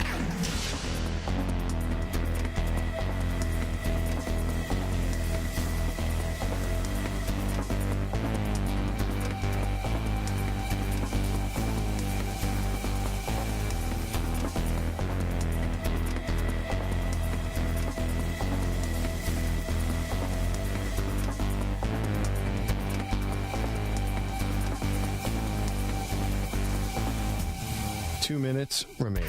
Two minutes remaining.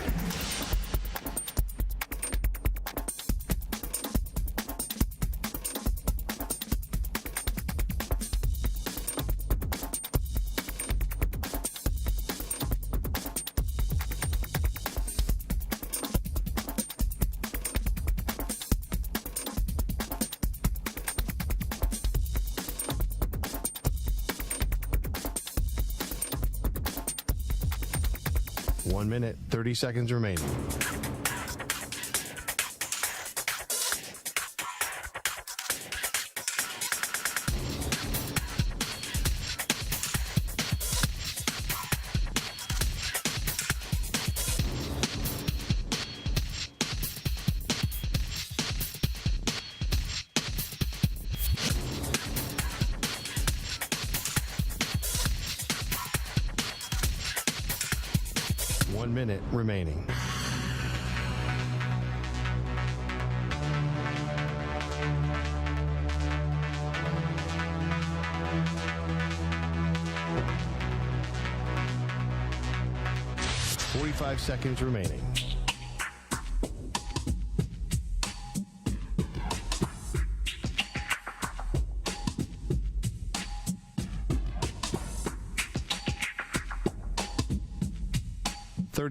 One minute, 30 seconds remaining. One minute remaining. Five seconds remaining.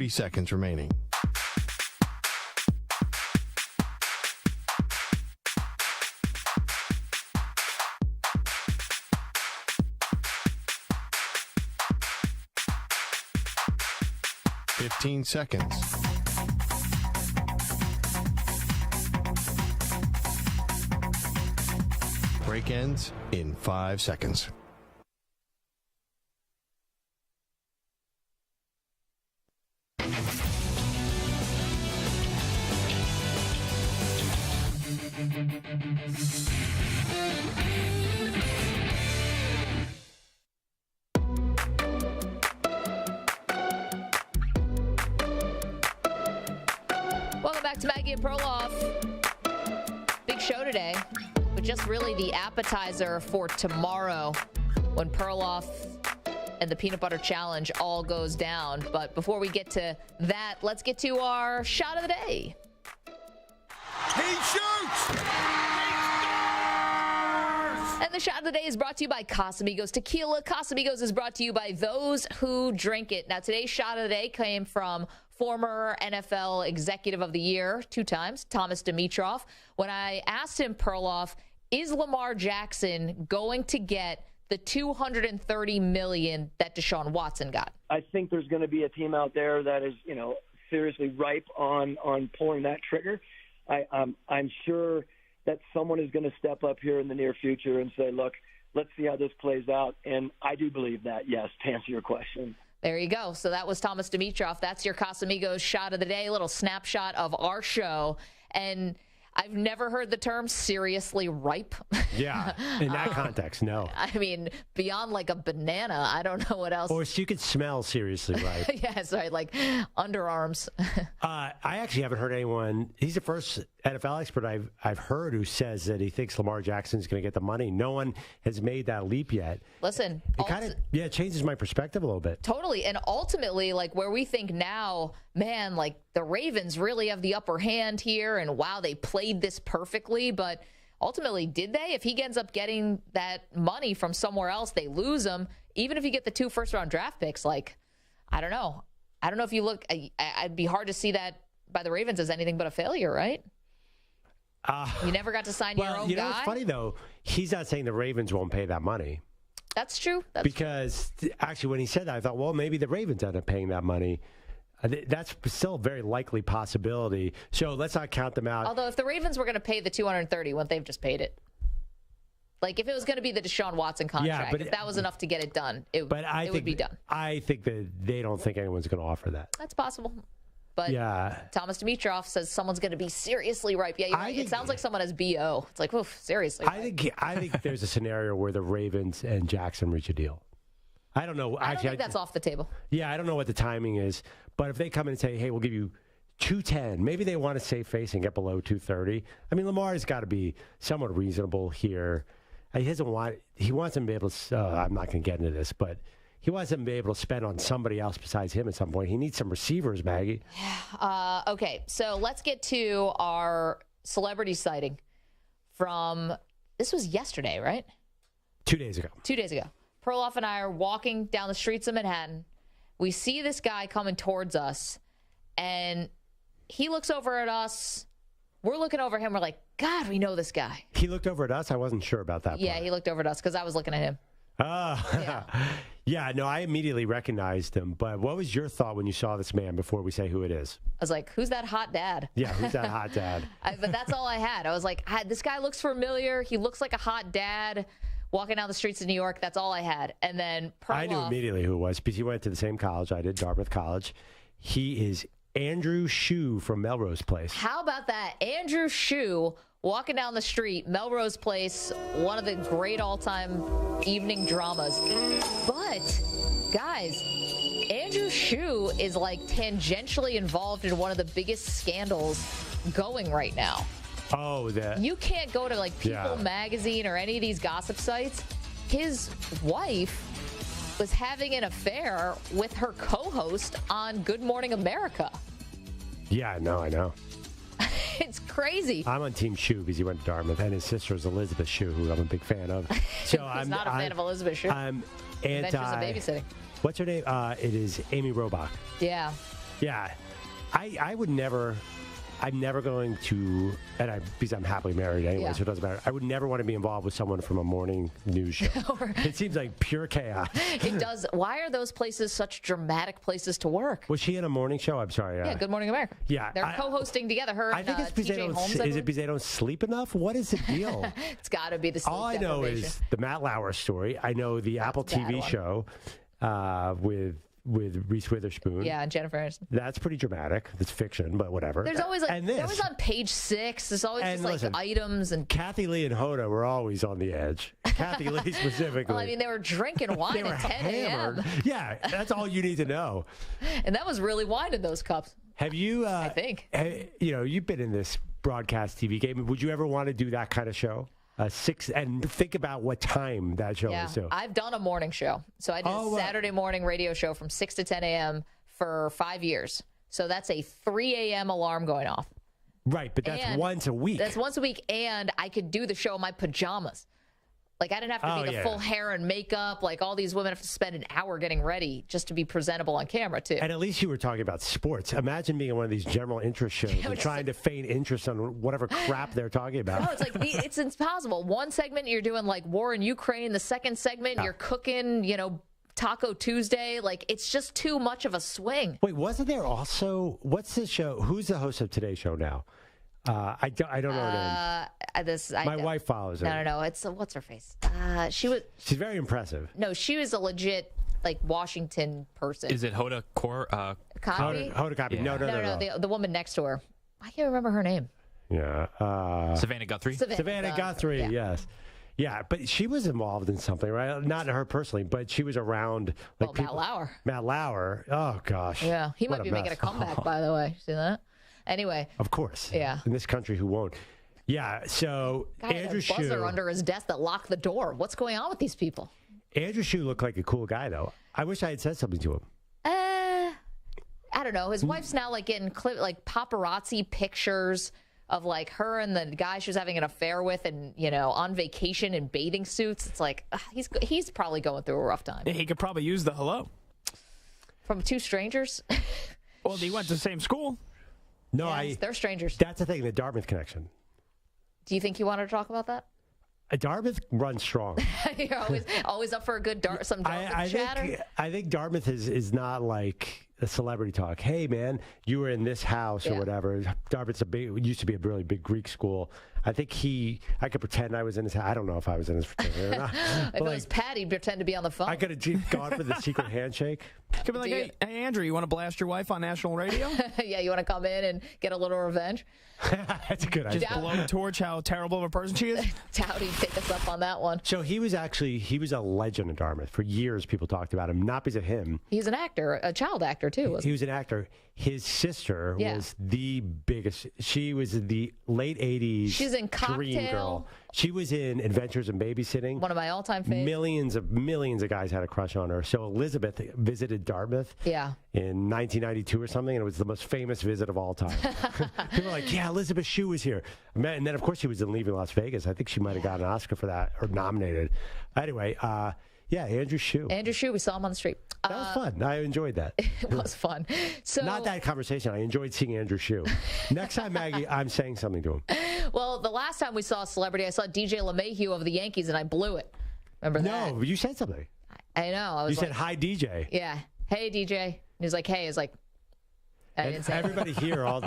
Seconds remaining. Fifteen seconds. Break ends in 5 seconds. Welcome back to Maggie and Perloff. Big show today, but just really the appetizer for tomorrow when Perloff and the peanut butter challenge all goes down. But before we get to that, let's get to our shot of the day. He shoots! And the shot of the day is brought to you by Casamigos Tequila. Casamigos is brought to you by those who drink it. Now, today's shot of the day came from former NFL Executive of the Year 2 times, Thomas Dimitroff. When I asked him, Perloff, is Lamar Jackson going to get the $230 million that Deshaun Watson got? I think there's going to be a team out there that is, seriously ripe on pulling that trigger. I'm sure that someone is going to step up here in the near future and say, look, let's see how this plays out. And I do believe that, yes, to answer your question. There you go. So that was Thomas Dimitroff. That's your Casamigos shot of the day, a little snapshot of our show. And I've never heard the term seriously ripe. Yeah, in that context, no. I mean, beyond like a banana, I don't know what else. Or you could smell seriously ripe. Yeah, sorry, like underarms. I actually haven't heard anyone. He's the first NFL expert I've heard who says that he thinks Lamar Jackson's going to get the money. No one has made that leap yet. Listen, it changes my perspective a little bit. Totally, and ultimately, like where we think now, man, like the Ravens really have the upper hand here, and wow, they played this perfectly, but ultimately, did they? If he ends up getting that money from somewhere else, they lose him. Even if you get the 2 first-round draft picks, like, I don't know. I don't know if you look, I'd be hard to see that by the Ravens as anything but a failure, right? You never got to sign your own guy? You know what's funny, though? He's not saying the Ravens won't pay that money. That's true. Because actually, when he said that, I thought, well, maybe the Ravens end up paying that money. That's still a very likely possibility. So let's not count them out. Although if the Ravens were going to pay the $230, wouldn't they have just paid it? Like if it was going to be the Deshaun Watson contract, if that was enough to get it done, it would be done. I think that they don't think anyone's going to offer that. That's possible. But Thomas Dimitroff says someone's going to be seriously ripe. Yeah, you're right. It sounds like someone has BO. It's like, oof, seriously. I think there's a scenario where the Ravens and Jackson reach a deal. I don't know. I don't think that's off the table. Yeah, I don't know what the timing is. But if they come in and say, hey, we'll give you 210, maybe they want to save face and get below 230. I mean, Lamar's got to be somewhat reasonable here. He wants him to be able to, I'm not going to get into this, but he wants him to be able to spend on somebody else besides him at some point. He needs some receivers, Maggie. Okay, so let's get to our celebrity sighting from, this was yesterday, right? 2 days ago. 2 days ago. Perloff and I are walking down the streets of Manhattan. We see this guy coming towards us, and he looks over at us. We're looking over him. We're like, God, we know this guy. He looked over at us? I wasn't sure about that. Yeah, he looked over at us because I was looking at him. Yeah, no, I immediately recognized him. But what was your thought when you saw this man before we say who it is? I was like, who's that hot dad? Yeah, who's that hot dad? But that's all I had. I was like, this guy looks familiar. He looks like a hot dad. Walking down the streets of New York, that's all I had. And then Perloff, I knew immediately who it was because he went to the same college I did, Dartmouth College. He is Andrew Shue from Melrose Place. How about that? Andrew Shue walking down the street, Melrose Place, one of the great all-time evening dramas. But, guys, Andrew Shue is like tangentially involved in one of the biggest scandals going right now. Oh, that. You can't go to like People Magazine or any of these gossip sites. His wife was having an affair with her co-host on Good Morning America. Yeah, I know. It's crazy. I'm on Team Shue because he went to Dartmouth, and his sister is Elizabeth Shue, who I'm a big fan of. So I'm not a fan of Elizabeth Shue. I'm Adventures of Babysitting. What's her name? It is Amy Robach. Yeah. Yeah. I would never. I'm never going to, because I'm happily married anyway, so it doesn't matter. I would never want to be involved with someone from a morning news show. It seems like pure chaos. It does. Why are those places such dramatic places to work? Was she in a morning show? I'm sorry. Yeah, Good Morning America. Yeah. They're co-hosting together. Her I think and it's because TJ Holmes. is it because they don't sleep enough? What is the deal? It's got to be the sleep All I know is the Matt Lauer story. I know the Apple TV show with Reese Witherspoon. Yeah, and Jennifer Aniston. That's pretty dramatic. It's fiction, but whatever. There's always like, they're always on page 6. There's always just like items. And Kathy Lee and Hoda were always on the edge. Kathy Lee specifically. Well, I mean, they were drinking wine at 10 a.m. Yeah, that's all you need to know. And that was really wine in those cups. Have you, I think. You've been in this broadcast TV game. Would you ever want to do that kind of show? And think about what time that show is, too. I've done a morning show. So I did a Saturday morning radio show from 6 to 10 a.m. for 5 years. So that's a 3 a.m. alarm going off. Right, but that's once a week. That's once a week, and I could do the show in my pajamas. Like, I didn't have to be the full hair and makeup. Like, all these women have to spend an hour getting ready just to be presentable on camera, too. And at least you were talking about sports. Imagine being on one of these general interest shows and trying to feign interest on whatever crap they're talking about. No, it's like, it's impossible. One segment, you're doing, like, war in Ukraine. The second segment, you're cooking, Taco Tuesday. Like, it's just too much of a swing. Wait, wasn't there also, what's the show? Who's the host of Today's Show now? I don't know her name. My wife follows her. No. It's what's her face? She's very impressive. No, she was a legit Washington person. Is it Hoda Copy? Hoda Copy. Yeah. No. The woman next to her. I can't remember her name. Yeah. Savannah Guthrie. Savannah Guthrie. Yes. Yeah, but she was involved in something, right? Not her personally, but she was around. Matt Lauer. Matt Lauer. Oh gosh. Yeah, he might be making a comeback. By the way, see that? Anyway. Of course. Yeah. In this country, who won't? Yeah. So Andrew Shue. Buzzer under his desk that locked the door. What's going on with these people? Andrew Shue looked like a cool guy, though. I wish I had said something to him. I don't know. His wife's now getting paparazzi pictures of her and the guy she was having an affair with, and on vacation in bathing suits. It's like he's probably going through a rough time. Yeah, he could probably use the hello from two strangers. Well, they went to the same school. No, they're strangers. That's the thing, the Dartmouth connection. Do you think you wanted to talk about that? Dartmouth runs strong. You're always up for a good Dartmouth chatter. I think Dartmouth is not like a celebrity talk. Hey, man, you were in this house or whatever. Dartmouth's used to be a really big Greek school. I think I could pretend I was in his house. I don't know if I was in his fraternity or not. If it was Pat, he'd pretend to be on the phone. I could have gone for the secret handshake. Could be like, hey, Andrew, you want to blast your wife on national radio? Yeah, you want to come in and get a little revenge? That's a good idea. Just blow torch how terrible of a person she is? Dowdy, take us up on that one. So he was a legend in Dartmouth. For years, people talked about him, not because of him. He's an actor, a child actor, too. He was an actor. His sister was the biggest. She was the late 80s. She's in Cocktail. Dream girl. She was in Adventures in Babysitting. One of my all-time favorites. Millions of guys had a crush on her. So Elizabeth visited Dartmouth in 1992 or something, and it was the most famous visit of all time. People were like, yeah, Elizabeth Shue was here. And then, of course, she was in Leaving Las Vegas. I think she might have got an Oscar for that, or nominated. Anyway, Andrew Shue. Andrew Shue, we saw him on the street. That was fun. I enjoyed that. It was fun. So not that conversation. I enjoyed seeing Andrew Shue. Next time, Maggie, I'm saying something to him. Well, the last time we saw a celebrity, I saw DJ LeMahieu of the Yankees, and I blew it. Remember that? No, you said something. I know. You said, hi, DJ. Yeah. Hey, DJ. And he was like, hey. He's like, I didn't say everybody here, all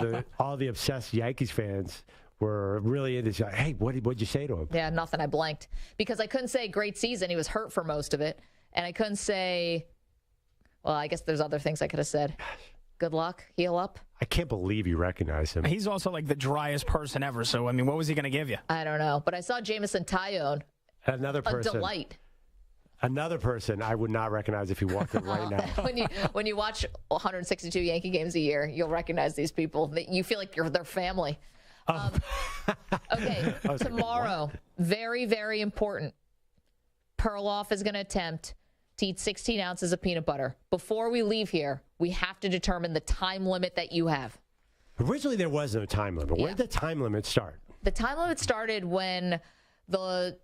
the obsessed Yankees fans were really into this. Hey, what'd you say to him? Yeah, nothing. I blanked because I couldn't say great season. He was hurt for most of it. And I couldn't say, well, I guess there's other things I could have said. Good luck. Heal up. I can't believe you recognize him. He's also the driest person ever. So, I mean, what was he going to give you? I don't know. But I saw Jameson Taillon. Another person. A delight. Another person I would not recognize if he walked in right now. When you watch 162 Yankee games a year, you'll recognize these people. You feel like you're their family. Okay, tomorrow, very, very important. Perloff is going to attempt to eat 16 ounces of peanut butter. Before we leave here, we have to determine the time limit that you have. Originally, there was no time limit. Where did the time limit start? The time limit started when the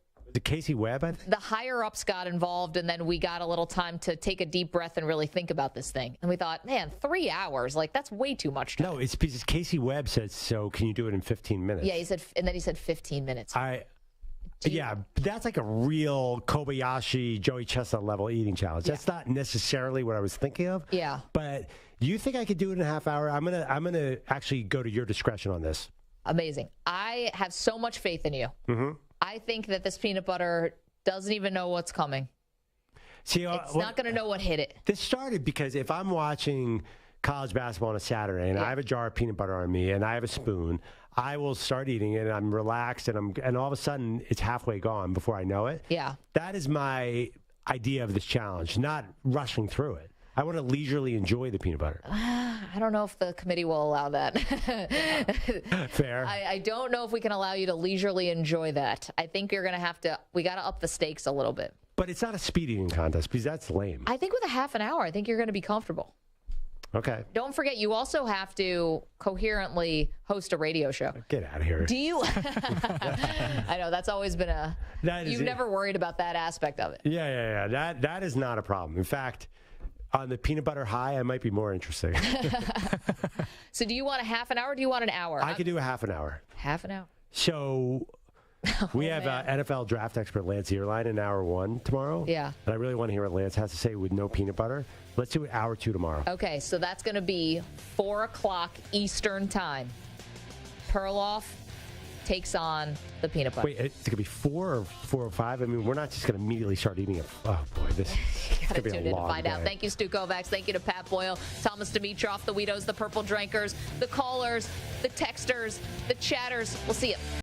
Casey Webb? The higher-ups got involved, and then we got a little time to take a deep breath and really think about this thing. And we thought, man, 3 hours, that's way too much time. No, it's because Casey Webb said, so can you do it in 15 minutes? Yeah, he said 15 minutes. That's like a real Kobayashi, Joey Chestnut level eating challenge. That's not necessarily what I was thinking of. Yeah. But do you think I could do it in a half hour? I'm gonna actually go to your discretion on this. Amazing. I have so much faith in you. Mm-hmm. I think that this peanut butter doesn't even know what's coming. See, it's not going to know what hit it. This started because if I'm watching college basketball on a Saturday and I have a jar of peanut butter on me and I have a spoon, I will start eating it and I'm relaxed and all of a sudden it's halfway gone before I know it. Yeah. That is my idea of this challenge, not rushing through it. I want to leisurely enjoy the peanut butter. I don't know if the committee will allow that. Fair. I don't know if we can allow you to leisurely enjoy that. I think you're going to have to, we got to up the stakes a little bit. But it's not a speed eating contest because that's lame. I think with a half an hour, I think you're going to be comfortable. Okay. Don't forget, you also have to coherently host a radio show. Get out of here. Do you? I know, that's always been you've never worried about that aspect of it. Yeah. That is not a problem. In fact, on the peanut butter high, I might be more interesting. So do you want a half an hour or do you want an hour? I could do a half an hour. Half an hour. So we have NFL draft expert Lance Earline in hour 1 tomorrow. Yeah. And I really want to hear what Lance has to say with no peanut butter. Let's do it hour 2 tomorrow. Okay, so that's going to be 4 o'clock Eastern time. Perloff takes on the peanut butter. Wait, it's going to be 4 or 4 or 5? I mean, we're not just going to immediately start eating it. Oh, boy, this is going to be a Tune in to long find day. out. Thank you, Stu Kovacs. Thank you to Pat Boyle, Thomas Dimitroff, the Weedos, the Purple Drinkers, the callers, the texters, the chatters. We'll see you.